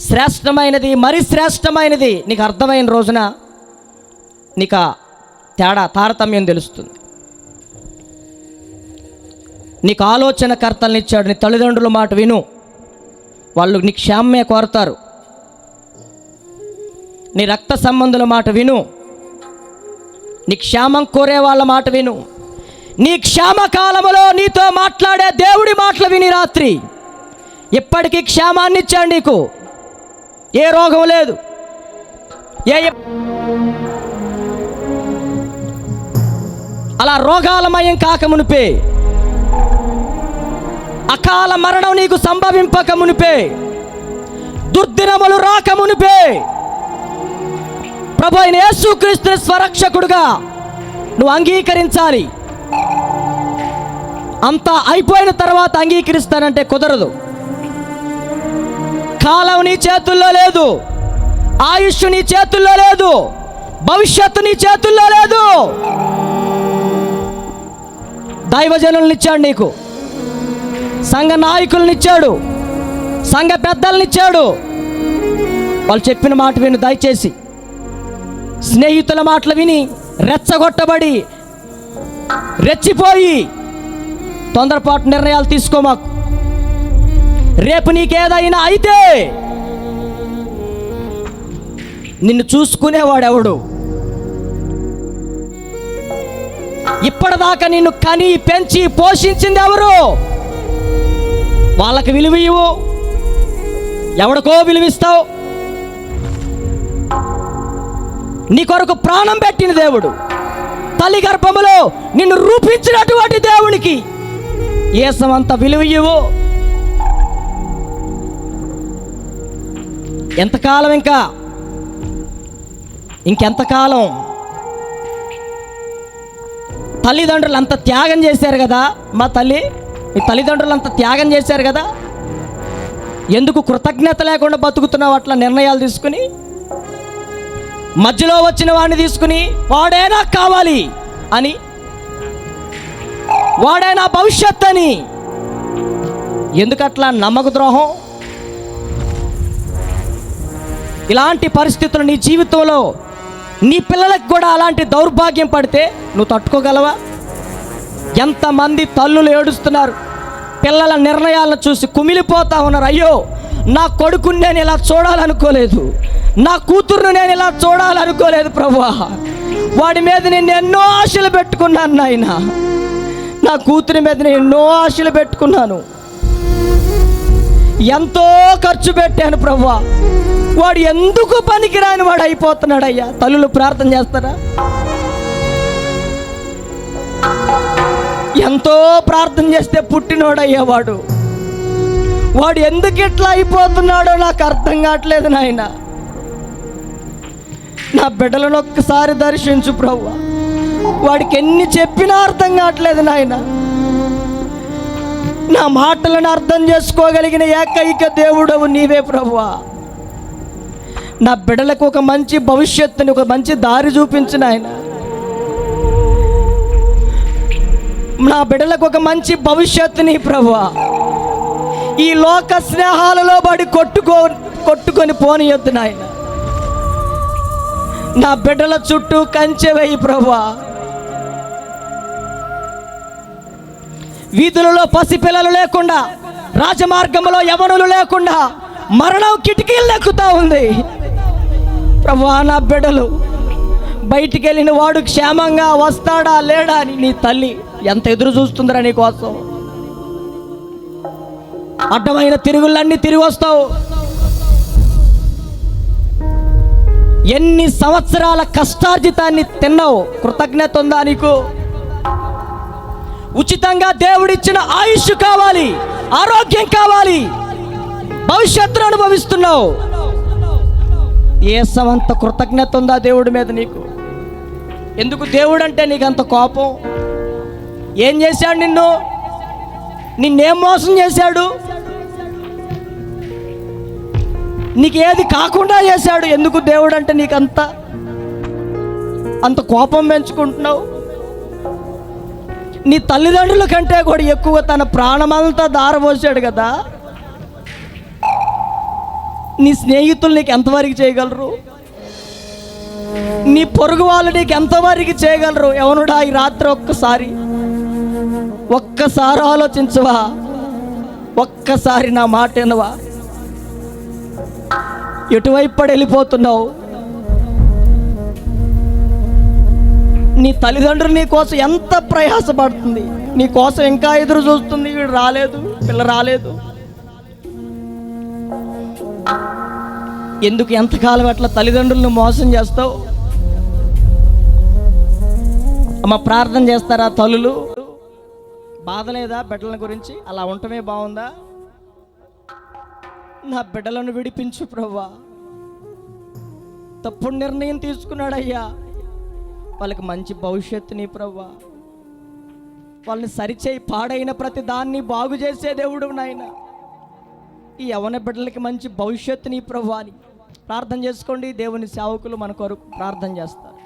శ్రేష్టమైనది, మరి శ్రేష్టమైనది నీకు అర్థమైన రోజున నీకు తారతమ్యం తెలుస్తుంది. నీకు ఆలోచనకర్తలను ఇచ్చాడు. నీ తల్లిదండ్రుల మాట విను, వాళ్ళు నీ క్షేమమే కోరతారు. నీ రక్త సంబంధుల మాట విను, నీ క్షేమం కోరే వాళ్ళ మాట విను. నీ క్షేమకాలములో నీతో మాట్లాడే దేవుడి మాటలు విని రాత్రి ఇప్పటికీ క్షేమాన్ని ఇచ్చాడు నీకు. ఏ రోగం లేదు, అలా రోగాలమయం కాకమునిపే, అకాల మరణం నీకు సంభవింపక మునిపే, దుర్దినములు రాకమునిపే ప్రభు అయిన యేసుక్రీస్తుని స్వరక్షకుడుగా నువ్వు అంగీకరించాలి. అంతా అయిపోయిన తర్వాత అంగీకరిస్తానంటే కుదరదు. కాలం నీ చేతుల్లో లేదు, ఆయుష్ నీ చేతుల్లో లేదు, భవిష్యత్తు నీ చేతుల్లో లేదు. దైవజనులను ఇచ్చాడు నీకు, సంఘ నాయకులను ఇచ్చాడు, సంఘ పెద్దలను ఇచ్చాడు. వాళ్ళు చెప్పిన మాట విను దయచేసి. స్నేహితుల మాటలు విని రెచ్చగొట్టబడి రెచ్చిపోయి తొందరపాటు నిర్ణయాలు తీసుకో మాకు. రేపు నీకేదైనా అయితే నిన్ను చూసుకునేవాడెవడు? ఇప్పటిదాకా నిన్ను కని పెంచి పోషించింది ఎవరు? వాళ్ళకి విలువ ఇవ్వు, ఎవడికో విలువిస్తావు. నీ కొరకు ప్రాణం పెట్టిన దేవుడు, తల్లి గర్భములో నిన్ను రూపించినటువంటి దేవునికి ఏసమంత విలువ ఇవ్వు. ఎంతకాలం? ఇంకెంతకాలం? తల్లిదండ్రులు అంత త్యాగం చేశారు కదా. మీ తల్లిదండ్రులు అంత త్యాగం చేశారు కదా. ఎందుకు కృతజ్ఞత లేకుండా బతుకుతున్నావు అట్లా నిర్ణయాలు తీసుకుని? మధ్యలో వచ్చిన వాడిని తీసుకుని వాడే నాకు కావాలి అని, వాడే నా భవిష్యత్ అని ఎందుకట్లా నమ్మక ద్రోహం? ఇలాంటి పరిస్థితులు నీ జీవితంలో నీ పిల్లలకు కూడా అలాంటి దౌర్భాగ్యం పడితే నువ్వు తట్టుకోగలవా? ఎంతమంది తల్లులు ఏడుస్తున్నారు, పిల్లల నిర్ణయాలను చూసి కుమిలిపోతా ఉన్నారు. అయ్యో, నా కొడుకుని నేను ఇలా చూడాలనుకోలేదు, నా కూతురును నేను ఇలా చూడాలనుకోలేదు ప్రభువా. వాడి మీద నేను ఎన్నో ఆశలు పెట్టుకున్నాను నాయన, నా కూతురి మీద నేను ఎన్నో ఆశలు పెట్టుకున్నాను, ఎంతో ఖర్చు పెట్టాను ప్రభువా. వాడు ఎందుకు పనికిరాని వాడు అయిపోతున్నాడు అయ్యా. తల్లులు ప్రార్థన చేస్తారా? ఎంతో ప్రార్థన చేస్తే పుట్టినోడయ్యా వాడు ఎందుకు ఇట్లా అయిపోతున్నాడో నాకు అర్థం కావట్లేదు నాయన. నా బిడ్డలను ఒక్కసారి దర్శించు ప్రభువా. వాడికి ఎన్ని చెప్పినా అర్థం కావట్లేదు నాయన. నా మాటలను అర్థం చేసుకోగలిగిన ఏకైక దేవుడవు నీవే ప్రభువా. నా బిడ్డలకు ఒక మంచి భవిష్యత్తుని, ఒక మంచి దారి చూపించు నాయన. నా బిడ్డలకు ఒక మంచి భవిష్యత్తుని ప్రభువా. ఈ లోక స్నేహాలలో పడి కొట్టుకొని పోనీయొద్దు నాయన. నా బిడ్డల చుట్టూ కంచె వేయి ప్రభువా. వీధులలో పసిపిల్లలు లేకుండా, రాజమార్గంలో యవనులు లేకుండా మరణం కిటికీలు ఎక్కుతా ఉంది ప్రభువా. నా బిడ్డలు బయటికి వెళ్ళిన వాడు క్షేమంగా వస్తాడా లేడా అని నీ తల్లి ఎంత ఎదురు చూస్తుందిరా నీ కోసం. అడ్డమైన తిరుగుళ్ళన్నీ తిరిగి వస్తావు. ఎన్ని సంవత్సరాల కష్టార్జితాన్ని తిన్నావు, కృతజ్ఞత ఉందా నీకు? ఉచితంగా దేవుడిచ్చిన ఆయుష్ కావాలి, ఆరోగ్యం కావాలి, భవిష్యత్తును అనుభవిస్తున్నావు. ఏ సమంత కృతజ్ఞత ఉందా దేవుడి మీద నీకు? ఎందుకు దేవుడు అంటే నీకు అంత కోపం? ఏం చేశాడు నిన్నేం మోసం చేశాడు? నీకేది కాకుండా చేశాడు? ఎందుకు దేవుడు అంటే నీకు అంత కోపం పెంచుకుంటున్నావు? నీ తల్లిదండ్రుల కంటే కూడా ఎక్కువ తన ప్రాణమంతా దారపోసాడు కదా. నీ స్నేహితులు నీకు ఎంతవరకు చేయగలరు? నీ పొరుగు వాళ్ళు నీకు ఎంతవరకు చేయగలరు? ఎవనుడా ఈ రాత్రి ఒక్కసారి ఆలోచించవా? ఒక్కసారి నా మాట వినవా? ఎటువైపు వెళ్ళిపోతున్నావు? నీ తల్లిదండ్రులు నీ కోసం ఎంత ప్రయాసపడుతుంది, నీ కోసం ఇంకా ఎదురు చూస్తుంది. వీడు రాలేదు, పిల్ల రాలేదు. ఎందుకు ఎంతకాలం అట్లా తల్లిదండ్రులను మోసం చేస్తావు? అమ్మ, ప్రార్థన చేస్తారా తల్లులు? బాధ లేదా బిడ్డల గురించి? అలా ఉండటమే బాగుందా? నా బిడ్డలను విడిపించు ప్రభువా. తప్పుడు నిర్ణయం తీసుకున్నాడయ్యా. వాళ్ళకి మంచి భవిష్యత్తుని ప్రభువా. వాళ్ళని సరిచేయి, పాడైన ప్రతి దాన్ని బాగు చేసే దేవుడు నాయన. ఈ యవన బిడ్డలకి మంచి భవిష్యత్తుని ప్రభువా అని ప్రార్థన చేసుకోండి. దేవుని సేవకులు మన కొరకు ప్రార్థన చేస్తారు.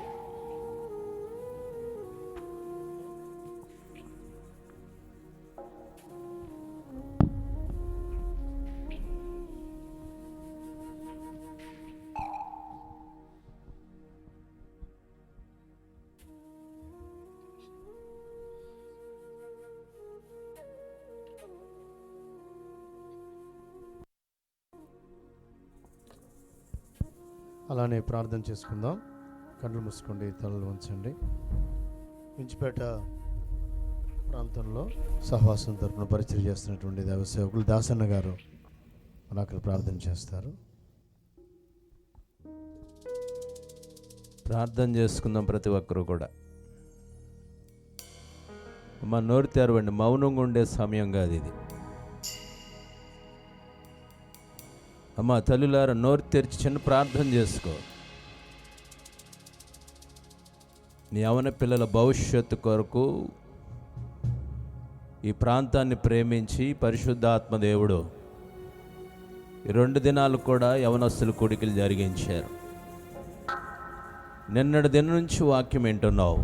అలానే ప్రార్థన చేసుకుందాం. కళ్ళు మూసుకోండి, తలలు ఉంచండి. ఇంచిపేట ప్రాంతంలో సహవాసం తరపున పరిచయం చేస్తున్నటువంటి దేవ సేవకులు దాసన్న గారు మనకు ప్రార్థన చేస్తారు. ప్రార్థన చేసుకుందాం ప్రతి ఒక్కరూ కూడా. మా నోరు తెరవండి, మౌనంగా ఉండే సమయం కాదు ఇది. అమ్మ తల్లులారా, నోరు తెరిచి చిన్న ప్రార్థన చేసుకో. నీ యవన పిల్లల భవిష్యత్తు కొరకు ఈ ప్రాంతాన్ని ప్రేమించి పరిశుద్ధాత్మ దేవుడు ఈ 2 దినాలు కూడా యవనస్తుల కూడికలు జరిగించారు. నిన్నటి దినం నుంచి వాక్యం వింటున్నావు.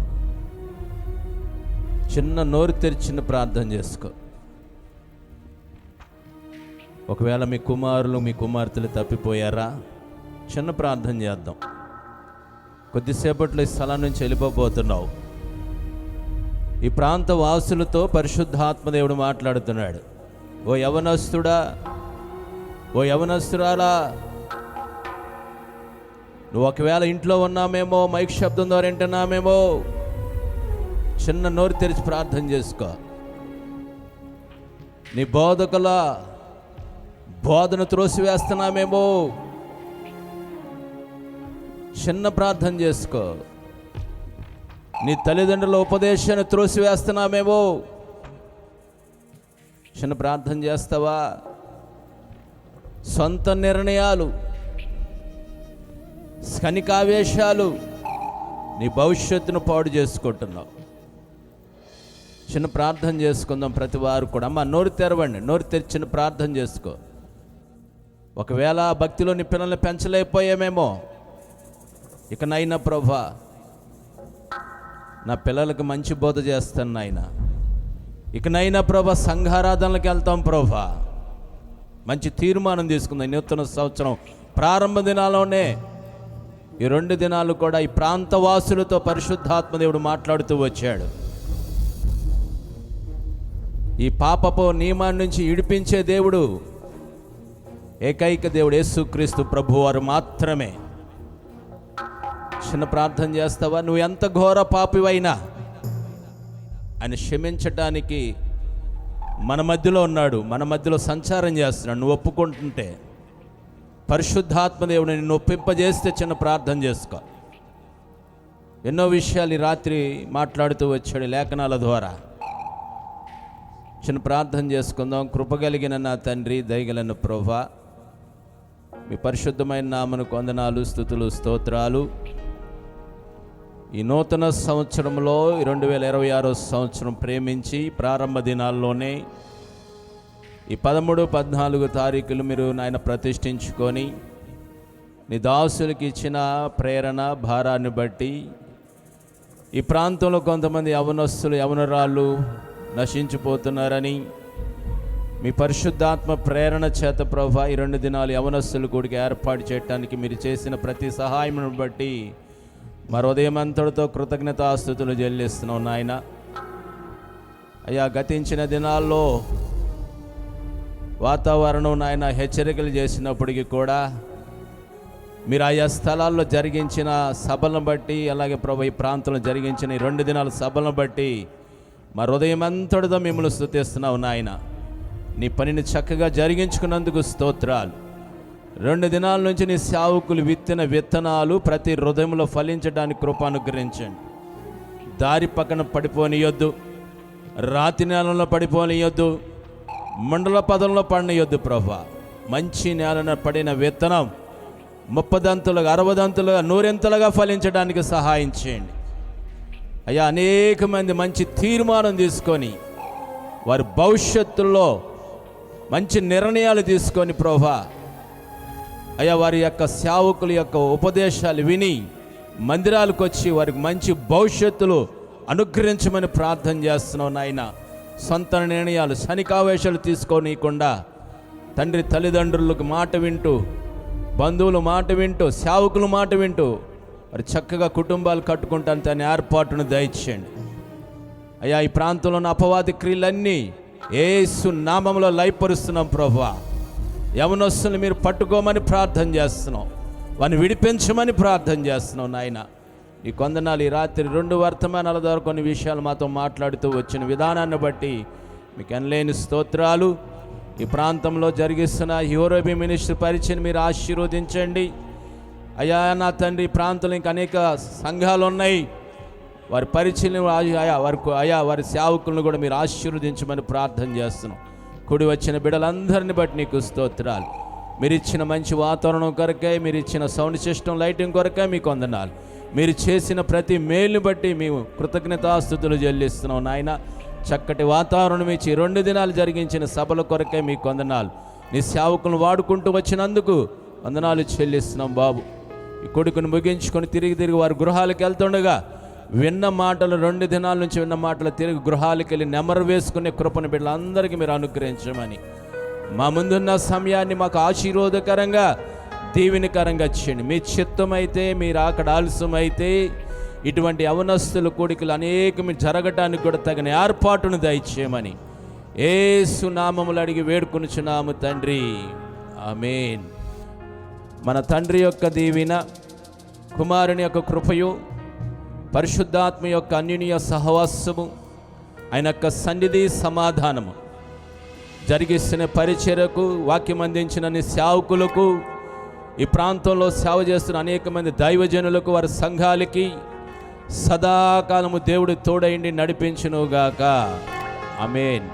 చిన్న నోరు తెరిచిన ప్రార్థన చేసుకో. ఒకవేళ మీ కుమారులు మీ కుమార్తెలు తప్పిపోయారా, చిన్న ప్రార్థన చేద్దాం. కొద్దిసేపట్లో ఈ స్థలం నుంచి వెళ్ళిపోబోతున్నావు. ఈ ప్రాంత వాసులతో పరిశుద్ధాత్మదేవుడు మాట్లాడుతున్నాడు. ఓ యవనస్తుడా, ఓ యవనస్తురాలా, నువ్వు ఒకవేళ ఇంట్లో ఉన్నామేమో, మైక్ శబ్దం ద్వారా వింటున్నామేమో, చిన్న నోరు తెరిచి ప్రార్థన చేసుకో. నీ బోధకుల బోధన త్రోసివేస్తున్నామేమో, చిన్న ప్రార్థన చేసుకో. నీ తల్లిదండ్రుల ఉపదేశాన్ని త్రోసివేస్తున్నామేమో, చిన్న ప్రార్థన చేస్తావా? సొంత నిర్ణయాలు, క్షణికావేశాలు నీ భవిష్యత్తును పాడు చేసుకుంటున్నావు. చిన్న ప్రార్థన చేసుకుందాం ప్రతి వారు కూడా. అమ్మ నోరు తెరవండి, నోరు తెరిచిన ప్రార్థన చేసుకో. ఒకవేళ భక్తిలో నీ పిల్లల్ని పెంచలేకపోయామేమో, ఇకనైనా ప్రభా నా పిల్లలకు మంచి బోధ చేస్తాను నాయన. ఇకనైనా ప్రభా సంఘారాధనలకు వెళ్తాం ప్రభా. మంచి తీర్మానం తీసుకుందాం. నూతన సంవత్సరం ప్రారంభ దినాల్లోనే ఈ 2 దినాలు కూడా ఈ ప్రాంతవాసులతో పరిశుద్ధాత్మ దేవుడు మాట్లాడుతూ వచ్చాడు. ఈ పాపపు నియమాన్ని నుంచి విడిపించే దేవుడు ఏకైక దేవుడు యేసుక్రీస్తు ప్రభువారు మాత్రమే. చిన్న ప్రార్థన చేస్తావా? నువ్వు ఎంత ఘోర పాపివైనా ఆయన క్షమించటానికి మన మధ్యలో ఉన్నాడు, మన మధ్యలో సంచారం చేస్తున్నాడు. నువ్వు ఒప్పుకుంటుంటే పరిశుద్ధాత్మ దేవుడు నిన్ను ఒప్పింపజేస్తే చిన్న ప్రార్థన చేసుకో. ఎన్నో విషయాలు ఈ రాత్రి మాట్లాడుతూ వచ్చాడు లేఖనాల ద్వారా. చిన్న ప్రార్థన చేసుకుందాం. కృపగలిగిన నా తండ్రి, దయగలిగిన ప్రభువా, మీ పరిశుద్ధమైన నామమునకు వందనాలు, స్తుతులు, స్తోత్రాలు. ఈ నూతన సంవత్సరంలో 2026 సంవత్సరం ప్రేమించి ప్రారంభ దినాల్లోనే ఈ 13, 14 తారీఖులు మీరు నాయన ప్రతిష్ఠించుకొని నీ దాసులకి ఇచ్చిన ప్రేరణ భారాన్ని బట్టి ఈ ప్రాంతంలో కొంతమంది యవనస్తులు, యవనరాళ్ళు నశించిపోతున్నారని మీ పరిశుద్ధాత్మ ప్రేరణ చేత ప్రభువా ఈ 2 దినాలు యవనస్తులు కూడికి ఏర్పాటు చేయడానికి మీరు చేసిన ప్రతి సహాయమును బట్టి మరో ఉదయమంతటితో కృతజ్ఞతాస్తుతులు చెల్లిస్తున్నాం నాయన. అయ్యా, గతించిన దినాల్లో వాతావరణం నాయన హెచ్చరికలు చేసినప్పటికీ కూడా మీరు ఆయా స్థలాల్లో జరిగించిన సభలను బట్టి, అలాగే ప్రభు ఈ ప్రాంతంలో జరిగించిన ఈ 2 దినాల సభలను బట్టి మా హృదయమంతటితో మిమ్మల్ని స్తుతిస్తున్నావు నాయన. నీ పనిని చక్కగా జరిగించుకున్నందుకు స్తోత్రాలు. 2 దినాల నుంచి నీ సేవకులు విత్తిన విత్తనాలు ప్రతి హృదయంలో ఫలించడానికి కృప అనుగ్రహించండి. దారి పక్కన పడిపోనియొద్దు, రాతి నేలలో పడిపోనియొద్దు, మండల పదంలో పడనియొద్దు ప్రభా. మంచి నేలన పడిన విత్తనం 30 దంతులుగా, 60 దంతులుగా, 100 ఫలించడానికి సహాయం చేయండి అయ్యా. అనేక మంది మంచి తీర్మానం తీసుకొని వారి భవిష్యత్తులో మంచి నిర్ణయాలు తీసుకొని ప్రభా అయ్యా, వారి యొక్క సేవకుల యొక్క ఉపదేశాలు విని మందిరాలకు వచ్చి వారికి మంచి భవిష్యత్తులు అనుగ్రహించమని ప్రార్థన చేస్తున్నావు నాయన. సొంత నిర్ణయాలు, శనికావేశాలు తీసుకోనీయకుండా తండ్రి తల్లిదండ్రులకు మాట వింటూ, బంధువుల మాట వింటూ, సేవకుల మాట వింటూ మరి చక్కగా కుటుంబాలు కట్టుకుంటాను తన ఏర్పాటును దయచేయండి అయ్యా. ఈ ప్రాంతంలో ఉన్న అపవాది క్రియలన్నీ యేసు నామములో లయపరుస్తున్నాం ప్రభువా. యవనస్తులను మీరు పట్టుకోమని ప్రార్థన చేస్తున్నాం, వారిని విడిపించమని ప్రార్థన చేస్తున్నాం నాయన. ఈ కొందనాలు ఈ రాత్రి 2 వర్తమానాల ద్వారా కొన్ని విషయాలు మాతో మాట్లాడుతూ వచ్చిన విధానాన్ని బట్టి మీకు ఎనలేని స్తోత్రాలు. ఈ ప్రాంతంలో జరిగిస్తున్న యూరోబీ మినిస్ట్రీ పరిచయం మీరు ఆశీర్వదించండి అయ్యా. నా తండ్రి, ఈ ప్రాంతంలో ఇంకా అనేక సంఘాలు ఉన్నాయి, వారి పరిచయం వారి సేవకులను కూడా మీరు ఆశీర్వదించమని ప్రార్థన చేస్తున్నాం. కూడి వచ్చిన బిడ్డలందరిని బట్టి నీకు స్తోత్రాలు. మీరు ఇచ్చిన మంచి వాతావరణం కొరకే, మీరు ఇచ్చిన సౌండ్ సిస్టమ్, లైటింగ్ కొరకే మీకు వందనాలు. మీరు చేసిన ప్రతి మేలుని బట్టి మేము కృతజ్ఞతాస్తుతులు చెల్లిస్తున్నాం నాయన. చక్కటి వాతావరణం ఇచ్చి 2 దినాలు జరిగించిన సభల కొరకే మీకు వందనాలు. నీ సేవకులను వాడుకుంటూ వచ్చినందుకు వందనాలు చెల్లిస్తున్నాం బాబు. ఈ కొడుకును ముగించుకొని తిరిగి వారి గృహాలకు వెళ్తుండగా విన్న మాటలు, 2 దినాల నుంచి విన్న మాటలు తిరిగి గృహాలకు వెళ్ళి నెమరు వేసుకునే కృపను బిడ్డలందరికీ మీరు అనుగ్రహించమని, మా ముందున్న సమయాన్ని మాకు ఆశీర్వాదకరంగా, దీవెనకరంగా చేయండి. మీ చిత్తమైతే, మీరు అక్కడ ఆలస్యమైతే ఇటువంటి యవనస్తుల కూడికలు అనేకమి జరగటానికి కూడా తగిన ఏర్పాటును దయచేయమని యేసు నామములు అడిగి వేడుకొనుచున్నాము తండ్రి, ఆమేన్. మన తండ్రి యొక్క దీవెన, కుమారుని యొక్క కృపయు, పరిశుద్ధాత్మ యొక్క అన్యోన్య సహవాసము, ఆయన యొక్క సన్నిధి, సమాధానము జరిగిస్తున్న పరిచర్యకు, వాక్యం అందించిన సేవకులకు, ఈ ప్రాంతంలో సేవ చేస్తున్న అనేక మంది దైవజనులకు, వారి సంఘాలకి సదాకాలము దేవుడు తోడైండి నడిపించునుగాక. ఆమేన్.